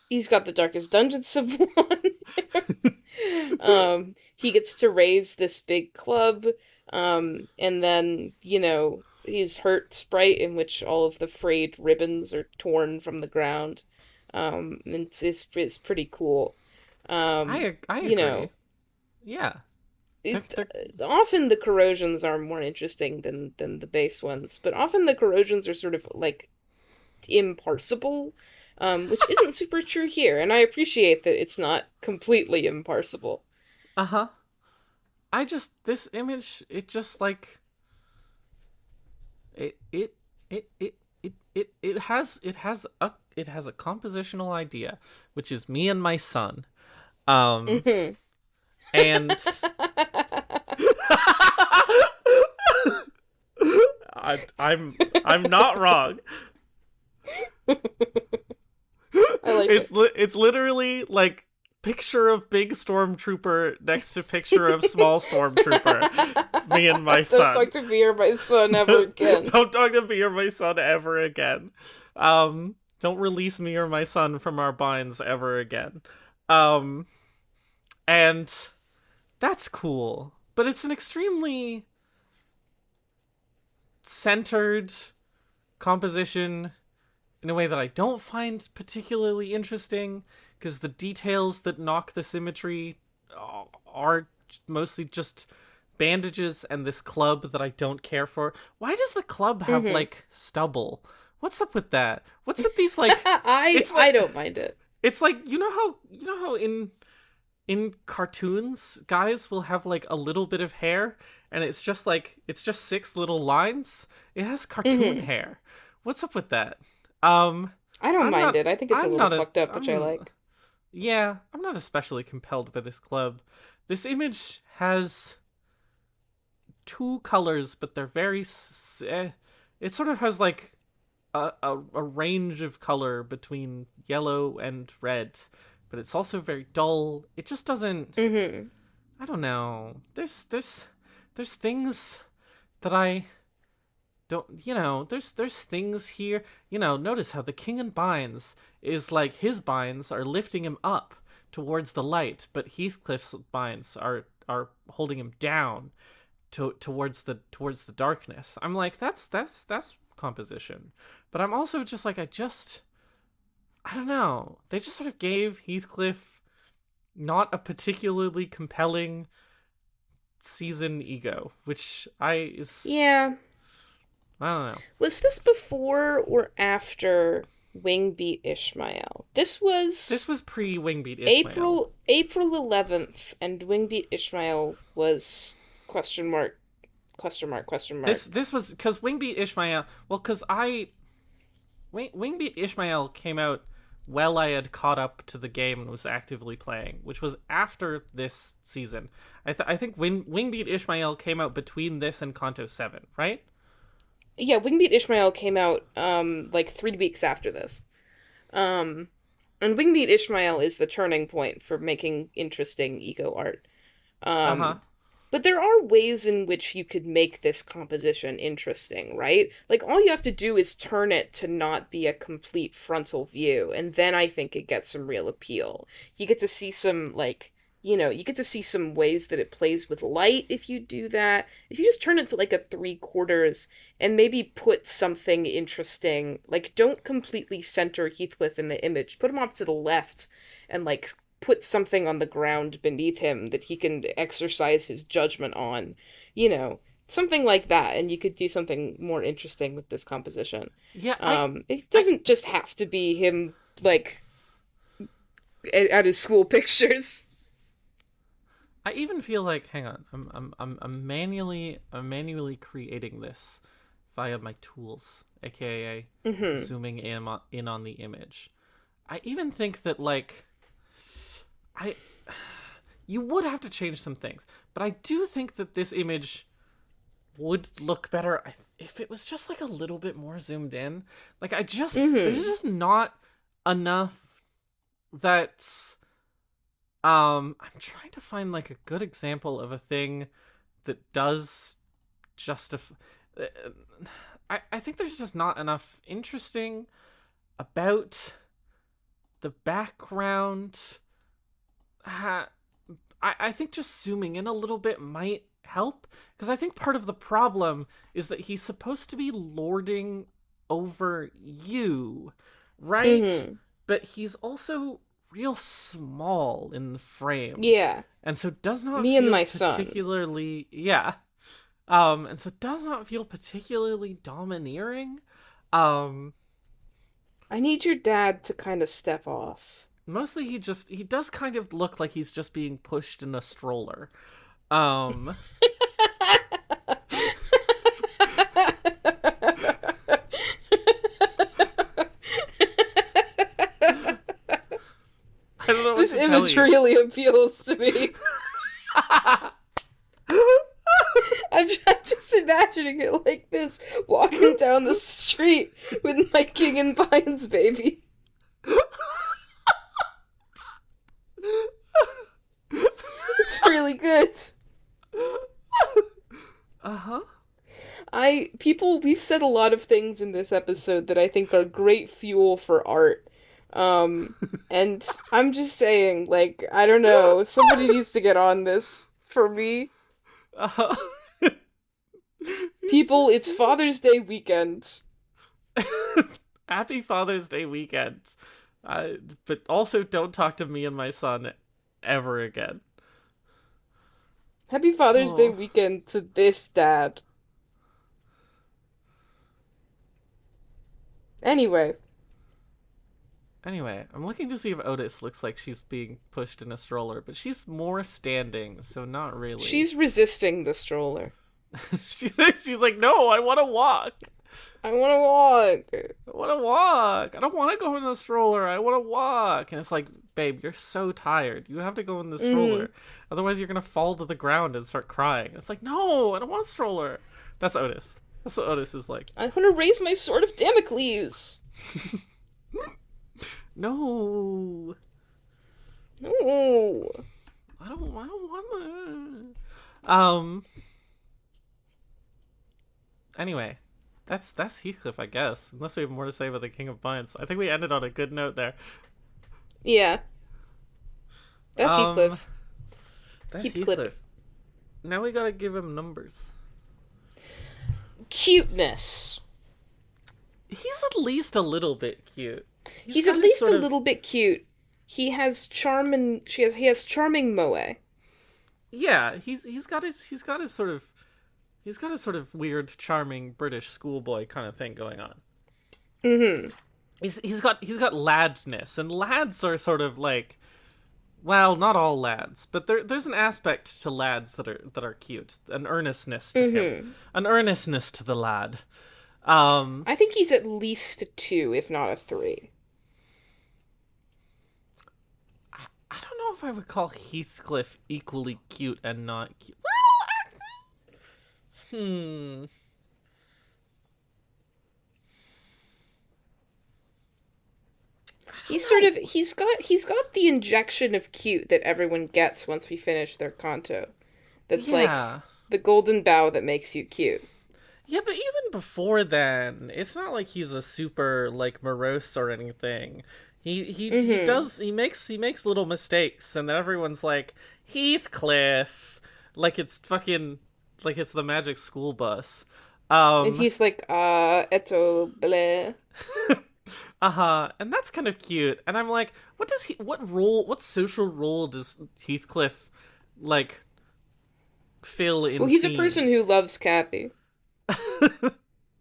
he's got the Darkest Dungeon symbol on there. He gets to raise this big club, and then, his hurt sprite in which all of the frayed ribbons are torn from the ground. And it's pretty cool. I You know, agree. Yeah. They're, it they're... often the corrosions are more interesting than the base ones, but often the corrosions are sort of like imparsible, which isn't super true here, and I appreciate that it's not completely imparsible. Uh-huh. This image, it just like it it has a compositional idea, which is me and my son. Um Hmm. and I'm not wrong. I like it. It's literally like picture of big stormtrooper next to picture of small stormtrooper. Me and my Don't son. talk to me or my son ever again. Don't talk to me or my son ever again. Don't release me or my son from our binds ever again. Um, and that's cool, but it's an extremely centered composition in a way that I don't find particularly interesting, because the details that knock the symmetry are mostly just bandages and this club that I don't care for. Why does the club have Hmm. like stubble? What's up with that? What's with these like I it's I like don't mind it. it's like you know how in cartoons guys will have like a little bit of hair and it's just six little lines. It has cartoon Hmm. hair. What's up with that? Um I don't I'm mind not it. I think it's a I'm little not a fucked up, which I I'm like. yeah, I'm not especially compelled by this club. This image has two colors, but they're it sort of has like a range of color between yellow and red, but it's also very dull. It just doesn't. Hmm. I don't know. There's things that I don't. There's things here. Notice how the King and Binds is like his binds are lifting him up towards the light, but Heathcliff's binds are holding him down towards the darkness. I'm like, that's composition. But I'm also just like, I don't know. They just sort of gave Heathcliff not a particularly compelling season ego, which Yeah. I don't know. Was this before or after Wingbeat Ishmael? This was pre Wingbeat Ishmael. April 11th, and Wingbeat Ishmael was question mark. This was because Wingbeat Ishmael. Well, because Wingbeat Ishmael came out while I had caught up to the game and was actively playing, which was after this season. I think Wingbeat Ishmael came out between this and Kanto 7, right? Yeah, Wingbeat Ishmael came out like 3 weeks after this. And Wingbeat Ishmael is the turning point for making interesting eco art. But there are ways in which you could make this composition interesting, right? Like, all you have to do is turn it to not be a complete frontal view, and then I think it gets some real appeal. You get to see some, like, you get to see some ways that it plays with light if you do that. If you just turn it to, like, a 3/4 and maybe put something interesting, like, don't completely center Heathcliff in the image. Put him off to the left and, like, put something on the ground beneath him that he can exercise his judgment on, something like that, and you could do something more interesting with this composition. Yeah, it doesn't just have to be him, like, at his school pictures. I even feel like, hang on, I'm manually creating this via my tools, aka zooming in on the image. I even think that, like, you would have to change some things, but I do think that this image would look better if it was just, like, a little bit more zoomed in. Like, there's just not enough that's, I'm trying to find, like, a good example of a thing that does justify, I think there's just not enough interesting about the background. I think just zooming in a little bit might help, because I think part of the problem is that he's supposed to be lording over you, right? But he's also real small in the frame. Yeah. And so does not Me feel and my particularly son. Yeah. And so does not feel particularly domineering. I need your dad to kind of step off. Mostly he does kind of look like he's just being pushed in a stroller. I don't know what this to image tell you. really appeals to me. I'm just imagining it like this, walking down the street with my King and Pines baby. It's really good. We've said a lot of things in this episode that I think are great fuel for art. And I'm just saying, like, I don't know, somebody needs to get on this for me. People, it's Father's Day weekend. Happy Father's Day weekend. But also don't talk to me and my son ever again. Happy Father's Day weekend to this dad. Anyway, I'm looking to see if Otis looks like she's being pushed in a stroller, but she's more standing, so not really. She's resisting the stroller. She's like, no, I want to walk. I want to walk. I want to walk. I don't want to go in the stroller. I want to walk. And it's like, babe, you're so tired. You have to go in the stroller. Otherwise, you're going to fall to the ground and start crying. It's like, no, I don't want a stroller. That's Otis. That's what Otis is like. I want to raise my sword of Damocles. No. No. I don't want that. Anyway, that's Heathcliff, I guess. Unless we have more to say about the King of Pines. I think we ended on a good note there. Yeah. That's Heathcliff. That's Heathcliff. Now we gotta give him numbers. Cuteness. He's at least a little bit cute. He's got at his least a sort of- little bit cute. He has he has charming moe. Yeah, he's got a sort of weird, charming British schoolboy kind of thing going on. Mm-hmm. He's got ladness, and lads are sort of like, well, not all lads, but there's an aspect to lads that are cute, an earnestness to him, an earnestness to the lad. I think he's at least a 2, if not a 3. I don't know if I would call Heathcliff equally cute and not cute. Well, He's got the injection of cute that everyone gets once we finish their canto. That's yeah. like the golden bow that makes you cute. Yeah, but even before then, it's not like he's a super like morose or anything. He makes little mistakes, and then everyone's like, Heathcliff, like it's the Magic School Bus. And he's like, eto bleh. And that's kind of cute. And I'm like, what social role does Heathcliff like fill in? Well, he's scenes? a person who loves Cathy.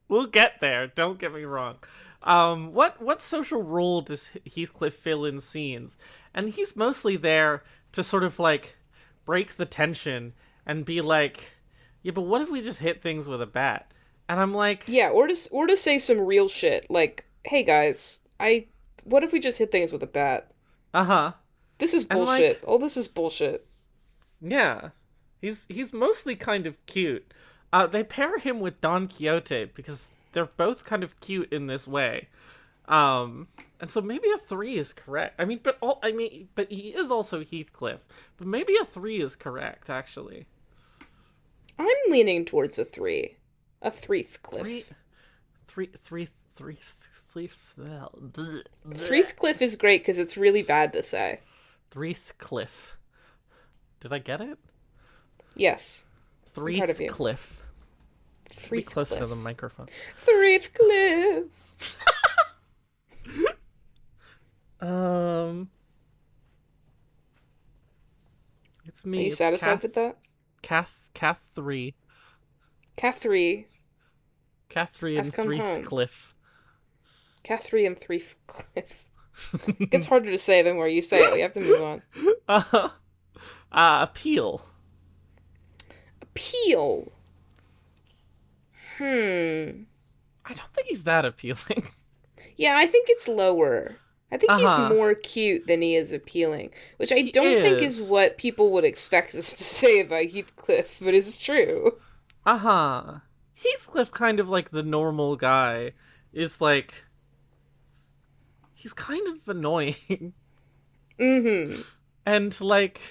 We'll get there. Don't get me wrong. What social role does Heathcliff fill in scenes? And he's mostly there to sort of like break the tension and be like, yeah, but what if we just hit things with a bat? And I'm like, yeah, or to say some real shit like, hey guys, what if we just hit things with a bat? This is bullshit. All this is bullshit. Yeah, he's mostly kind of cute. They pair him with Don Quixote because they're both kind of cute in this way. And so maybe a 3 is correct. But he is also Heathcliff. But maybe a 3 is correct, actually. I'm leaning towards a 3. A Threathcliff. Threathcliff is great because it's really bad to say. Threathcliff. Did I get it? Yes. Threathcliff. Be Threathcliff. closer to the microphone. Threathcliff. It's me. Are you it's satisfied with that? Cath 3. Catherine. Catherine and Threathcliff. Catherine and Threathcliff. It gets harder to say the more you say it. We have to move on. Appeal. Appeal. I don't think he's that appealing. Yeah, I think it's lower. I think he's more cute than he is appealing, which I don't think is what people would expect us to say about Heathcliff, but it's true. Heathcliff, kind of like the normal guy, is like, he's kind of annoying. And like,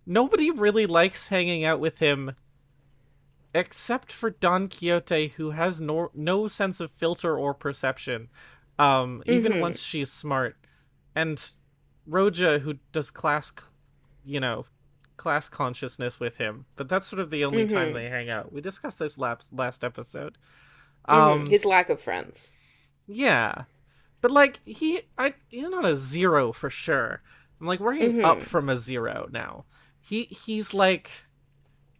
nobody really likes hanging out with him except for Don Quixote, who has no sense of filter or perception, even once she's smart, and Roja, who does class consciousness with him, but that's sort of the only time they hang out. We discussed this last episode. His lack of friends. Yeah, but like he's not a 0 for sure. I'm like working up from a 0 now. He's like.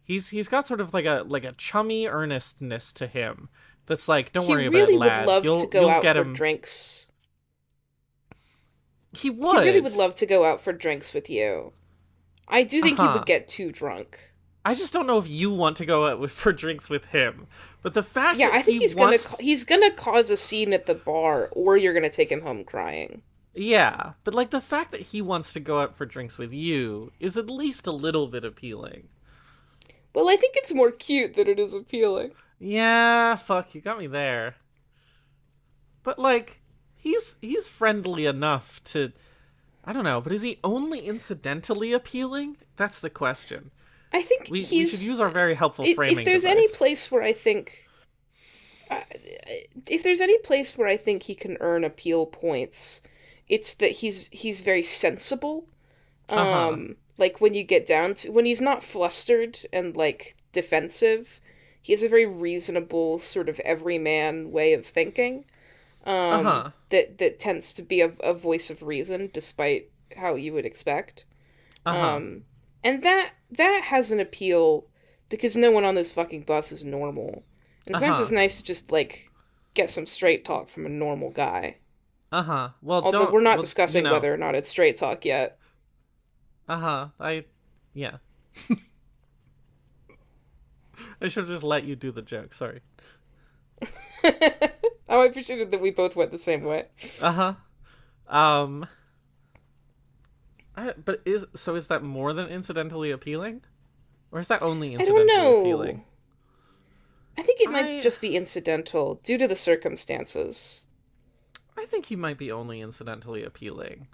He's got sort of like a chummy earnestness to him that's like, don't worry about it, lad. He really would love to go out for drinks. He would. He really would love to go out for drinks with you. I do think he would get too drunk. I just don't know if you want to go out for drinks with him. But the fact that I think he's gonna cause a scene at the bar, or you're gonna take him home crying. Yeah, but like the fact that he wants to go out for drinks with you is at least a little bit appealing. Well, I think it's more cute than it is appealing. Yeah, fuck, you got me there. But like, he's friendly enough to, I don't know, but is he only incidentally appealing? That's the question. I think we should use our very helpful framing. If there's any place where I think, he can earn appeal points, it's that he's very sensible. Like, when you get down to... When he's not flustered and, like, defensive, he has a very reasonable, sort of everyman way of thinking. Uh-huh. that tends to be a voice of reason, despite how you would expect. Uh-huh. And that has an appeal because no one on this fucking bus is normal. And sometimes it's nice to just, like, get some straight talk from a normal guy. Uh-huh. Well, Although we're not discussing whether or not it's straight talk yet. Uh-huh. Yeah. I should have just let you do the joke, sorry. Oh, I appreciated that we both went the same way. Uh-huh. But is that more than incidentally appealing? Or is that only I don't incidentally know. appealing? I think it might just be incidental due to the circumstances. I think he might be only incidentally appealing.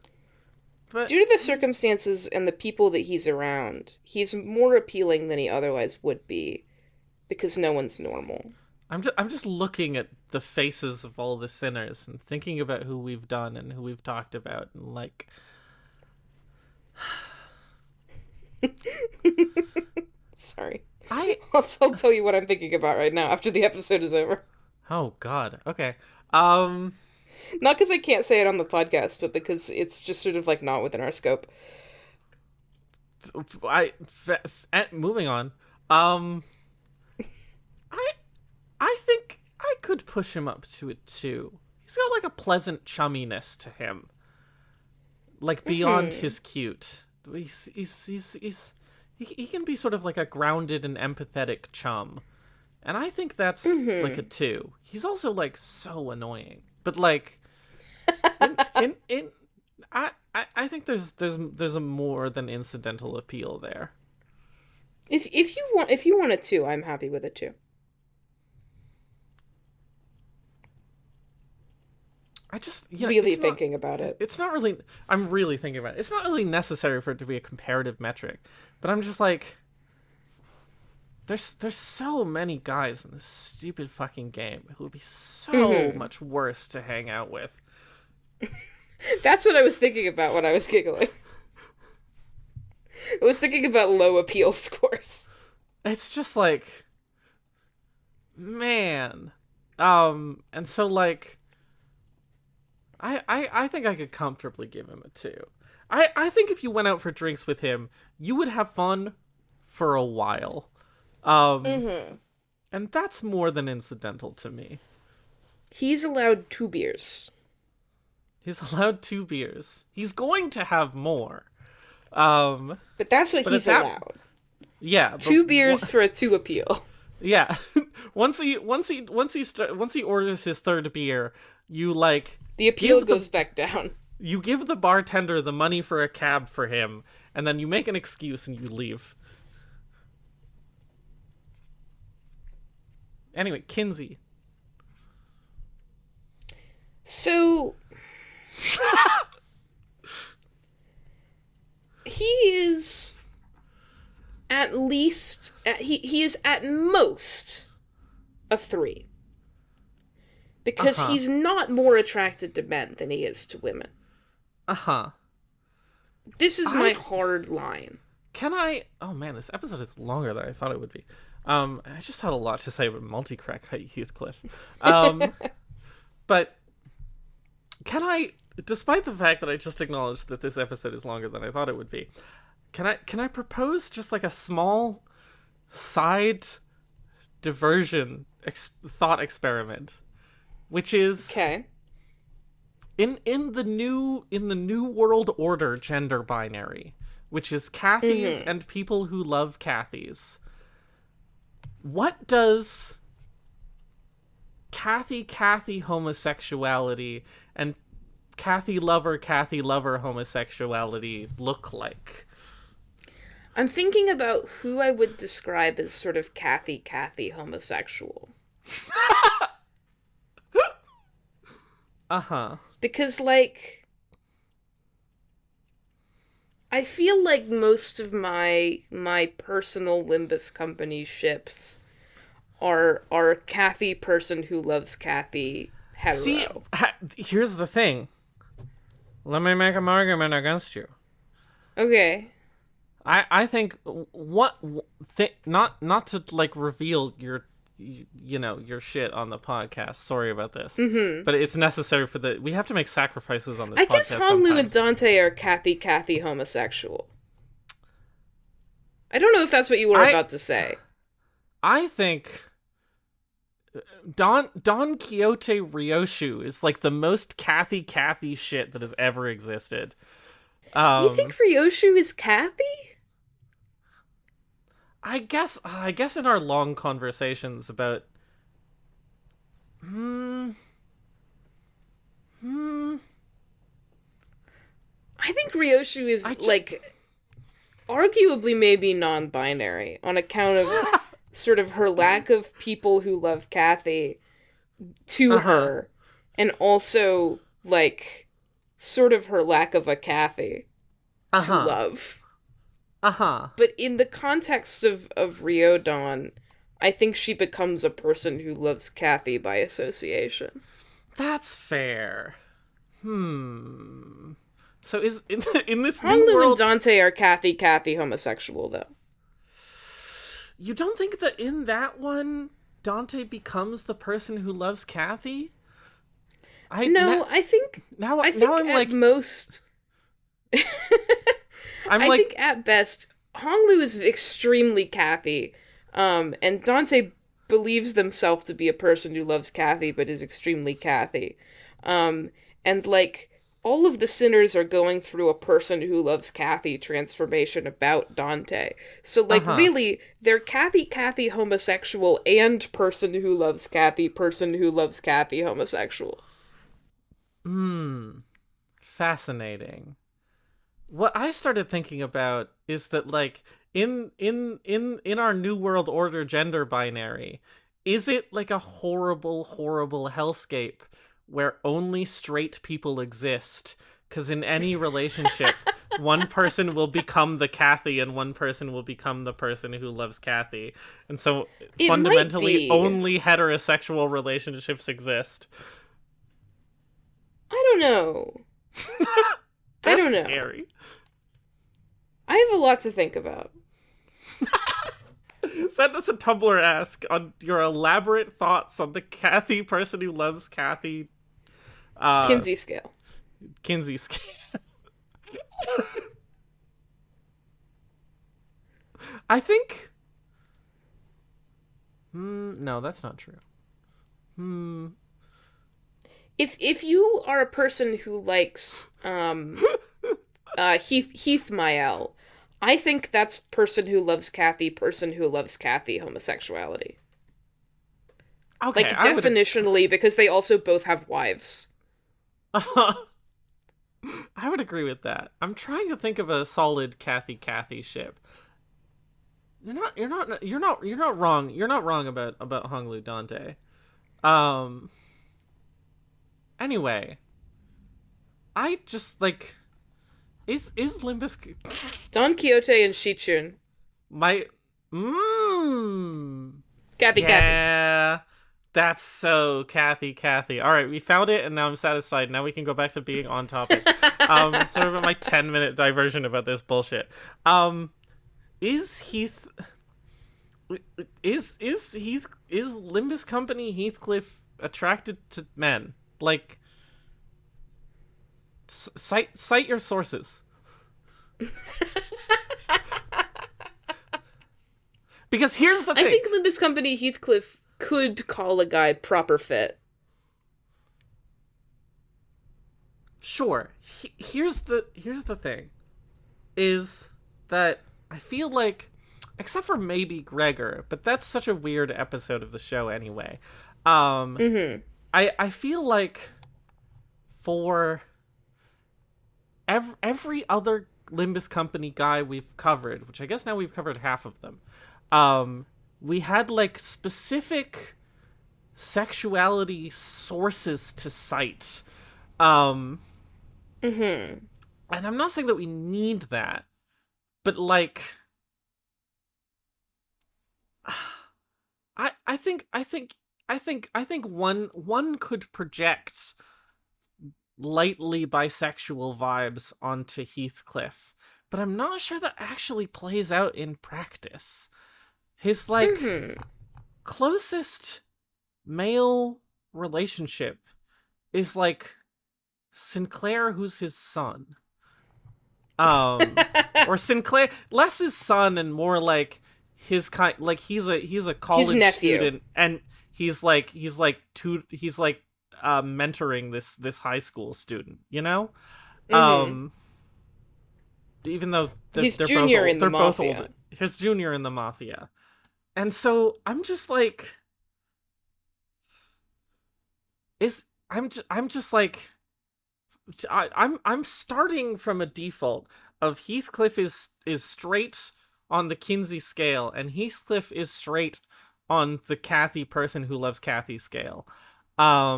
But Due to the circumstances and the people that he's around, he's more appealing than he otherwise would be because no one's normal. I'm just looking at the faces of all the sinners and thinking about who we've done and who we've talked about and, like, Sorry. I'll tell you what I'm thinking about right now after the episode is over. Oh God. Okay. Not because I can't say it on the podcast, but because it's just sort of, like, not within our scope. Moving on. I think I could push him up to a 2. He's got, like, a pleasant chumminess to him, like, beyond his cute. He can be sort of like a grounded and empathetic chum, and I think that's like a 2. He's also, like, so annoying, but, like, I think there's a more than incidental appeal there. If you want a 2, I'm happy with a 2. I just really thinking about it. It's not really. I'm really thinking about it. It's not really necessary for it to be a comparative metric, but I'm just like, there's so many guys in this stupid fucking game who would be so much worse to hang out with. That's what I was thinking about when I was giggling. I was thinking about low appeal scores. It's just like, man, and so, like, I think I could comfortably give him a 2. I think if you went out for drinks with him, you would have fun for a while. And that's more than incidental to me. He's allowed 2 beers. He's allowed 2 beers. He's going to have more. But that's what he's allowed. Yeah. 2 beers for a 2 appeal. Yeah. once he orders his 3rd beer, you, like, the appeal goes back down. You give the bartender the money for a cab for him, and then you make an excuse and you leave. Anyway, Kinsey. So he is at least he is at most a 3. Because he's not more attracted to men than he is to women. This is my hard line. Can I... Oh man, this episode is longer than I thought it would be. I just had a lot to say about multi-crack Heathcliff. But can I... Despite the fact that I just acknowledged that this episode is longer than I thought it would be, can I propose just, like, a small side diversion thought experiment? Which is in the new world order gender binary, which is Cathy's and people who love Cathy's. What does Cathy homosexuality and Cathy lover homosexuality look like? I'm thinking about who I would describe as sort of Cathy homosexual. Because, like, I feel like most of my personal Limbus company ships are Cathy Person Who Loves Cathy hetero. See, here's the thing. Let me make an argument against you. Okay. I think not to, like, reveal your your shit on the podcast. Sorry about this. Mm-hmm. But it's necessary we have to make sacrifices on this podcast. I guess Honglu and sometimes. Dante are Cathy homosexual. I don't know if that's what you were about to say. I think Don Quixote Ryoshu is like the most Cathy shit that has ever existed. You think Ryoshu is Cathy? I guess in our long conversations about I think Ryoshu is arguably maybe non-binary on account of sort of her lack of people who love Cathy to her, and also like sort of her lack of a Cathy to love. But in the context of Ryodon, I think she becomes a person who loves Cathy by association. That's fair. So is in this new Honglu world, and Dante are Cathy homosexual, though. you don't think that in that one Dante becomes the person who loves Cathy? I think I'm at like most. I think at best, Honglu is extremely Cathy, and Dante believes themselves to be a person who loves Cathy but is extremely Cathy. And like all of the sinners are going through a person who loves Cathy transformation about Dante. So like really, they're Cathy homosexual and person who loves Cathy homosexual. Fascinating. What I started thinking about is that like in our new world order gender binary, is it like a horrible hellscape where only straight people exist? Because in any relationship, one person will become the Cathy and one person will become the person who loves Cathy. And so It fundamentally might be. only heterosexual relationships exist. I don't know. I don't know. Scary. I have a lot to think about. Send us a Tumblr ask on your elaborate thoughts on the Cathy person who loves Cathy. Kinsey scale. Kinsey scale. I think. No, that's not true. If you are a person who likes Heath Mael, I think that's person who loves Cathy homosexuality. Okay, Like definitionally, because they also both have wives. I would agree with that. I'm trying to think of a solid Cathy ship. You're not wrong. You're not wrong about Honglu Dante. Anyway, I just like is Limbus Don Quixote and Shichun. Cathy. That's so Cathy. All right, we found it, and now I'm satisfied. Now we can go back to being on topic. Sort of my 10-minute diversion about this bullshit. Is Limbus Company Heathcliff attracted to men? Like, cite your sources. Because here's the thing. I think Limbus Company Heathcliff could call a guy proper fit. Sure. Here's the thing. Is that I feel like, except for maybe Gregor, but that's such a weird episode of the show anyway. I feel like for every other Limbus Company guy we've covered, which I guess now we've covered half of them, we had like specific sexuality sources to cite. And I'm not saying that we need that, but like I think one could project lightly bisexual vibes onto Heathcliff, but I'm not sure that actually plays out in practice. His like closest male relationship is like Sinclair, who's his son. Or Sinclair, less his son and more like his kind, like he's a college student, and he's mentoring this high school student, you know? Even though he's they're junior both, in the they're both mafia. older. He's junior in the mafia. And so I'm just like, I'm starting from a default of Heathcliff is straight on the Kinsey scale, and Heathcliff is straight on the Cathy Person Who Loves Cathy scale. I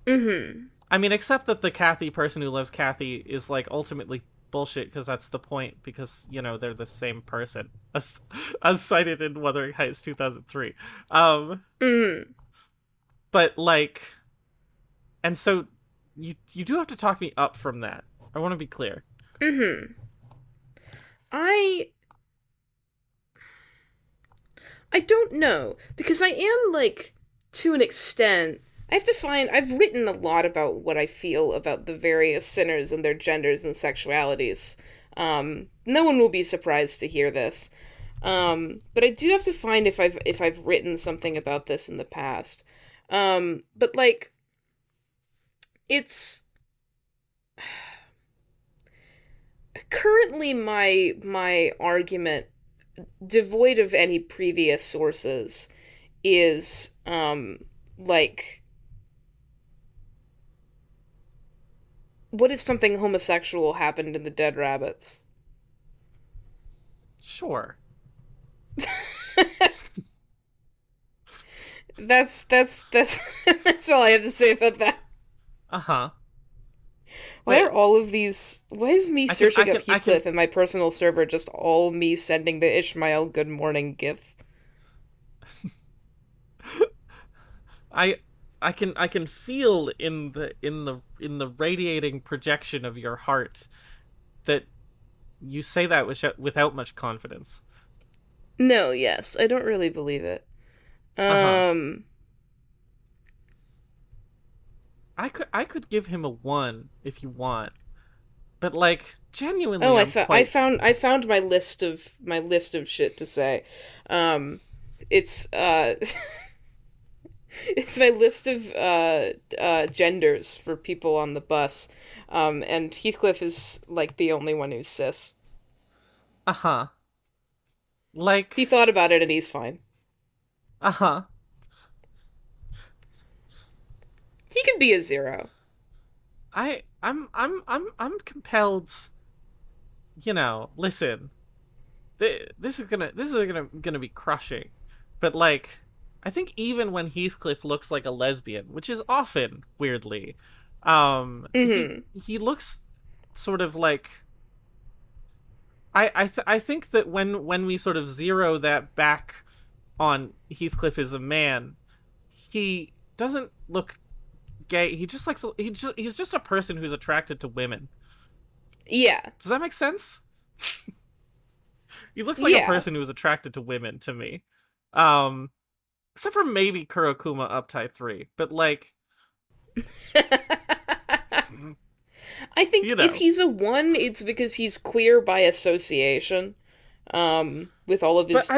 mean, except that the Cathy Person Who Loves Cathy is like ultimately bullshit, because that's the point, because, you know, they're the same person, as cited in Wuthering Heights 2003. But like, and so you do have to talk me up from that. I want to be clear. I don't know, because I am, like, to an extent, I've written a lot about what I feel about the various sinners and their genders and sexualities. No one will be surprised to hear this. But I do have to find if I've written something about this in the past. But, like, it's currently my argument, devoid of any previous sources, is like, what if something homosexual happened in the Dead Rabbits? Sure. That's that's all I have to say about that. Why are all of these... Why is me searching up Heathcliff in my personal server just all me sending the Ishmael good morning gif? I can feel in the radiating projection of your heart that you say that without much confidence. No, yes, I don't really believe it. I could give him a 1 if you want, but like genuinely. Oh, I found my list of shit to say. It's it's my list of genders for people on the bus. And Heathcliff is like the only one who's cis. Like, he thought about it and he's fine. He could be a 0. I'm compelled. You know, listen. This is gonna be crushing, but like, I think even when Heathcliff looks like a lesbian, which is often weirdly, he looks sort of like. I think that when we sort of zero that back on Heathcliff as a man, he doesn't look gay. He's just a person who's attracted to women. Yeah. Does that make sense? He looks like a person who's attracted to women to me. Except for maybe Kurokuma Uptie 3, but like, I think if he's a 1, it's because he's queer by association, with all of his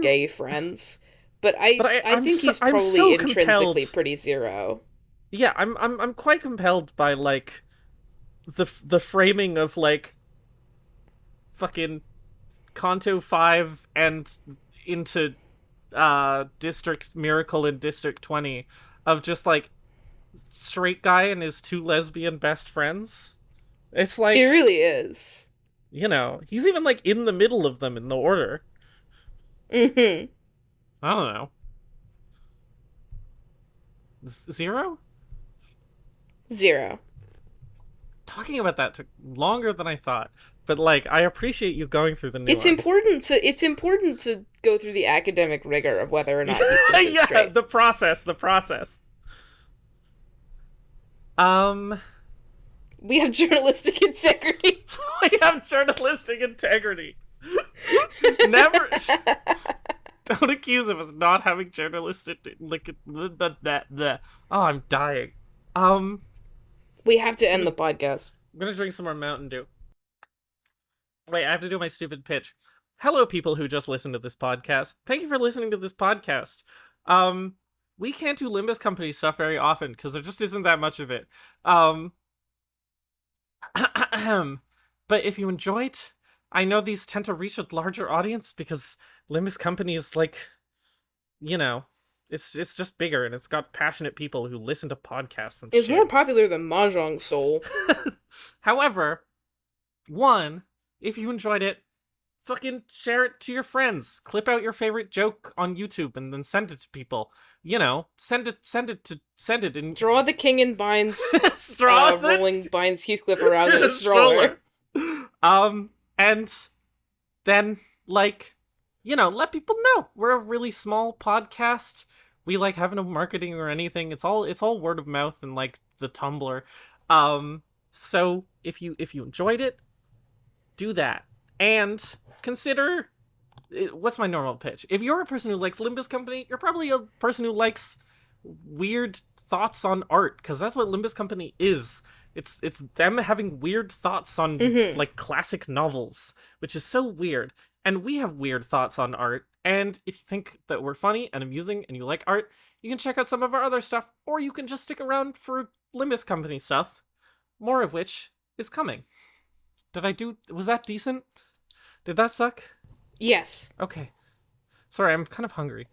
gay friends. But I think he's probably intrinsically pretty 0. Yeah, I'm quite compelled by like the framing of like fucking Kanto 5 and into District Miracle in District 20 of just like straight guy and his 2 lesbian best friends. It's like, it really is. You know, he's even like in the middle of them in the order. I don't know. 0? 0. Talking about that took longer than I thought, but like, I appreciate you going through the nuance. It's important to go through the academic rigor of whether or not he's straight. the process. We have journalistic integrity. We have journalistic integrity. Never. Don't accuse him of not having journalistic that. Oh, I'm dying. We have to end the podcast. I'm gonna drink some more Mountain Dew. Wait, I have to do my stupid pitch. Hello, people who just listened to this podcast. Thank you for listening to this podcast. We can't do Limbus Company stuff very often because there just isn't that much of it. But if you enjoyed, I know these tend to reach a larger audience because Limbus Company is like, you know, it's just bigger and it's got passionate people who listen to podcasts and It's shit. more popular than Mahjong Soul. However, one, if you enjoyed it, fucking share it to your friends. Clip out your favorite joke on YouTube and then send it to people. You know, send it in Draw the king in binds, straw rolling binds Heathcliff around in a stroller. And then, like, you know, let people know we're a really small podcast. We like have no marketing or anything. It's all word of mouth and like the Tumblr. So if you enjoyed it, do that and consider. What's my normal pitch? If you're a person who likes Limbus Company, you're probably a person who likes weird thoughts on art, because that's what Limbus Company is. It's them having weird thoughts on like classic novels, which is so weird. And we have weird thoughts on art. And if you think that we're funny and amusing and you like art, you can check out some of our other stuff, or you can just stick around for Limbus Company stuff, more of which is coming. Was that decent? Did that suck? Yes. Okay. Sorry, I'm kind of hungry.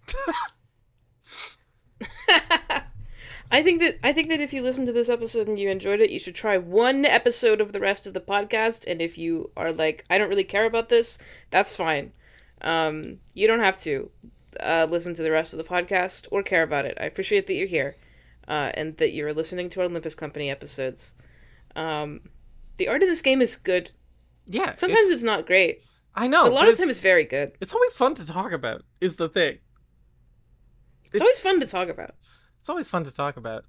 I think that if you listen to this episode and you enjoyed it, you should try one episode of the rest of the podcast. And if you are like, I don't really care about this, that's fine. You don't have to listen to the rest of the podcast or care about it. I appreciate that you're here, and that you're listening to our Limbus Company episodes. The art in this game is good. Yeah. Sometimes it's not great. I know. But a lot of the time it's very good. It's always fun to talk about, is the thing. It's always fun to talk about. It's always fun to talk about.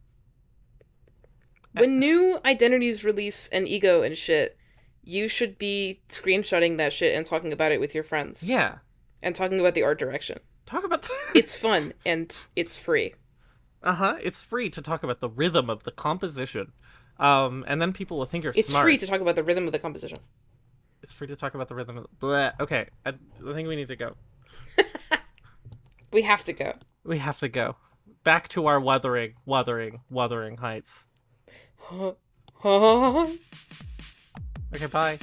When new identities release an ego and shit, you should be screenshotting that shit and talking about it with your friends. Yeah. And talking about the art direction. Talk about It's fun, and it's free. It's free to talk about the rhythm of the composition. And then people will think you're It's smart. free to talk about the rhythm of the composition. It's free to talk about the rhythm of the... Bleh. Okay, I think we need to go. We have to go. We have to go. Back to our wuthering heights. Goodbye. Okay, bye.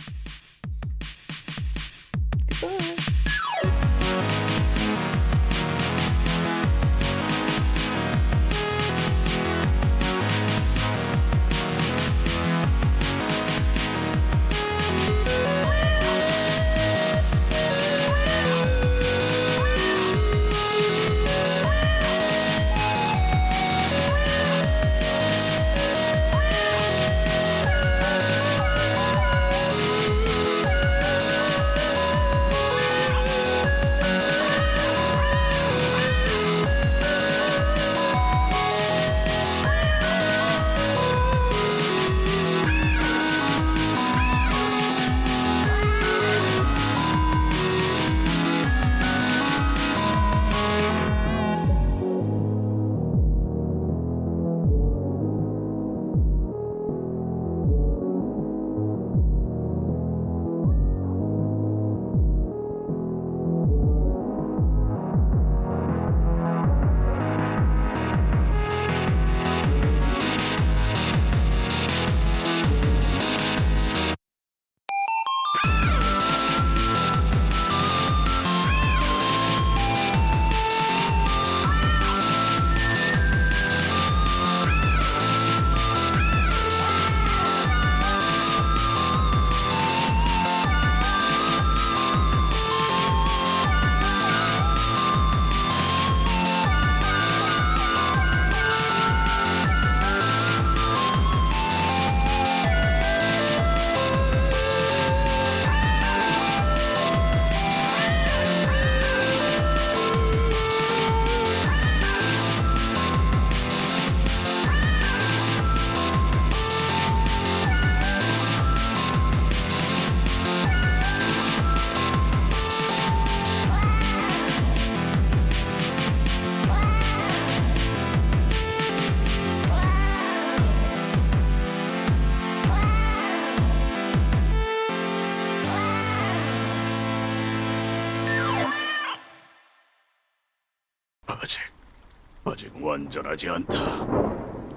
아직 완전하지 않다.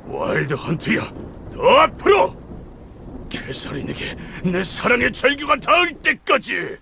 와일드 헌트야, 더 앞으로! 캐서린에게 내 사랑의 절규가 닿을 때까지!